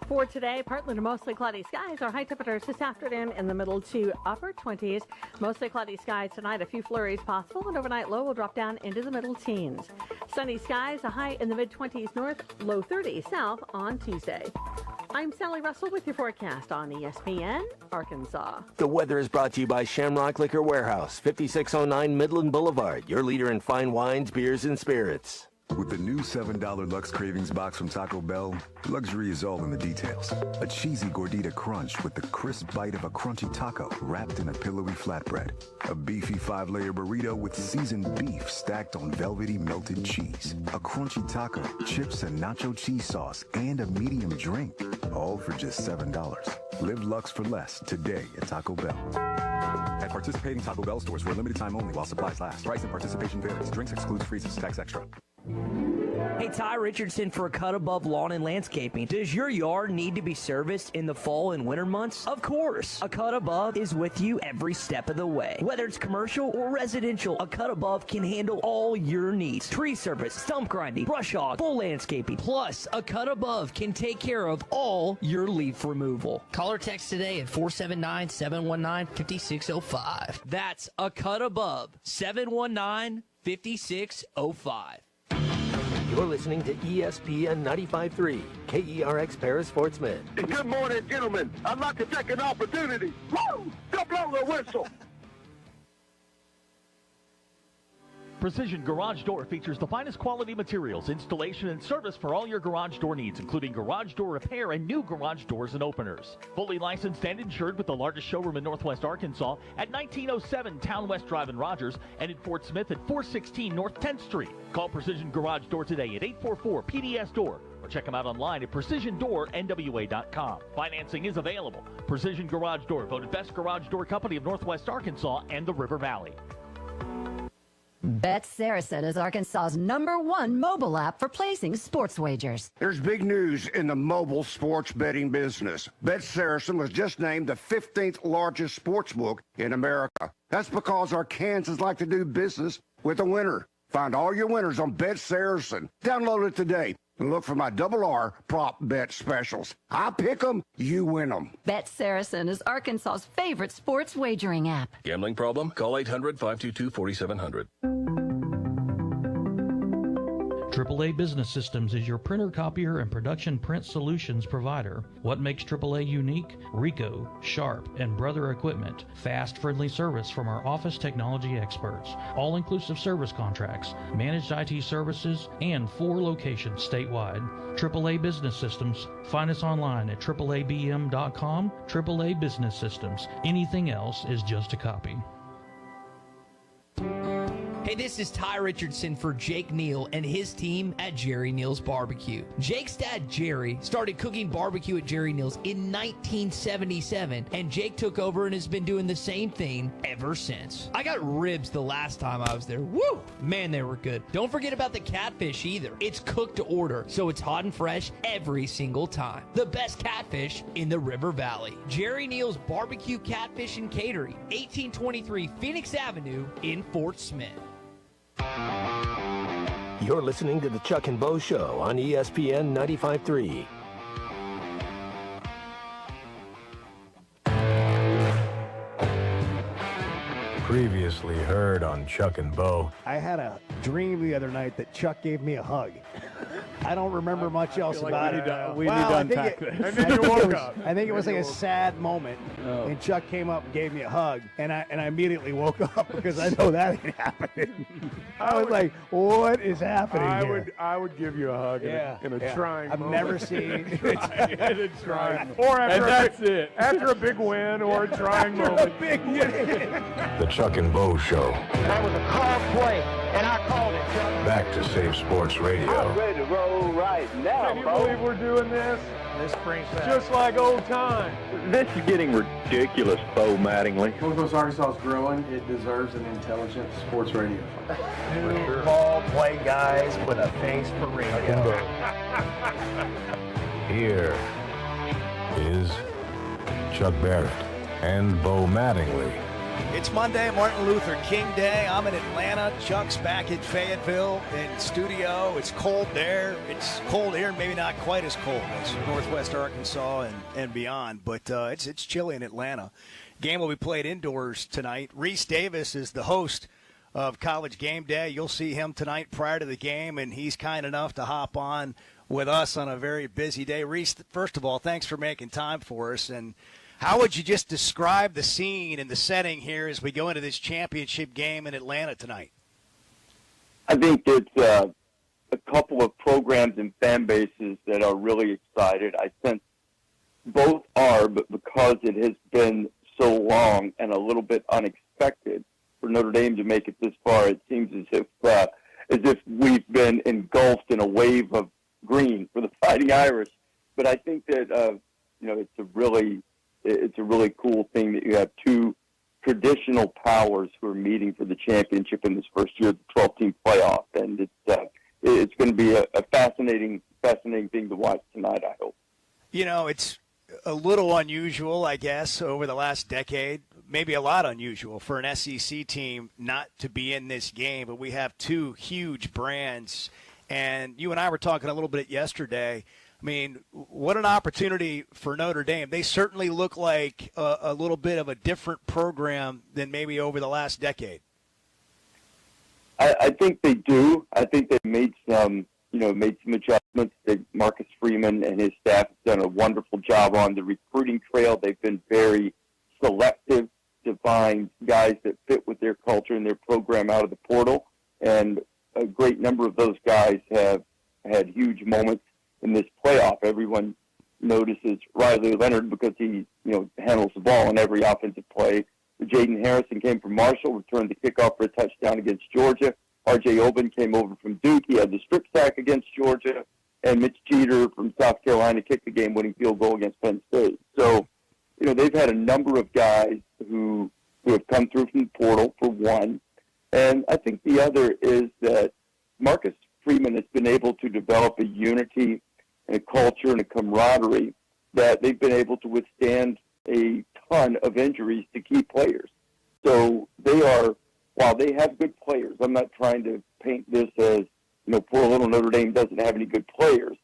For today, partly to mostly cloudy skies. Our high temperatures this afternoon in the middle to upper 20s. Mostly cloudy skies tonight. A few flurries possible. And overnight low will drop down into the middle teens. Sunny skies. A high in the mid-20s north. Low 30s south on Tuesday. I'm Sally Russell with your forecast on ESPN Arkansas. The weather is brought to you by Shamrock Liquor Warehouse, 5609 Midland Boulevard. Your leader in fine wines, beers, and spirits. With the new $7 Lux Cravings box from Taco Bell, luxury is all in the details. A cheesy gordita crunch with the crisp bite of a crunchy taco wrapped in a pillowy flatbread. A beefy 5-layer burrito with seasoned beef stacked on velvety melted cheese. A crunchy taco, chips and nacho cheese sauce, and a medium drink. All for just $7. Live Lux for less today at Taco Bell. At participating Taco Bell stores for a limited time only while supplies last. Price and participation varies. Drinks excludes freezes. Tax extra. Hey, Ty Richardson for Cut Above Lawn and Landscaping. Does your yard need to be serviced in the fall and winter months? Of course. A Cut Above is with you every step of the way. Whether it's commercial or residential, a Cut Above can handle all your needs. Tree service, stump grinding, brush hog, full landscaping. Plus, a Cut Above can take care of all your leaf removal. Call or text today at 479-719-5605. That's a Cut Above, 719-5605. You're listening to ESPN 95.3, KERX Paris Fort Smith. Good morning, gentlemen. I'd like to take an opportunity. Woo! Go blow the whistle. Precision Garage Door features the finest quality materials, installation, and service for all your garage door needs, including garage door repair and new garage doors and openers. Fully licensed and insured with the largest showroom in Northwest Arkansas at 1907 Town West Drive in Rogers and in Fort Smith at 416 North 10th Street. Call Precision Garage Door today at 844-PDS-DOOR or check them out online at precisiondoornwa.com. Financing is available. Precision Garage Door, voted best garage door company of Northwest Arkansas and the River Valley. Bet Saracen is Arkansas's #1 mobile app for placing sports wagers. There's big news in the mobile sports betting business. Bet Saracen was just named the 15th largest sports book in America. That's because our Kansans like to do business with a winner. Find all your winners on Bet Saracen. Download it today and look for my R prop bet specials. I pick them, you win them. Bet Saracen is Arkansas's favorite sports wagering app. Gambling problem? Call 800-522-4700. AAA Business Systems is your printer, copier, and production print solutions provider. What makes AAA unique? Ricoh, Sharp, and Brother Equipment. Fast, friendly service from our office technology experts. All-inclusive service contracts, managed IT services, and 4 locations statewide. AAA Business Systems. Find us online at AAABM.com. AAA Business Systems. Anything else is just a copy. Hey, this is Ty Richardson for Jake Neal and his team at Jerry Neal's Barbecue. Jake's dad, Jerry, started cooking barbecue at Jerry Neal's in 1977, and Jake took over and has been doing the same thing ever since. I got ribs the last time I was there. Woo! Man, they were good. Don't forget about the catfish either. It's cooked to order, so it's hot and fresh every single time. The best catfish in the River Valley. Jerry Neal's Barbecue, Catfish, and Catering, 1823 Phoenix Avenue in Fort Smith. You're listening to the Chuck and Bo Show on ESPN 95.3. Previously heard on Chuck and Bo. I had a dream the other night that Chuck gave me a hug. I don't remember much else about it. We need to unpack this. And then you woke up. I think it was like a sad moment, and Chuck came up and gave me a hug, and I immediately woke up because I know that ain't happening. I was like, what is happening here? I would give you a hug in a trying I've moment. never seen in a trying or after a big win or a trying moment. A big win. The Chuck and Bo Show. That was a called play, and I called it, Chuck. Back to Save Sports Radio. I'm ready to roll right now, Can you believe we're doing this? This brings back Just like old times. This is getting ridiculous, Bo Mattingly. Northwest Arkansas is growing. It deserves an intelligent sports radio. Two ball play guys with a face for radio. Here is Chuck Barrett and Bo Mattingly. It's Monday, Martin Luther King Day. I'm in Atlanta. Chuck's back in Fayetteville in studio. It's cold there. It's cold here, maybe not quite as cold as northwest Arkansas and beyond, but it's chilly in Atlanta. Game will be played indoors tonight. Reese Davis is the host of College Game Day. You'll see him tonight prior to the game, and he's kind enough to hop on with us on a very busy day. Reese, first of all, thanks for making time for us. And how would you just describe the scene and the setting here as we go into this championship game in Atlanta tonight? I think it's a couple of programs and fan bases that are really excited. I sense both are, but because it has been so long and a little bit unexpected for Notre Dame to make it this far, it seems as if we've been engulfed in a wave of green for the Fighting Irish. But I think that it's a really cool thing that you have two traditional powers who are meeting for the championship in this first year of the 12-team playoff, and it's going to be a fascinating thing to watch tonight, I hope. It's a little unusual, I guess, over the last decade, maybe a lot unusual for an SEC team not to be in this game, but we have two huge brands, and you and I were talking a little bit yesterday. I mean, what an opportunity for Notre Dame. They certainly look like a little bit of a different program than maybe over the last decade. I think they do. I think they've made some adjustments that Marcus Freeman and his staff have done a wonderful job on the recruiting trail. They've been very selective to find guys that fit with their culture and their program out of the portal. And a great number of those guys have had huge moments in this playoff. Everyone notices Riley Leonard because he, handles the ball in every offensive play. Jaden Harrison came from Marshall, returned the kickoff for a touchdown against Georgia. R.J. Oben came over from Duke. He had the strip sack against Georgia. And Mitch Jeter from South Carolina kicked the game-winning field goal against Penn State. So, they've had a number of guys who have come through from the portal, for one. And I think the other is that Marcus Freeman has been able to develop a unity and a culture and a camaraderie that they've been able to withstand a ton of injuries to key players. So they are, while they have good players, I'm not trying to paint this as, poor little Notre Dame doesn't have any good players,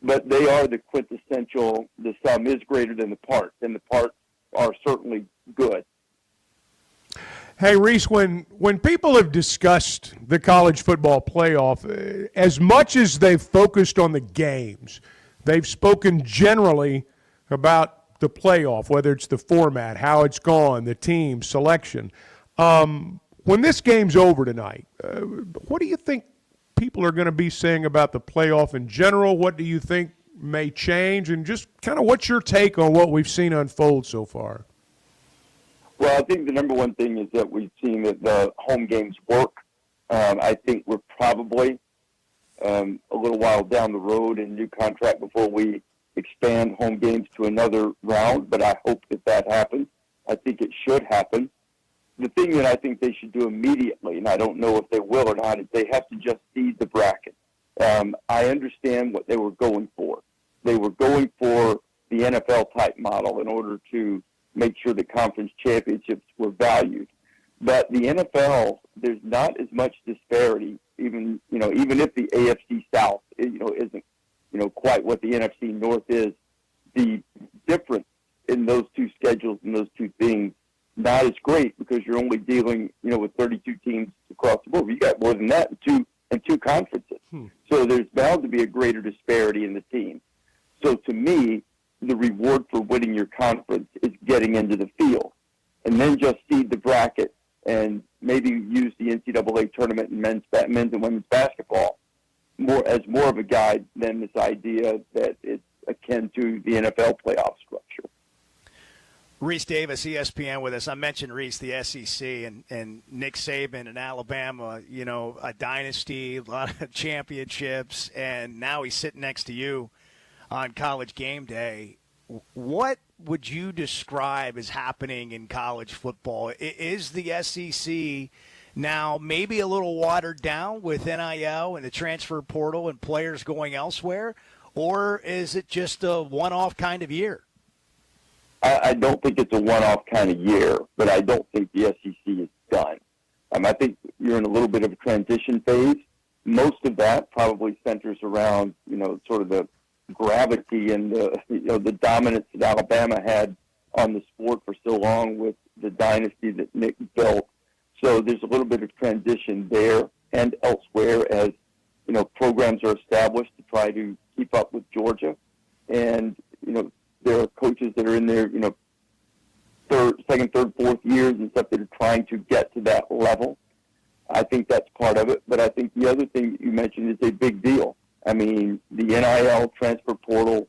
but they are the quintessential, the sum is greater than the parts, and the parts are certainly good. Hey, Reese, when people have discussed the college football playoff, as much as they've focused on the games, they've spoken generally about the playoff, whether it's the format, how it's gone, the team, selection. When this game's over tonight, what do you think people are going to be saying about the playoff in general? What do you think may change? And just kind of what's your take on what we've seen unfold so far? Well, I think the number one thing is that we've seen that the home games work. I think we're probably a little while down the road in a new contract before we expand home games to another round, but I hope that happens. I think it should happen. The thing that I think they should do immediately, and I don't know if they will or not, is they have to just seed the bracket. I understand what they were going for. They were going for the NFL-type model in order to make sure the conference championships were valued. But the NFL, there's not as much disparity, even if the AFC South, isn't, quite what the NFC North is. The difference in those two schedules and those two things not as great because you're only dealing, with 32 teams across the board. You got more than that in two conferences. So there's bound to be a greater disparity in the teams. So to me, the reward for winning your conference is getting into the field, and then just seed the bracket and maybe use the NCAA tournament and men's and women's basketball more of a guide than this idea that it's akin to the NFL playoff structure. Reese Davis, ESPN with us. I mentioned Reese, the SEC, and Nick Saban in Alabama, a dynasty, a lot of championships, and now he's sitting next to you on College Game Day. What would you describe as happening in college football? Is the SEC now maybe a little watered down with NIL and the transfer portal and players going elsewhere, or is it just a one-off kind of year? I don't think it's a one-off kind of year, but I don't think the SEC is done. I think you're in a little bit of a transition phase. Most of that probably centers around, sort of the gravity and the dominance that Alabama had on the sport for so long with the dynasty that Nick built. So there's a little bit of transition there and elsewhere as, programs are established to try to keep up with Georgia. And, there are coaches that are in their, second, third, fourth years and stuff that are trying to get to that level. I think that's part of it. But I think the other thing that you mentioned is a big deal. I mean, the NIL transfer portal,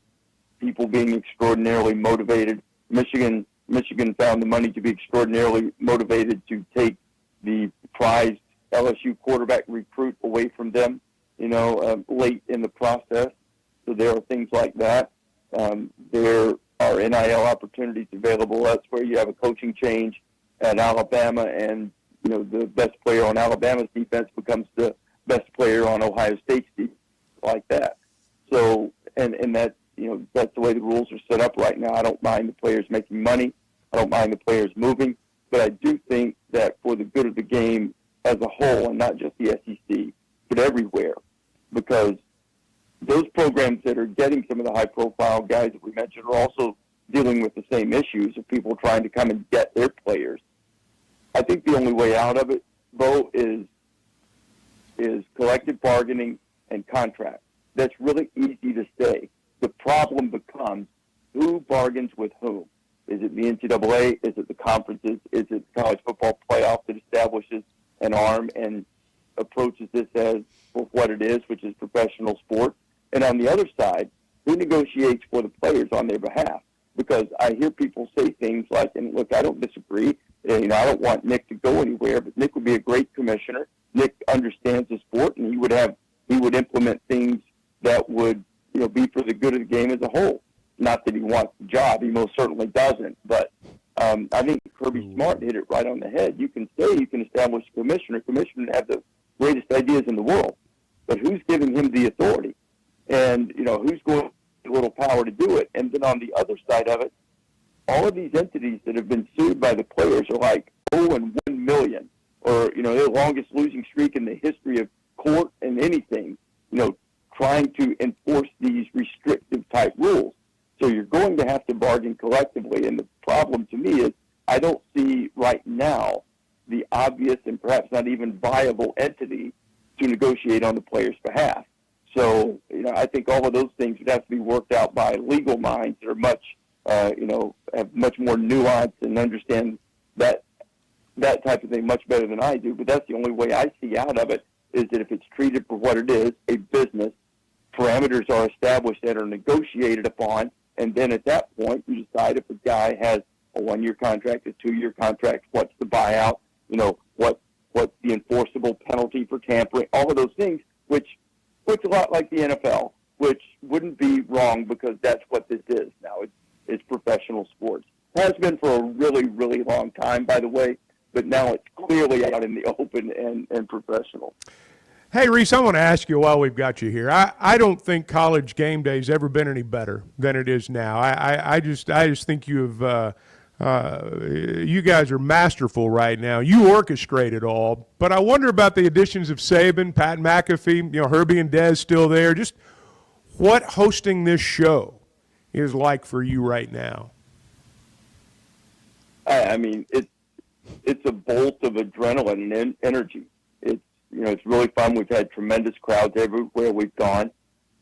people being extraordinarily motivated. Michigan found the money to be extraordinarily motivated to take the prized LSU quarterback recruit away from them, late in the process. So there are things like that. There are NIL opportunities available. That's where you have a coaching change at Alabama, and the best player on Alabama's defense becomes the best player on Ohio State's defense, like that. So, and that that's the way the rules are set up right now. I don't mind the players making money. I don't mind the players moving, but I do think that for the good of the game as a whole, and not just the SEC, but everywhere, because those programs that are getting some of the high-profile guys that we mentioned are also dealing with the same issues of people trying to come and get their players. I think the only way out of it, Bo, is collective bargaining and contracts. That's really easy to say. The problem becomes who bargains with whom. Is it the NCAA? Is it the conferences? Is it the college football playoff that establishes an arm and approaches this as for what it is, which is professional sports? And on the other side, who negotiates for the players on their behalf? Because I hear people say things like, and look, I don't disagree. I don't want Nick to go anywhere, but Nick would be a great commissioner. Nick understands the sport, and he would implement things that would, be for the good of the game as a whole. Not that he wants the job; he most certainly doesn't. But I think Kirby Smart hit it right on the head. You can say you can establish a commissioner. Commissioner have the greatest ideas in the world, but who's giving him the authority? And who's going to a little power to do it? And then on the other side of it, all of these entities that have been sued by the players are like 0-1 million, or their longest losing streak in the history of court and anything. Trying to enforce these restrictive type rules. So you're going to have to bargain collectively. And the problem to me is I don't see right now the obvious and perhaps not even viable entity to negotiate on the player's behalf. So, I think all of those things would have to be worked out by legal minds that are much, have much more nuance and understand that type of thing much better than I do. But that's the only way I see out of it, is that if it's treated for what it is, a business, parameters are established that are negotiated upon, and then at that point you decide if a guy has a 1-year contract, a 2-year contract, what's the buyout, what's the enforceable penalty for tampering, all of those things, which looks a lot like the NFL, which wouldn't be wrong because that's what this is now. It's professional sports. It has been for a really, really long time, by the way, but now it's clearly out in the open and professional. Hey, Reese, I want to ask you while we've got you here. I don't think College Game Day's ever been any better than it is now. I just think you guys are masterful right now. You orchestrate it all. But I wonder about the additions of Saban, Pat McAfee, Herbie and Dez still there. Just what hosting this show is like for you right now. I mean, it's a bolt of adrenaline and energy. It's really fun. We've had tremendous crowds everywhere we've gone.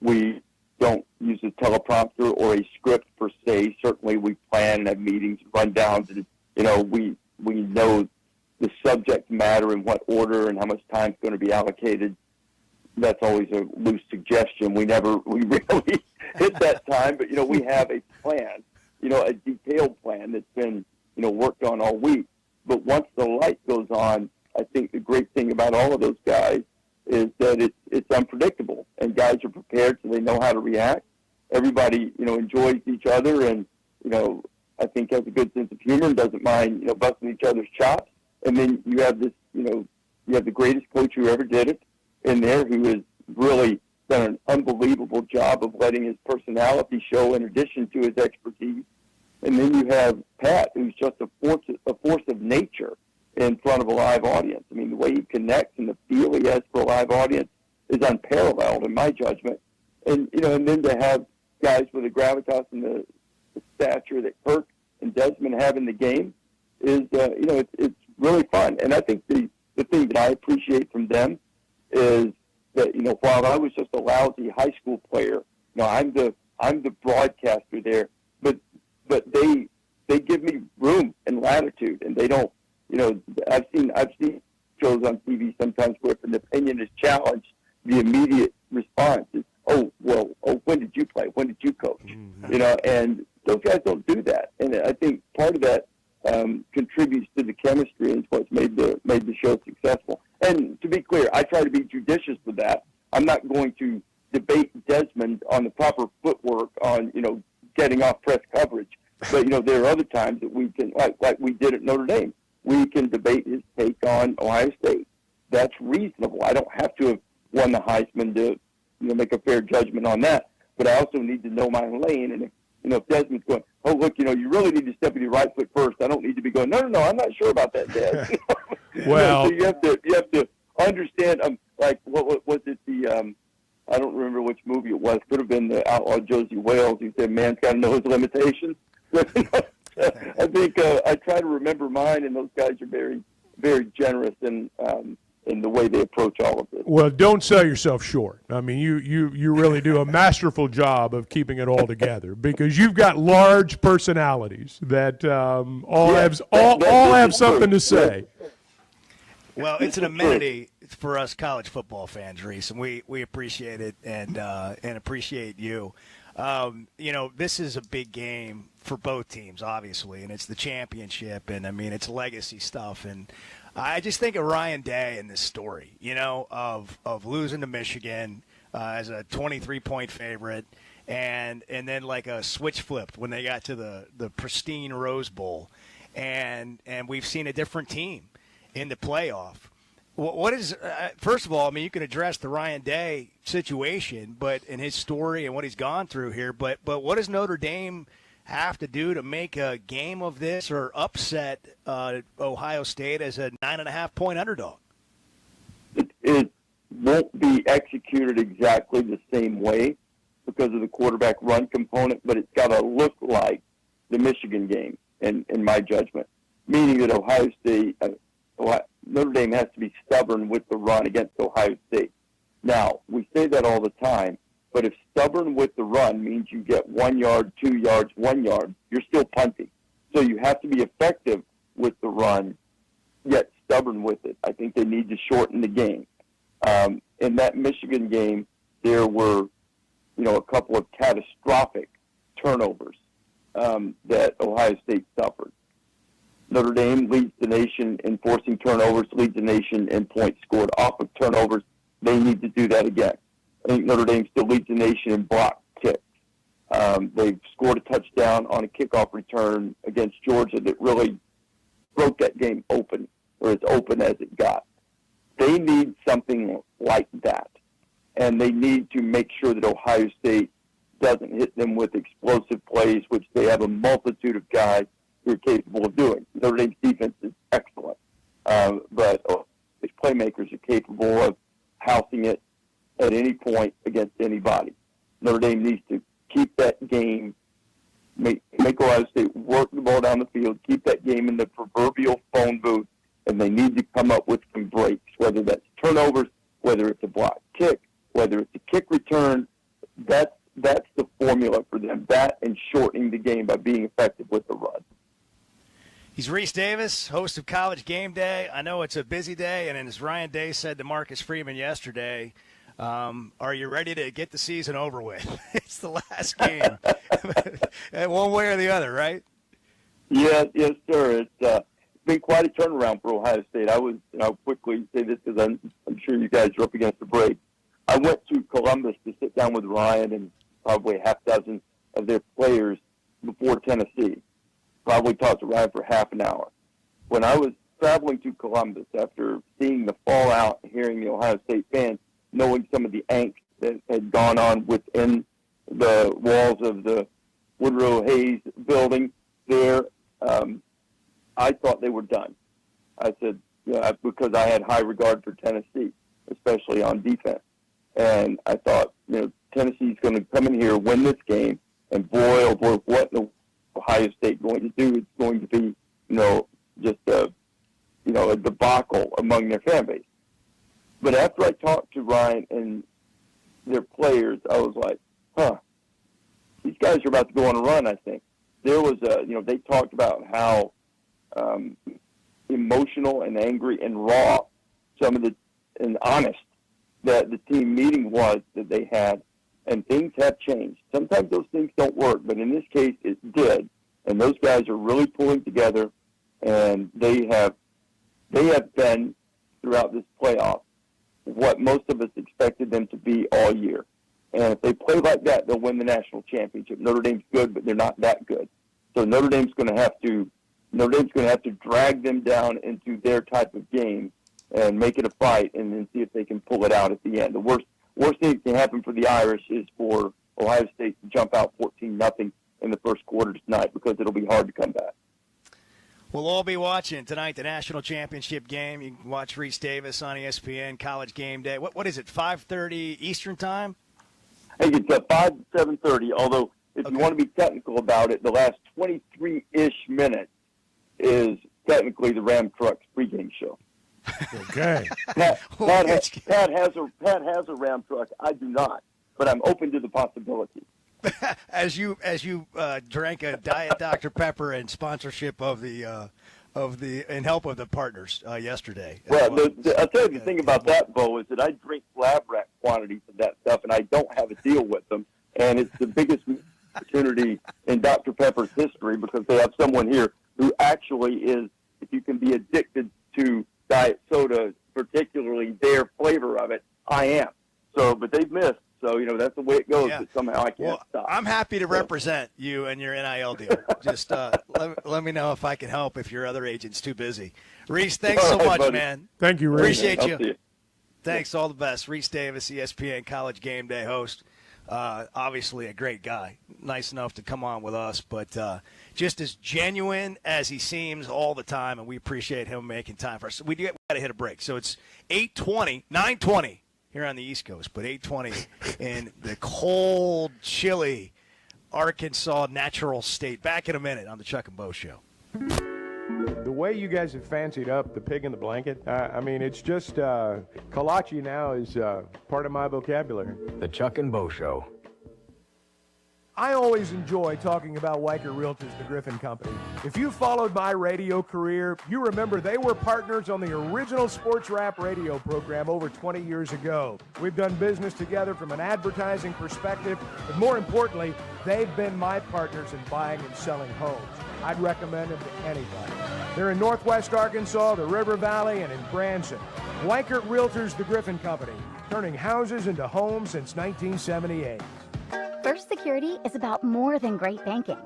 We don't use a teleprompter or a script per se. Certainly we plan and have meetings and rundowns, and, we know the subject matter and what order and how much time is going to be allocated. That's always a loose suggestion. We really hit that time, but, we have a plan, a detailed plan that's been, worked on all week. But once the light goes on, I think the great thing about all of those guys is that it's unpredictable, and guys are prepared so they know how to react. Everybody, enjoys each other, and, I think has a good sense of humor and doesn't mind, busting each other's chops. And then you have this, you have the greatest coach who ever did it in there, who has really done an unbelievable job of letting his personality show in addition to his expertise. And then you have Pat, who's just a force of nature in front of a live audience. I mean, the way he connects and the feel he has for a live audience is unparalleled in my judgment. And, and then to have guys with the gravitas and the stature that Kirk and Desmond have in the game is, it's really fun. And I think the thing that I appreciate from them is that, while I was just a lousy high school player, I'm the broadcaster there, but they give me room and latitude, and they don't, I've seen shows on TV sometimes where if an opinion is challenged, the immediate response is, when did you play? When did you coach? And those guys don't do that. And I think part of that contributes to the chemistry and what's made the show successful. And to be clear, I try to be judicious with that. I'm not going to debate Desmond on the proper footwork on, getting off press coverage. But, there are other times that we can, like we did at Notre Dame, we can debate his take on Ohio State. That's reasonable. I don't have to have won the Heisman to, make a fair judgment on that. But I also need to know my lane. And if Desmond's going, oh, look, you really need to step with your right foot first. I don't need to be going, no, I'm not sure about that, Des. Well, so you have to understand. What was it? I don't remember which movie it was. Could have been the Outlaw Josie Wales. He said, "Man's got to know his limitations." I think I try to remember mine, and those guys are very, very generous in the way they approach all of this. Well, don't sell yourself short. I mean, you really do a masterful job of keeping it all together because you've got large personalities that all have something to say. Well, it's an amenity for us college football fans, Reese, and we appreciate it and appreciate you. This is a big game for both teams, obviously, and it's the championship, and, it's legacy stuff. And I just think of Ryan Day in this story, of losing to Michigan as a 23-point favorite and then like a switch flipped when they got to the pristine Rose Bowl. And we've seen a different team in the playoff. What is first of all, you can address the Ryan Day situation, but in his story and what he's gone through here. But what does Notre Dame have to do to make a game of this or upset Ohio State as a 9.5-point underdog? It won't be executed exactly the same way because of the quarterback run component, but it's got to look like the Michigan game, in my judgment, meaning that Ohio State. Notre Dame has to be stubborn with the run against Ohio State. Now, we say that all the time, but if stubborn with the run means you get 1 yard, 2 yards, 1 yard, you're still punting. So you have to be effective with the run, yet stubborn with it. I think they need to shorten the game. In that Michigan game, there were, a couple of catastrophic turnovers that Ohio State suffered. Notre Dame leads the nation in forcing turnovers, leads the nation in points scored off of turnovers. They need to do that again. I think Notre Dame still leads the nation in block kicks. They've scored a touchdown on a kickoff return against Georgia that really broke that game open, or as open as it got. They need something like that, and they need to make sure that Ohio State doesn't hit them with explosive plays, which they have a multitude of guys who are capable of doing. Notre Dame's defense is excellent, but its playmakers are capable of housing it at any point against anybody. Notre Dame needs to keep that game, make Ohio State work the ball down the field, keep that game in the proverbial phone booth, and they need to come up with some breaks, whether that's turnovers, whether it's a block kick, whether it's a kick return. That's the formula for them, that and shortening the game by being effective with the run. He's Reese Davis, host of College Game Day. I know it's a busy day, and as Ryan Day said to Marcus Freeman yesterday, are you ready to get the season over with? It's the last game, one way or the other, right? Yes, sir. It's been quite a turnaround for Ohio State. I'll quickly say this because I'm sure you guys are up against the break. I went to Columbus to sit down with Ryan and probably a half dozen of their players before Tennessee. Probably talked to Ryan for half an hour. When I was traveling to Columbus after seeing the fallout, hearing the Ohio State fans, knowing some of the angst that had gone on within the walls of the Woodrow Hayes building, there, I thought they were done. I said, because I had high regard for Tennessee, especially on defense. And I thought, Tennessee's going to come in here, win this game, and boy, oh boy, what is Ohio State going to do? It's going to be, just a debacle among their fan base. But after I talked to Ryan and their players, I was like, these guys are about to go on a run, I think. There was they talked about how emotional and angry and raw and honest that the team meeting was that they had, and things have changed. Sometimes those things don't work, but in this case it did, and those guys are really pulling together, and they have been, throughout this playoff, what most of us expected them to be all year. And if they play like that, they'll win the national championship. Notre Dame's good, but they're not that good. So Notre Dame's going to have to drag them down into their type of game and make it a fight, and then see if they can pull it out at the end. The worst thing that can happen for the Irish is for Ohio State to jump out 14-0 in the first quarter tonight, because it'll be hard to come back. We'll all be watching tonight the national championship game. You can watch Reese Davis on ESPN, College Game Day. What is it, 5:30 Eastern Time? I think it's 5 to 7:30, although if you want to be technical about it, the last 23-ish minutes is technically the Ram Trucks pregame show. Okay. Pat has a Ram truck. I do not, but I'm open to the possibility. As you drank a Diet Dr. Pepper in sponsorship of the in help of the partners yesterday. Well, I'll tell you the thing about that, Bo, is that I drink lab rat quantities of that stuff, and I don't have a deal with them, and it's the biggest opportunity in Dr. Pepper's history, because they have someone here who actually is, if you can be addicted to diet soda, particularly their flavor of it, I am. So, but they've missed. So, that's the way it goes, but somehow I can't stop. I'm happy to represent you and your NIL deal. Just let me know if I can help if your other agent's too busy. Reese, thanks so much, buddy. man. Thank you, Reese. Appreciate you. See you. Thanks, all the best. Reese Davis, ESPN College Game Day host. Obviously a great guy. Nice enough to come on with us, but just as genuine as he seems all the time, and we appreciate him making time for us. We got to hit a break. So it's 9:20 here on the East Coast, but 8:20 in the cold, chilly Arkansas natural state. Back in a minute on the Chuck and Bo Show. The way you guys have fancied up the pig in the blanket, it's just kolache now is part of my vocabulary. The Chuck and Bo Show. I always enjoy talking about Weicker Realtors, the Griffin Company. If you followed my radio career, you remember they were partners on the original sports rap radio program over 20 years ago. We've done business together from an advertising perspective, but more importantly, they've been my partners in buying and selling homes. I'd recommend them to anybody. They're in Northwest Arkansas, the River Valley, and in Branson. Weicker Realtors, the Griffin Company, turning houses into homes since 1978. First Security is about more than great banking.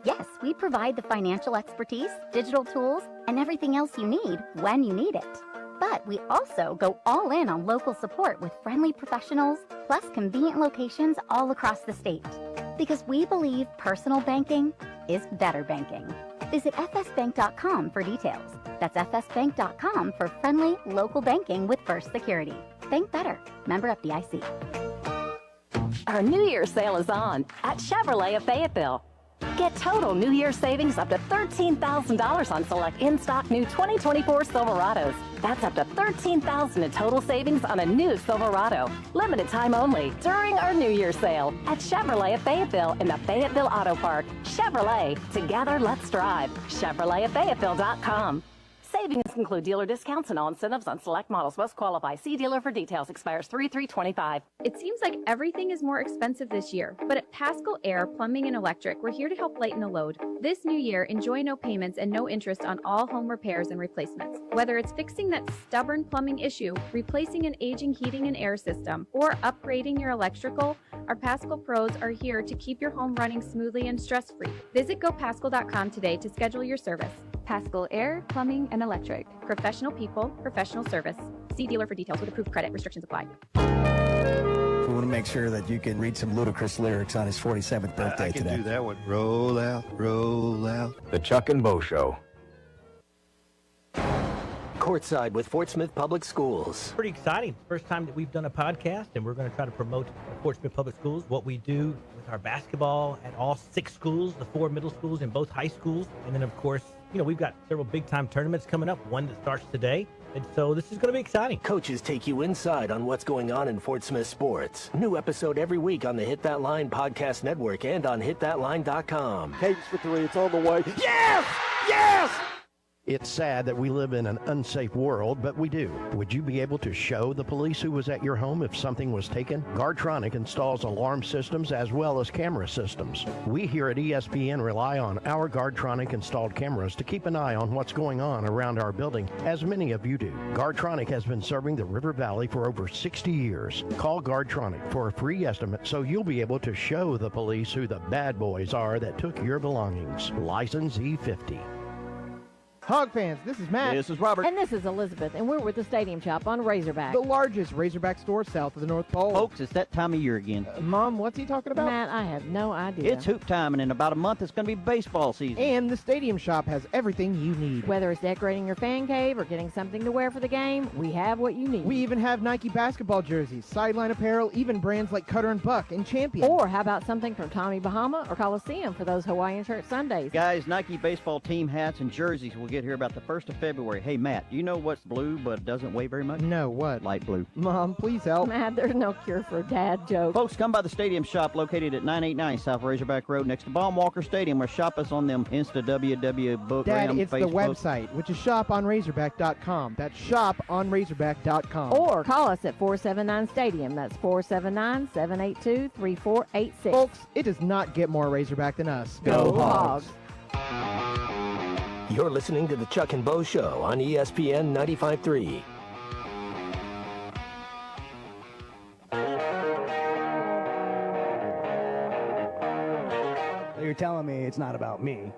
Yes, we provide the financial expertise, digital tools, and everything else you need when you need it. But we also go all in on local support with friendly professionals, plus convenient locations all across the state. Because we believe personal banking is better banking. Visit fsbank.com for details. That's fsbank.com for friendly local banking with First Security. Bank better. Member FDIC. Our New Year's sale is on at Chevrolet of Fayetteville. Get total New Year's savings up to $13,000 on select in-stock new 2024 Silverados. That's up to $13,000 in total savings on a new Silverado. Limited time only during our New Year's sale at Chevrolet of Fayetteville in the Fayetteville Auto Park. Chevrolet, together let's drive. ChevroletofFayetteville.com. Savings include dealer discounts and all incentives on select models. Must qualify. See dealer for details. Expires 3/3/25. It seems like everything is more expensive this year, but at Paschal Air Plumbing and Electric, we're here to help lighten the load. This new year, enjoy no payments and no interest on all home repairs and replacements. Whether it's fixing that stubborn plumbing issue, replacing an aging heating and air system, or upgrading your electrical, our Paschal pros are here to keep your home running smoothly and stress-free. Visit GoPaschal.com today to schedule your service. Paschal Air, Plumbing, and Electric. Professional people, professional service. See dealer for details with approved credit. Restrictions apply. We want to make sure that you can read some ludicrous lyrics on his 47th birthday today. I can do that one. Roll out, roll out. The Chuck and Bo Show. Courtside with Fort Smith Public Schools. Pretty exciting. First time that we've done a podcast, and we're going to try to promote Fort Smith Public Schools, what we do with our basketball at all 6 schools, the 4 middle schools and both high schools. And then, of course, we've got several big-time tournaments coming up, one that starts today. And so this is going to be exciting. Coaches take you inside on what's going on in Fort Smith sports. New episode every week on the Hit That Line podcast network and on hitthatline.com. Cadence for 3. It's on the way. Yes! Yes! It's sad that we live in an unsafe world, but we do. Would you be able to show the police who was at your home if something was taken? Guardtronic installs alarm systems as well as camera systems. We here at ESPN rely on our Guardtronic installed cameras to keep an eye on what's going on around our building, as many of you do. Guardtronic has been serving the River Valley for over 60 years. Call Guardtronic for a free estimate so you'll be able to show the police who the bad boys are that took your belongings. License E50. Hog fans, this is Matt. This is Robert. And this is Elizabeth, and we're with the Stadium Shop on Razorback. The largest Razorback store south of the North Pole. Folks, it's that time of year again. Mom, what's he talking about? Matt, I have no idea. It's hoop time, and in about a month, it's going to be baseball season. And the Stadium Shop has everything you need. Whether it's decorating your fan cave or getting something to wear for the game, we have what you need. We even have Nike basketball jerseys, sideline apparel, even brands like Cutter & Buck and Champion. Or how about something from Tommy Bahama or Coliseum for those Hawaiian shirt Sundays? Guys, Nike baseball team hats and jerseys will get here about the 1st of February. Hey, Matt, you know what's blue but doesn't weigh very much? No, what? Light blue. Mom, please help. Matt, there's no cure for a dad joke. Folks, come by the Stadium Shop located at 989 South Razorback Road next to Baum-Walker Stadium, or shop us on them Insta, bookgram, Dad, it's Facebook. the website, which is shoponrazorback.com. That's shoponrazorback.com. Or call us at 479-STADIUM. That's 479-782-3486. Folks, it does not get more Razorback than us. Go Hogs. You're listening to the Chuck and Bo Show on ESPN 95.3. You're telling me it's not about me.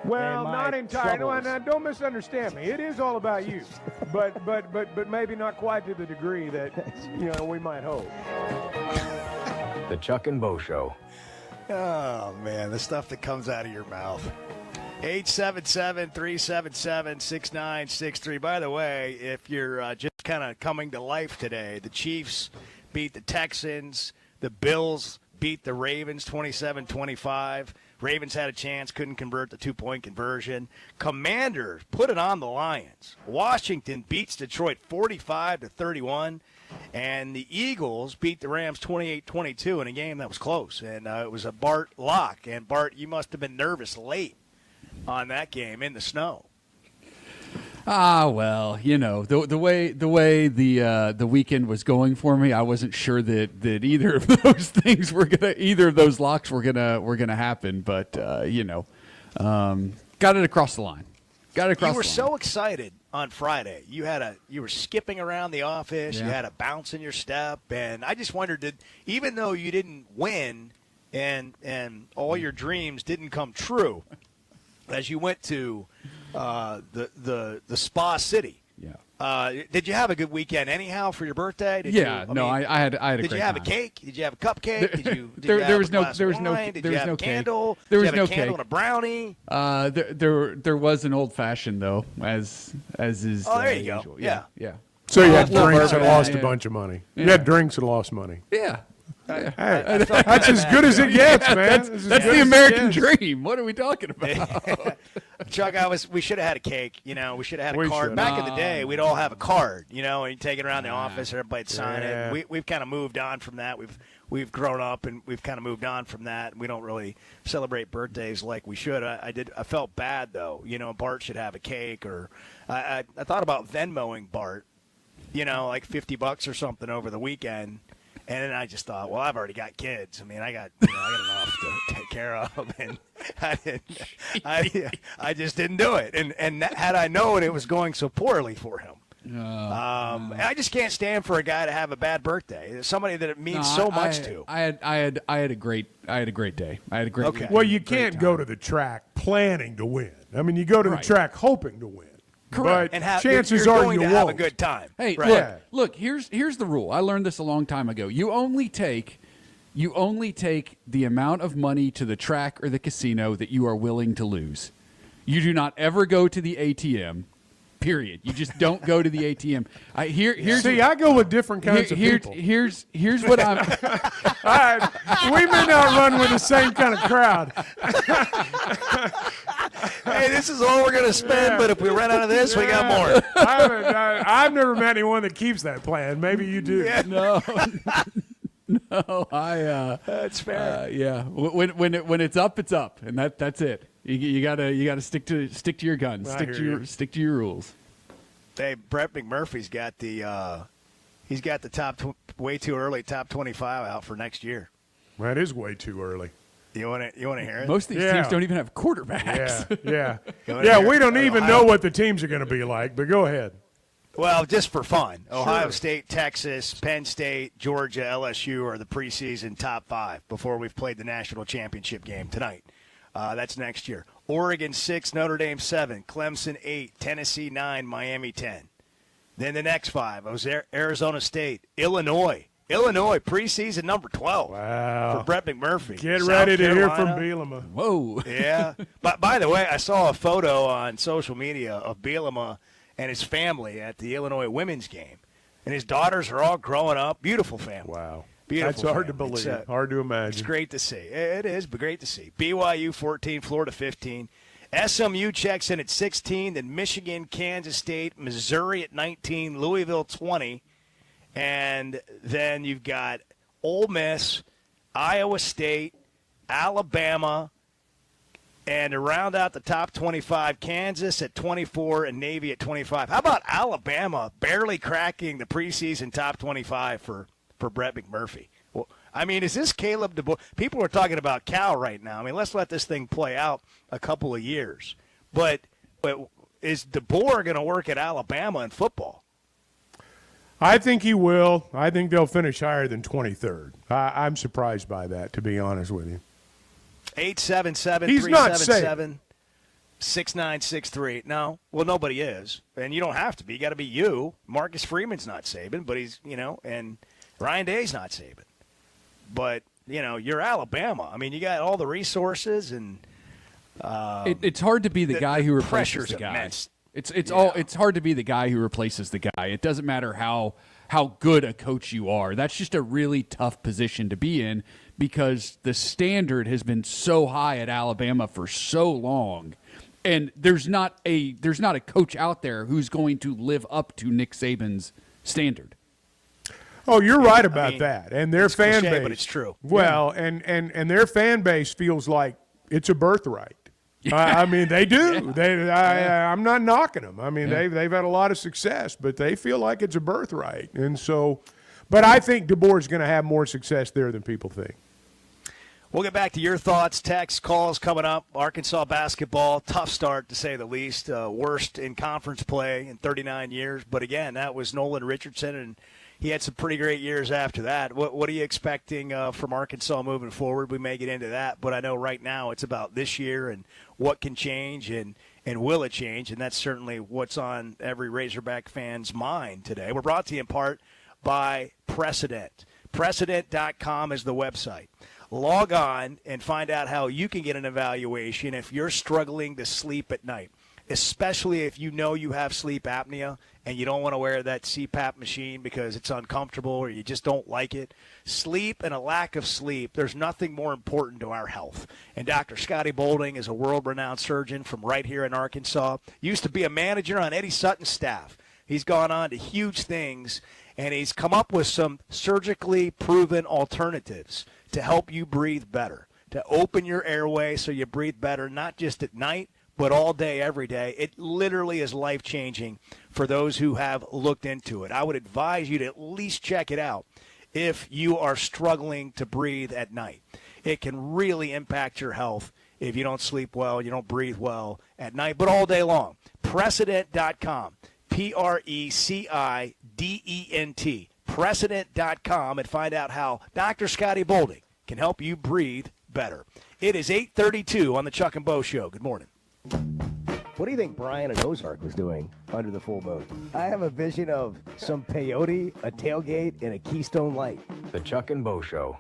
Well, not entirely. No, don't misunderstand me. It is all about you, but maybe not quite to the degree that we might hope. The Chuck and Bo Show. Oh man, the stuff that comes out of your mouth. 877-377-6963. By the way, if you're just kind of coming to life today, the Chiefs beat the Texans. The Bills beat the Ravens 27-25. Ravens had a chance, couldn't convert the 2-point conversion. Commanders put it on the Lions. Washington beats Detroit 45-31. And the Eagles beat the Rams 28-22 in a game that was close. And it was a Bart lock. And Bart, you must have been nervous late on that game in the snow. Well, the way the weekend was going for me, I wasn't sure that either of those things either of those locks were gonna happen. But got it across the line. You were so excited on Friday. You were skipping around the office. Yeah. You had a bounce in your step, and I just wondered, even though you didn't win and all your dreams didn't come true, as you went to the Spa City. Yeah. Did you have a good weekend anyhow for your birthday? I had a great time. Did you have a cake? Did you have a cupcake? There was no candle? There was no cake. Candle and a brownie? There was an old fashioned though, as is. Oh, there you usual. go. Yeah. So you had drinks and lost a bunch of money. Yeah. You had drinks and lost money. Yeah. Hey, that's as good as it gets, man. That's the American dream. What are we talking about? Chuck, we should have had a cake. We should have had a card. Back in the day, we'd all have a card, and you take it around the office, everybody'd sign it. We've kind of moved on from that. We've grown up, and we've kind of moved on from that. We don't really celebrate birthdays like we should. I felt bad, though. Bart should have a cake, or I thought about Venmoing Bart, like $50 or something over the weekend. And then I just thought, well, I've already got kids. I mean, I got enough to take care of, and I just didn't do it. And had I known it was going so poorly for him, I just can't stand for a guy to have a bad birthday. Somebody that it means so much to. I had a great day. I had a great Well, you can't go to the track planning to win. I mean, you go to the track hoping to win. Correct. And chances you're are going you to have a won't. good time. Hey, Right. look. Here's the rule. I learned this a long time ago. You only take the amount of money to the track or the casino that you are willing to lose. You do not ever go to the ATM. Period. You just don't go to the ATM. I go with different kinds of people. Here's what I'm. We may not run with the same kind of crowd. Hey, this is all we're going to spend, but if we run out of this, we got more. I've never met anyone that keeps that plan. Maybe you do. Yeah. No. No, that's fair. Yeah, when it's up, it's up, and that's it. You gotta stick to your guns, stick to your rules. Hey, Brett McMurphy's got the top way too early top 25 out for next year. That is way too early. You want to hear it? Most of these teams don't even have quarterbacks. Yeah. We don't even know what the teams are going to be like. But go ahead. Well, just for fun, Ohio State, Texas, Penn State, Georgia, LSU are the preseason top 5 before we've played the national championship game tonight. That's next year. Oregon 6, Notre Dame 7, Clemson 8, Tennessee 9, Miami 10. Then the next 5 was Arizona State, Illinois preseason number 12 for Brett McMurphy. Get South ready to Carolina. hear from Bielema. Whoa. Yeah. But by the way, I saw a photo on social media of Bielema and his family at the Illinois women's game. And his daughters are all growing up. Beautiful family. Wow. Beautiful. That's hard to family. believe. Hard to imagine. It's great to see. It is, but great to see. BYU 14, Florida 15. SMU checks in at 16, then Michigan, Kansas State, Missouri at 19, Louisville 20. And then you've got Ole Miss, Iowa State, Alabama, and to round out the top 25, Kansas at 24 and Navy at 25. How about Alabama barely cracking the preseason top 25 for Brett McMurphy? Well, I mean, is this Caleb DeBoer? People are talking about Cal right now. I mean, let's let this thing play out a couple of years. But is DeBoer going to work at Alabama in football? I think he will. I think they'll finish higher than 23rd. I'm surprised by that, to be honest with you. 877-377-6963. No. Well, nobody is. And you don't have to be. You got to be you. Marcus Freeman's not Saban, but he's, and Ryan Day's not Saban. But, you're Alabama. I mean, you got all the resources and it's hard to be the guy who replaces the guy. Immense. It's hard to be the guy who replaces the guy. It doesn't matter how good a coach you are. That's just a really tough position to be in because the standard has been so high at Alabama for so long, and there's not a coach out there who's going to live up to Nick Saban's standard. Oh, you're right about that. And their fan cliche, base, but it's true. Well, and their fan base feels like it's a birthright. I mean, they do. I'm not knocking them. I mean, they've had a lot of success, but they feel like it's a birthright. And so, but I think DeBoer's going to have more success there than people think. We'll get back to your thoughts, texts, calls coming up. Arkansas basketball, tough start to say the least. Worst in conference play in 39 years. But again, that was Nolan Richardson, and he had some pretty great years after that. What are you expecting from Arkansas moving forward? We may get into that, but I know right now it's about this year and what can change and will it change, and that's certainly what's on every Razorback fan's mind today. We're brought to you in part by Precedent. Precedent.com is the website. Log on and find out how you can get an evaluation if you're struggling to sleep at night, especially if you know you have sleep apnea and you don't want to wear that CPAP machine because it's uncomfortable or you just don't like it. Sleep and a lack of sleep, there's nothing more important to our health. And Dr. Scotty Boulding is a world-renowned surgeon from right here in Arkansas. Used to be a manager on Eddie Sutton's staff. He's gone on to huge things, and he's come up with some surgically proven alternatives to help you breathe better, to open your airway so you breathe better, not just at night, but all day, every day. It literally is life-changing for those who have looked into it. I would advise you to at least check it out if you are struggling to breathe at night. It can really impact your health if you don't sleep well, you don't breathe well at night, but all day long. Precedent.com, Precedent, Precedent.com, and find out how Dr. Scotty Boulding can help you breathe better. It is 8:32 on the Chuck and Bo Show. Good morning. What do you think Brian in Ozark was doing under the full moon? I have a vision of some peyote, a tailgate, and a Keystone Light. The Chuck and Bo Show.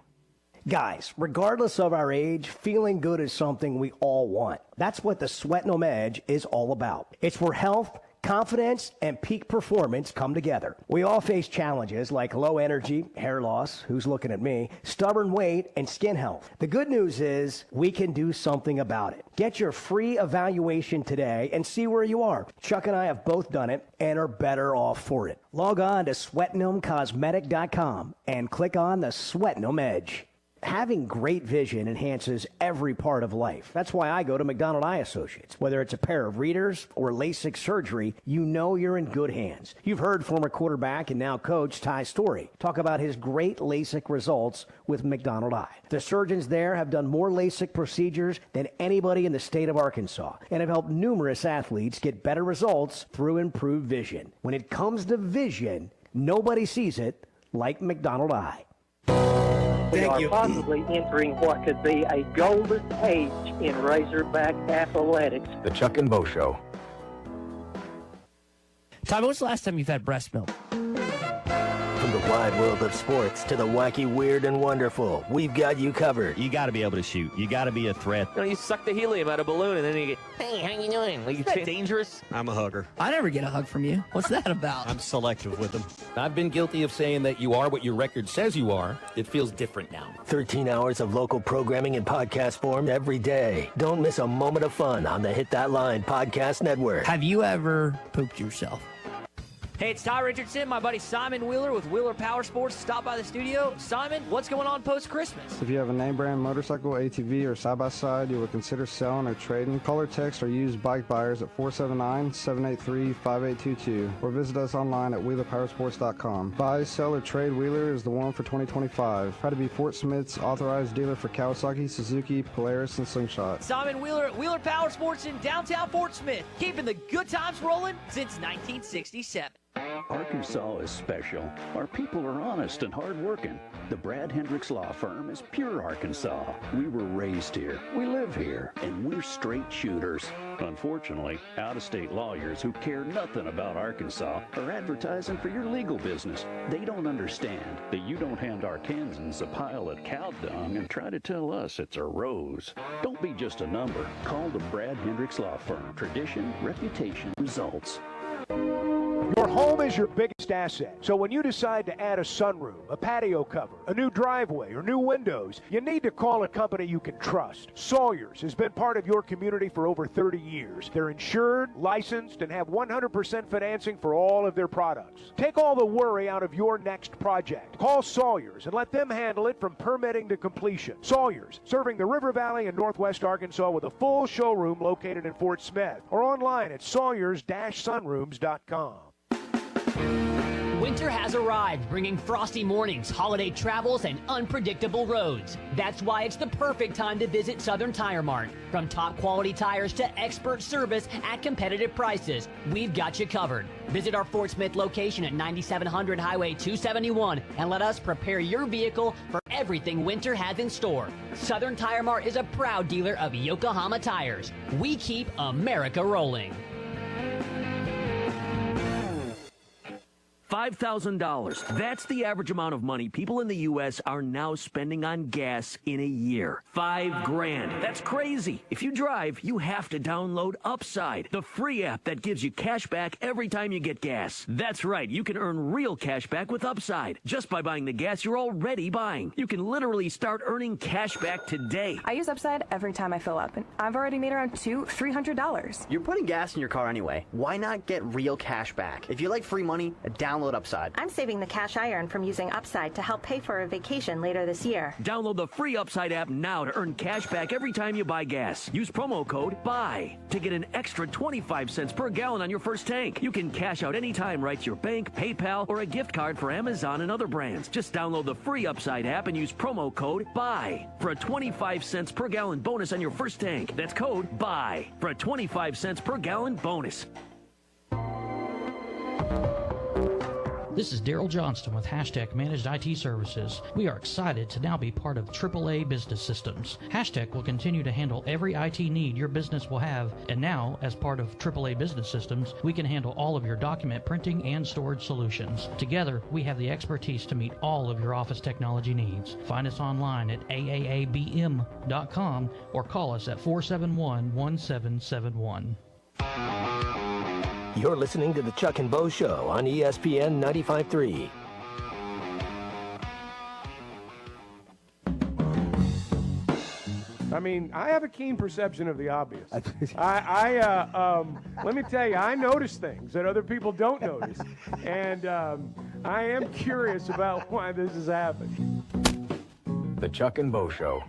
Guys, regardless of our age, feeling good is something we all want. That's what the Sweatnum Edge is all about. It's where health, confidence, and peak performance come together. We all face challenges like low energy, hair loss, who's looking at me, stubborn weight, and skin health. The good news is we can do something about it. Get your free evaluation today and see where you are. Chuck and I have both done it and are better off for it. Log on to sweatnumcosmetic.com and click on the Sweatnum Edge. Having great vision enhances every part of life. That's why I go to McDonald Eye Associates. Whether it's a pair of readers or LASIK surgery, you know you're in good hands. You've heard former quarterback and now coach Ty Story talk about his great LASIK results with McDonald Eye. The surgeons there have done more LASIK procedures than anybody in the state of Arkansas and have helped numerous athletes get better results through improved vision. When it comes to vision, nobody sees it like McDonald Eye. We are possibly entering what could be a golden age in Razorback athletics. The Chuck and Bo Show. Tommy, when's the last time you've had breast milk? From the wide world of sports to the wacky, weird, and wonderful, we've got you covered. You got to be able to shoot. You got to be a threat. You know, you suck the helium out of a balloon and then you get, hey, how you doing? Like, Isn't that dangerous? I'm a hugger. I never get a hug from you. What's that about? I'm selective with them. I've been guilty of saying that you are what your record says you are. It feels different now. 13 hours of local programming in podcast form every day. Don't miss a moment of fun on the Hit That Line Podcast Network. Have you ever pooped yourself? Hey, it's Ty Richardson, my buddy Simon Wheeler with Wheeler Power Sports stopped by the studio. Simon, what's going on post-Christmas? If you have a name brand motorcycle, ATV, or side-by-side you would consider selling or trading, call or text or use bike buyers at 479-783-5822 or visit us online at wheelerpowersports.com. Buy, sell, or trade Wheeler is the one for 2025. Try to be Fort Smith's authorized dealer for Kawasaki, Suzuki, Polaris, and Slingshot. Simon Wheeler at Wheeler Power Sports in downtown Fort Smith, keeping the good times rolling since 1967. Arkansas is special. Our people are honest and hardworking. The Brad Hendricks Law Firm is pure Arkansas. We were raised here, we live here, and we're straight shooters. Unfortunately, out-of-state lawyers who care nothing about Arkansas are advertising for your legal business. They don't understand that you don't hand Arkansans a pile of cow dung and try to tell us it's a rose. Don't be just a number. Call the Brad Hendricks Law Firm. Tradition, reputation, results. Your home is your biggest asset. So when you decide to add a sunroom, a patio cover, a new driveway, or new windows, you need to call a company you can trust. Sawyers has been part of your community for over 30 years. They're insured, licensed, and have 100% financing for all of their products. Take all the worry out of your next project. Call Sawyers and let them handle it from permitting to completion. Sawyers, serving the River Valley and Northwest Arkansas with a full showroom located in Fort Smith or online at sawyers-sunrooms.com. Winter has arrived, bringing frosty mornings, holiday travels, and unpredictable roads. That's why it's the perfect time to visit Southern Tire Mart. From top quality tires to expert service at competitive prices, we've got you covered. Visit our Fort Smith location at 9700 Highway 271 and let us prepare your vehicle for everything winter has in store. Southern Tire Mart is a proud dealer of Yokohama tires. We keep America rolling. $5,000. That's the average amount of money people in the U.S. are now spending on gas in a year. $5,000. That's crazy. If you drive, you have to download Upside, the free app that gives you cash back every time you get gas. That's right. You can earn real cash back with Upside just by buying the gas you're already buying. You can literally start earning cash back today. I use Upside every time I fill up, and I've already made around $300. You're putting gas in your car anyway. Why not get real cash back? If you like free money, download Upside. I'm saving the cash I earn from using Upside to help pay for a vacation later this year. Download the free Upside app now to earn cash back every time you buy gas. Use promo code BUY to get an extra 25 cents per gallon on your first tank. You can cash out anytime right to your bank, PayPal, or a gift card for Amazon and other brands. Just download the free Upside app and use promo code BUY for a 25 cents per gallon bonus on your first tank. That's code BUY for a 25 cents per gallon bonus. This is Daryl Johnston with Hashtag Managed IT Services. We are excited to now be part of AAA Business Systems. Hashtag will continue to handle every IT need your business will have, and now, as part of AAA Business Systems, we can handle all of your document printing and storage solutions. Together, we have the expertise to meet all of your office technology needs. Find us online at aaabm.com or call us at 471-1771. You're listening to the Chuck and Bo Show on ESPN 95.3. I mean, I have a keen perception of the obvious. Let me tell you, I notice things that other people don't notice, and I am curious about why this has happened. The Chuck and Bo Show.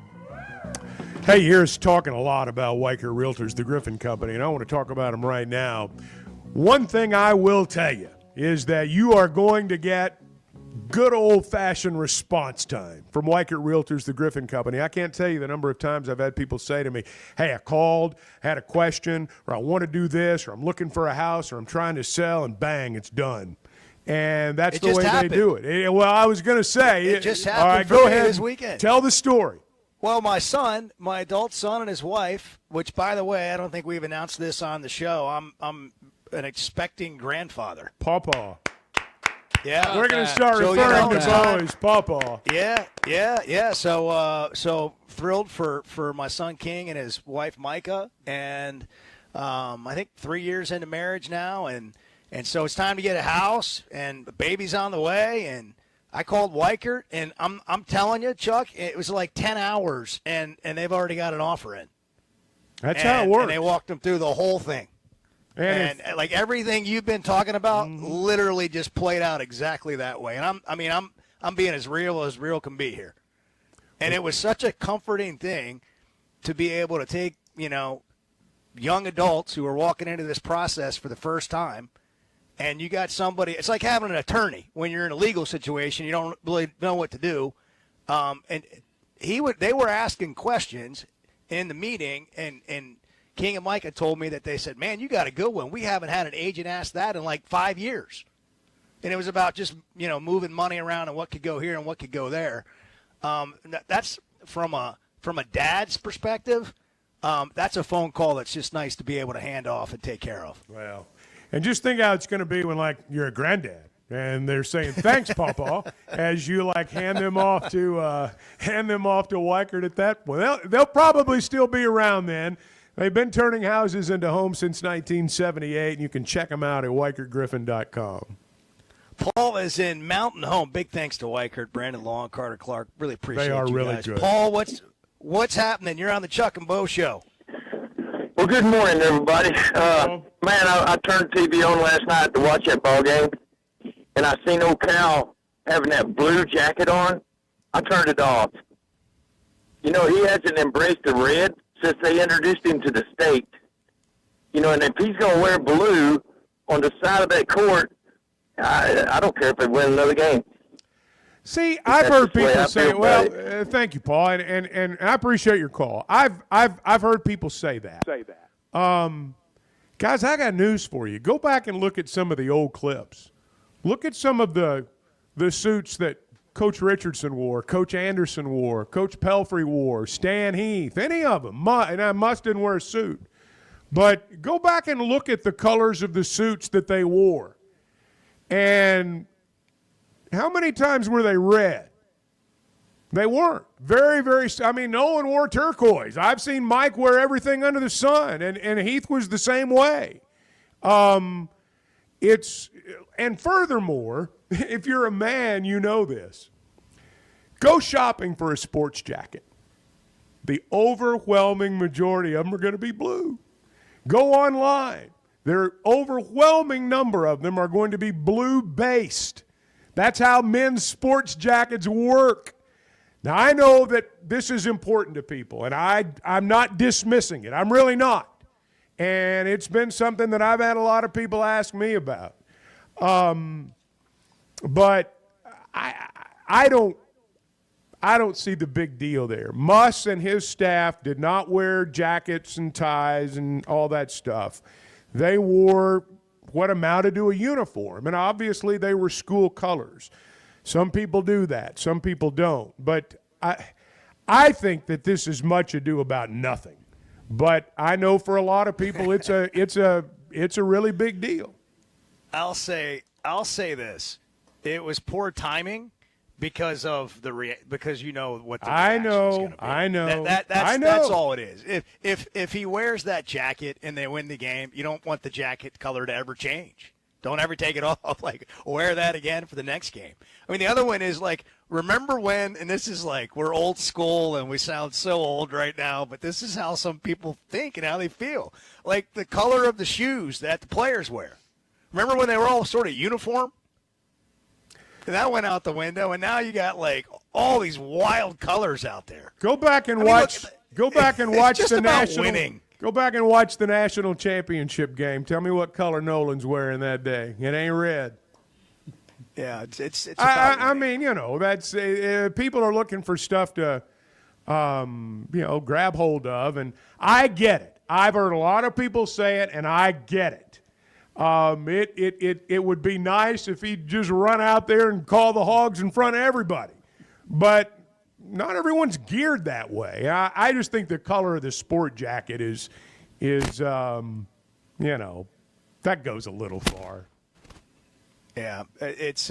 Hey, here's talking a lot about Weichert Realtors, the Griffin Company, and I want to talk about them right now. One thing I will tell you is that you are going to get good old-fashioned response time from Weichert Realtors, the Griffin Company. I can't tell you the number of times I've had people say to me, hey, I called, had a question, or I want to do this, or I'm looking for a house, or I'm trying to sell, and bang, it's done. And that's the way they do it. Well, I was going to say. It just happened all right, for go me ahead. this weekend. Tell the story. Well, my son, my adult son and his wife, which, by the way, I don't think we've announced this on the show. I'm an expecting grandfather. Pawpaw. Yeah. We're going to start referring to Bo as Pawpaw. Yeah. So thrilled for my son King and his wife Micah, and I think 3 years into marriage now, and so it's time to get a house, and the baby's on the way, and I called Weichert, and I'm telling you, Chuck, it was like 10 hours, and they've already got an offer in. That's how it works. And they walked them through the whole thing. And like everything you've been talking about, literally just played out exactly that way. And I'm being as real can be here. And it was such a comforting thing to be able to take, young adults who are walking into this process for the first time, and you got somebody. It's like having an attorney when you're in a legal situation. You don't really know what to do. And they were asking questions in the meeting, and King and Micah told me that they said, man, you got a good one. We haven't had an agent ask that in like 5 years. And it was about just, moving money around and what could go here and what could go there. That's from a dad's perspective. That's a phone call that's just nice to be able to hand off and take care of. Well, and just think how it's going to be when, like, you're a granddad and they're saying, thanks, Pawpaw, as you, like, hand them off to Weichert at that point. They'll probably still be around then. They've been turning houses into homes since 1978, and you can check them out at WeichertGriffin.com. Paul is in Mountain Home. Big thanks to Weichert, Brandon Long, Carter Clark. Really appreciate you guys. Really good. Paul, what's happening? You're on the Chuck and Bo Show. Well, good morning, everybody. I turned the TV on last night to watch that ball game, and I seen old Cal having that blue jacket on. I turned it off. He hasn't embraced the red since they introduced him to the state. And if he's going to wear blue on the side of that court, I don't care if they win another game. See, I've heard people say, thank you, Paul, and I appreciate your call. I've heard people say that. Guys, I got news for you. Go back and look at some of the old clips. Look at some of the suits that Coach Richardson wore, Coach Anderson wore, Coach Pelfrey wore, Stan Heath, any of them. And Musk didn't wear a suit. But go back and look at the colors of the suits that they wore. And how many times were they red? They weren't. Very, very – no one wore turquoise. I've seen Mike wear everything under the sun, and Heath was the same way. And furthermore, if you're a man, you know this. Go shopping for a sports jacket. The overwhelming majority of them are going to be blue. Go online. The overwhelming number of them are going to be blue-based. That's how men's sports jackets work. Now, I know that this is important to people, and I'm not dismissing it. I'm really not. And it's been something that I've had a lot of people ask me about. But I don't see the big deal there. Muss and his staff did not wear jackets and ties and all that stuff. They wore what amounted to a uniform. And obviously they were school colors. Some people do that. Some people don't. But I think that this is much ado about nothing. But I know for a lot of people it's a really big deal. I'll say this. It was poor timing because of because you know what the reaction is going to be. I know. That's all it is. If he wears that jacket and they win the game, you don't want the jacket color to ever change. Don't ever take it off. Like, wear that again for the next game. I mean, the other one is like, remember when, and this is like, we're old school and we sound so old right now, but this is how some people think and how they feel. Like the color of the shoes that the players wear. Remember when they were all sort of uniform? And that went out the window, and now you got like all these wild colors out there. Go back and watch the national winning. Go back and watch the national championship game. Tell me what color Nolan's wearing that day. It ain't red. Yeah, it's I mean, you know, that's people are looking for stuff to grab hold of, and I get it. I've heard a lot of people say it, and I get it. It would be nice if he'd just run out there and call the hogs in front of everybody. But not everyone's geared that way. I just think the color of the sport jacket is that goes a little far. Yeah, it's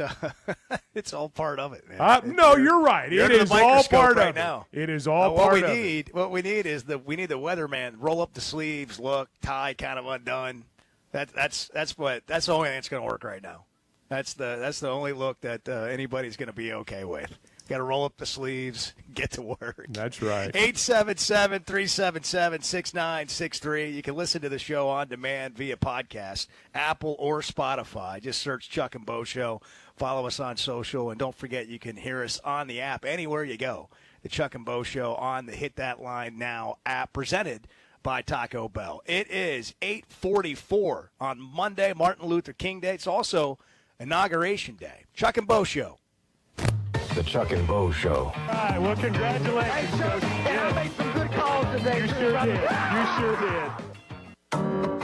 all part of it, man. No, you're right. It is all part of now. It is all part of it. What we need is the weatherman roll up the sleeves, look, tie kind of undone. That's the only thing that's going to work right now. That's the only look that anybody's going to be okay with. Got to roll up the sleeves, get to work. That's right. 877-377-6963. You can listen to the show on demand via podcast, Apple or Spotify. Just search Chuck and Bo Show. Follow us on social, and don't forget you can hear us on the app anywhere you go. The Chuck and Bo Show on the Hit That Line Now app, presented by Taco Bell. It is 8:44 on Monday, Martin Luther King Day. It's also Inauguration Day. Chuck and Bo Show. The Chuck and Bo Show. All right, well, congratulations. Hey, Chuck, I made some good calls today. You sure did. You sure did.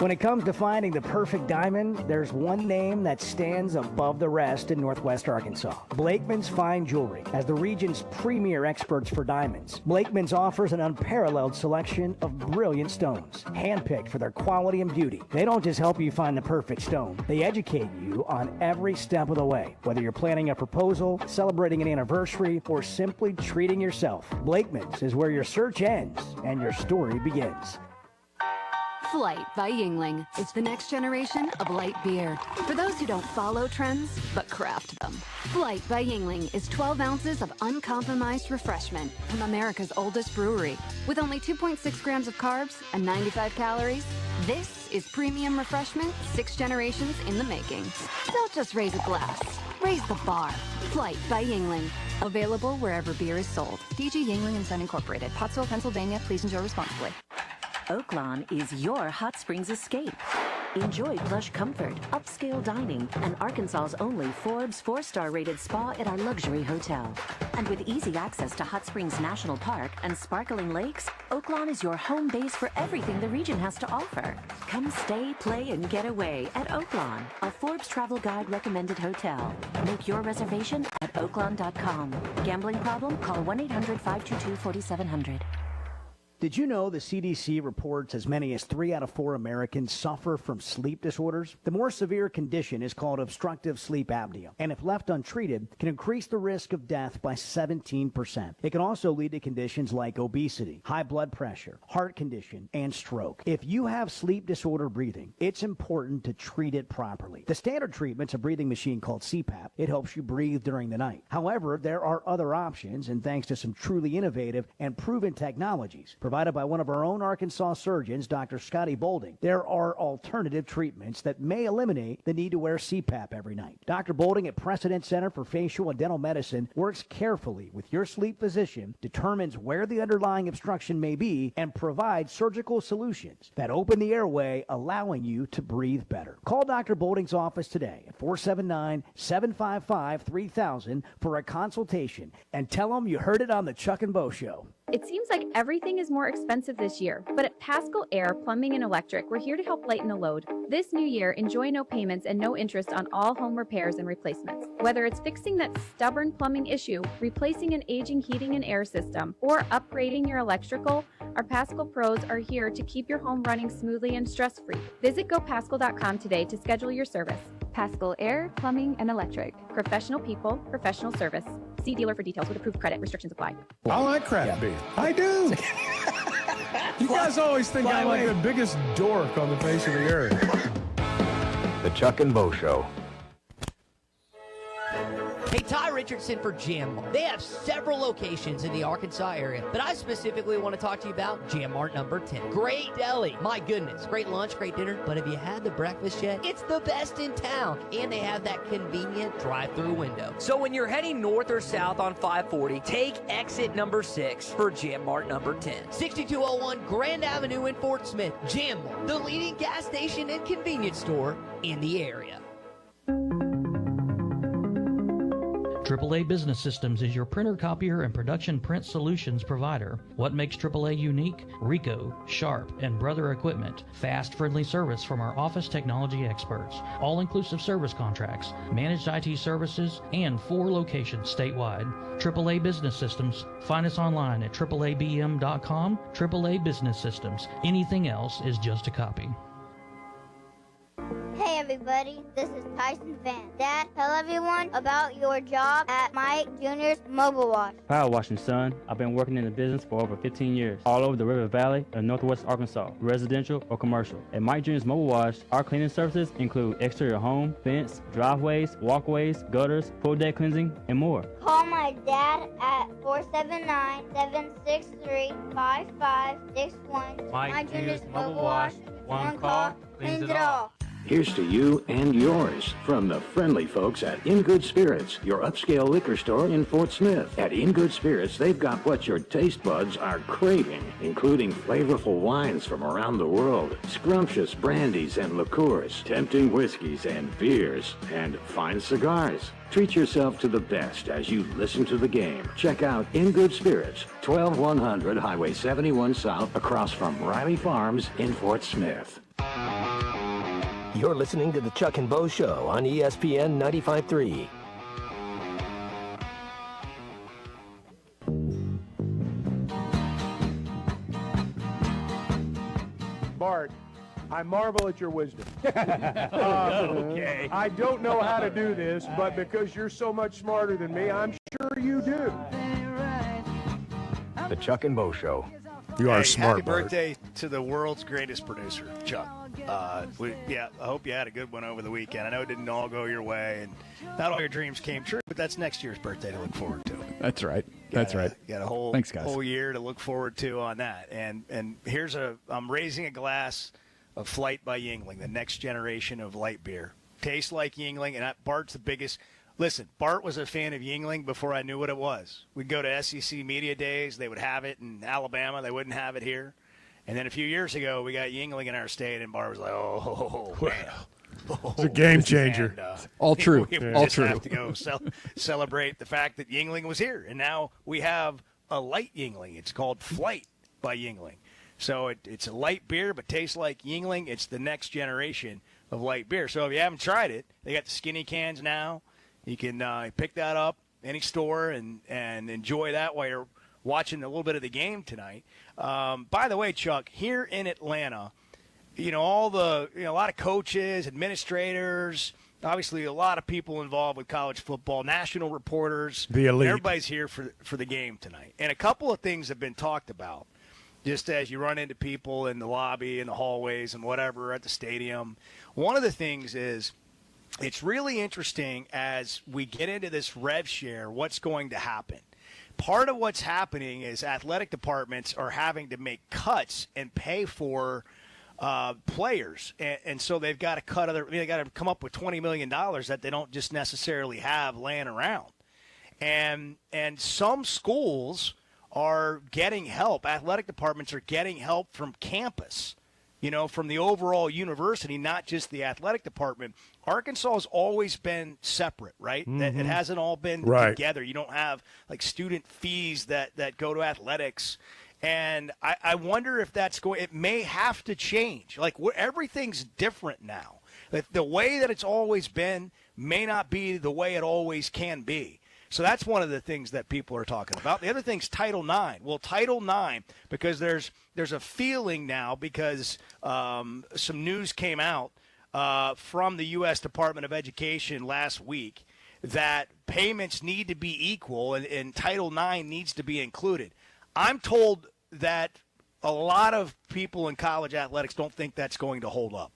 When it comes to finding the perfect diamond, there's one name that stands above the rest in Northwest Arkansas. Blakeman's Fine Jewelry. As the region's premier experts for diamonds, Blakeman's offers an unparalleled selection of brilliant stones, handpicked for their quality and beauty. They don't just help you find the perfect stone, they educate you on every step of the way. Whether you're planning a proposal, celebrating an anniversary, or simply treating yourself, Blakeman's is where your search ends and your story begins. Flight by Yuengling. It's the next generation of light beer. For those who don't follow trends, but craft them. Flight by Yuengling is 12 ounces of uncompromised refreshment from America's oldest brewery. With only 2.6 grams of carbs and 95 calories, this is premium refreshment 6 generations in the making. Don't just raise a glass. Raise the bar. Flight by Yuengling. Available wherever beer is sold. DG Yuengling & Son Incorporated. Pottsville, Pennsylvania. Please enjoy responsibly. Oaklawn is your hot springs escape. Enjoy plush comfort, upscale dining, and Arkansas's only Forbes 4-star rated spa at our luxury hotel. And with easy access to Hot Springs National Park and sparkling lakes, Oaklawn is your home base for everything the region has to offer. Come stay, play, and get away at Oaklawn, a Forbes Travel Guide recommended hotel. Make your reservation at oaklawn.com. Gambling problem? Call 1-800-522-4700. Did you know the CDC reports as many as 3 out of 4 Americans suffer from sleep disorders? The more severe condition is called obstructive sleep apnea, and if left untreated, can increase the risk of death by 17%. It can also lead to conditions like obesity, high blood pressure, heart condition, and stroke. If you have sleep disorder breathing, it's important to treat it properly. The standard treatment's a breathing machine called CPAP. It helps you breathe during the night. However, there are other options, and thanks to some truly innovative and proven technologies provided by one of our own Arkansas surgeons, Dr. Scotty Bolding, there are alternative treatments that may eliminate the need to wear CPAP every night. Dr. Bolding at Precedent Center for Facial and Dental Medicine works carefully with your sleep physician, determines where the underlying obstruction may be, and provides surgical solutions that open the airway, allowing you to breathe better. Call Dr. Bolding's office today at 479-755-3000 for a consultation and tell them you heard it on the Chuck and Bo Show. It seems like everything is more expensive this year, but at Pascal Air Plumbing and Electric, we're here to help lighten the load. This new year, enjoy no payments and no interest on all home repairs and replacements. Whether it's fixing that stubborn plumbing issue, replacing an aging heating and air system, or upgrading your electrical, our Pascal pros are here to keep your home running smoothly and stress-free. Visit GoPascal.com today to schedule your service. Pascal Air Plumbing and Electric. Professional people, professional service. See dealer for details with approved credit. Restrictions apply. I like craft beer. I do. You guys always think I'm like the biggest dork on the face of the earth. The Chuck and Bo Show. Hey, Ty Richardson for Jam Mart. They have several locations in the Arkansas area, but I specifically want to talk to you about Jam Mart number 10. Great deli. My goodness. Great lunch, great dinner. But have you had the breakfast yet? It's the best in town. And they have that convenient drive-through window. So when you're heading north or south on 540, take exit number 6 for Jam Mart number 10. 6201 Grand Avenue in Fort Smith. Jam Mart, the leading gas station and convenience store in the area. AAA Business Systems is your printer, copier, and production print solutions provider. What makes AAA unique? Ricoh, Sharp, and Brother Equipment. Fast, friendly service from our office technology experts. All-inclusive service contracts, managed IT services, and 4 locations statewide. AAA Business Systems. Find us online at AAABM.com. AAA Business Systems. Anything else is just a copy. Hey everybody, this is Tyson Van. Dad, tell everyone about your job at Mike Jr.'s Mobile Wash. Power washing, son. I've been working in the business for over 15 years, all over the River Valley and Northwest Arkansas, residential or commercial. At Mike Jr.'s Mobile Wash, our cleaning services include exterior home, fence, driveways, walkways, gutters, pool deck cleansing, and more. Call my dad at 479-763-5561. Mike Jr.'s Mobile Wash. One call, cleans it all. Here's to you and yours from the friendly folks at In Good Spirits, your upscale liquor store in Fort Smith. At In Good Spirits, they've got what your taste buds are craving, including flavorful wines from around the world, scrumptious brandies and liqueurs, tempting whiskeys and beers, and fine cigars. Treat yourself to the best as you listen to the game. Check out In Good Spirits, 12100 Highway 71 South, across from Riley Farms in Fort Smith. You're listening to the Chuck and Bo Show on ESPN 95.3. Bart, I marvel at your wisdom. Okay. I don't know how to do this, but because you're so much smarter than me, I'm sure you do. The Chuck and Bo Show. You are smart, Happy Bart. birthday to the world's greatest producer, Chuck. I hope you had a good one over the weekend. I know it didn't all go your way, and not all your dreams came true, but that's next year's birthday to look forward to. That's right. That's right. Got a whole Thanks, guys. whole year to look forward to on that. And I'm raising a glass of Flight by Yingling, the next generation of light beer. Tastes like Yingling, and Bart's the biggest. Listen, Bart was a fan of Yingling before I knew what it was. We'd go to SEC Media Days. They would have it in Alabama. They wouldn't have it here. And then a few years ago, we got Yingling in our state, and Bart was like, oh, man. It's a game changer. And, all true. We all just true. have to go celebrate the fact that Yingling was here. And now we have a light Yingling. It's called Flight by Yingling. So it's a light beer, but tastes like Yingling. It's the next generation of light beer. So if you haven't tried it, they got the skinny cans now. You can pick that up any store and enjoy that while you're watching a little bit of the game tonight. By the way, Chuck, here in Atlanta, a lot of coaches, administrators, obviously a lot of people involved with college football, national reporters. The elite. Everybody's here for the game tonight. And a couple of things have been talked about. Just as you run into people in the lobby, in the hallways, and whatever at the stadium. One of the things is it's really interesting as we get into this rev share, what's going to happen. Part of what's happening is athletic departments are having to make cuts and pay for players, and so they've got to they got to come up with $20 million that they don't just necessarily have laying around, and some schools are getting help. Athletic departments are getting help from campus from the overall university, not just the athletic department. Arkansas has always been separate, right? That it hasn't all been together. You don't have like student fees that go to athletics. And I wonder if it may have to change. Like everything's different now. The way that it's always been may not be the way it always can be. So that's one of the things that people are talking about. The other thing's Title IX. Well, Title IX, because there's a feeling now, because some news came out from the U.S. Department of Education last week that payments need to be equal and Title IX needs to be included. I'm told that a lot of people in college athletics don't think that's going to hold up.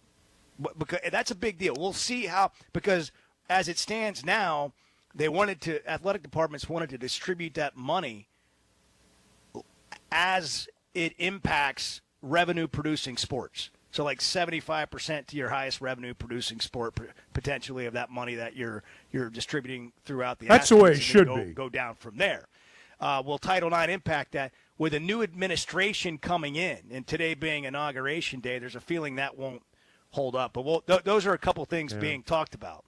Because that's a big deal. We'll see how, because as it stands now, athletic departments wanted to distribute that money as it impacts revenue-producing sports. So like 75% to your highest revenue-producing sport, potentially, of that money that you're distributing throughout the That's the way it should be. Go down from there. Will Title IX impact that? With a new administration coming in, and today being Inauguration Day, there's a feeling that won't hold up. But those are a couple things being talked about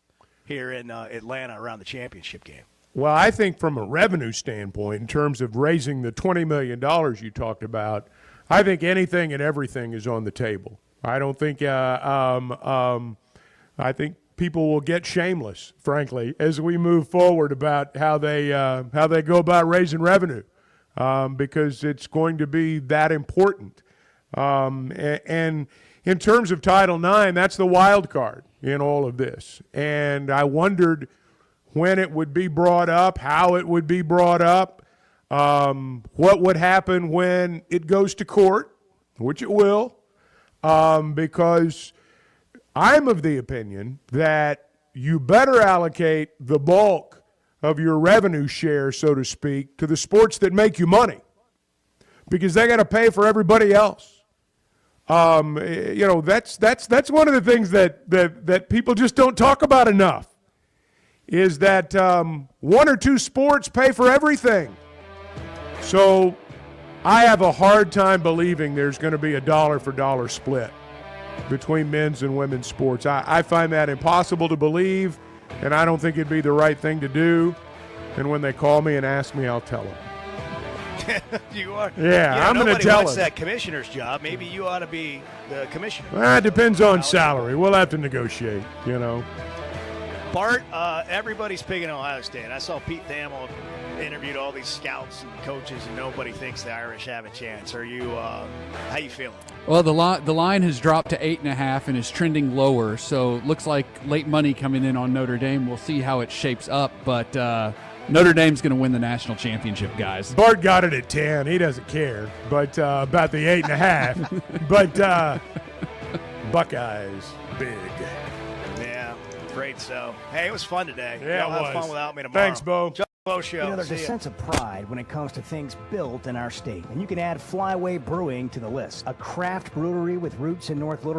here in Atlanta around the championship game. Well, I think from a revenue standpoint, in terms of raising the $20 million you talked about, I think anything and everything is on the table. I don't think I think people will get shameless, frankly, as we move forward about how they go about raising revenue, because it's going to be that important. And in terms of Title IX, that's the wild card in all of this. And I wondered when it would be brought up, how it would be brought up, what would happen when it goes to court, which it will, because I'm of the opinion that you better allocate the bulk of your revenue share, so to speak, to the sports that make you money, because they got to pay for everybody else. That's one of the things that people just don't talk about enough, is that one or two sports pay for everything. So I have a hard time believing there's going to be a dollar-for-dollar split between men's and women's sports. I find that impossible to believe, and I don't think it'd be the right thing to do. And when they call me and ask me, I'll tell them. You are. Yeah, I'm going to tell them. Nobody wants that commissioner's job. Maybe you ought to be the commissioner. Well, it depends on salary. We'll have to negotiate, Bart, everybody's picking Ohio State. I saw Pete Thamel interviewed all these scouts and coaches, and nobody thinks the Irish have a chance. Are you? How you feeling? Well, the line has dropped to 8.5 and is trending lower. So looks like late money coming in on Notre Dame. We'll see how it shapes up, but Notre Dame's going to win the national championship, guys. Bart got it at 10. He doesn't care, but about the 8.5. But Buckeyes, big. Yeah, great. So, hey, it was fun today. Yeah, You'll have fun without me tomorrow. Thanks, Bo. Show. There's a sense of pride when it comes to things built in our state, and you can add Flyway Brewing to the list, a craft brewery with roots in North Little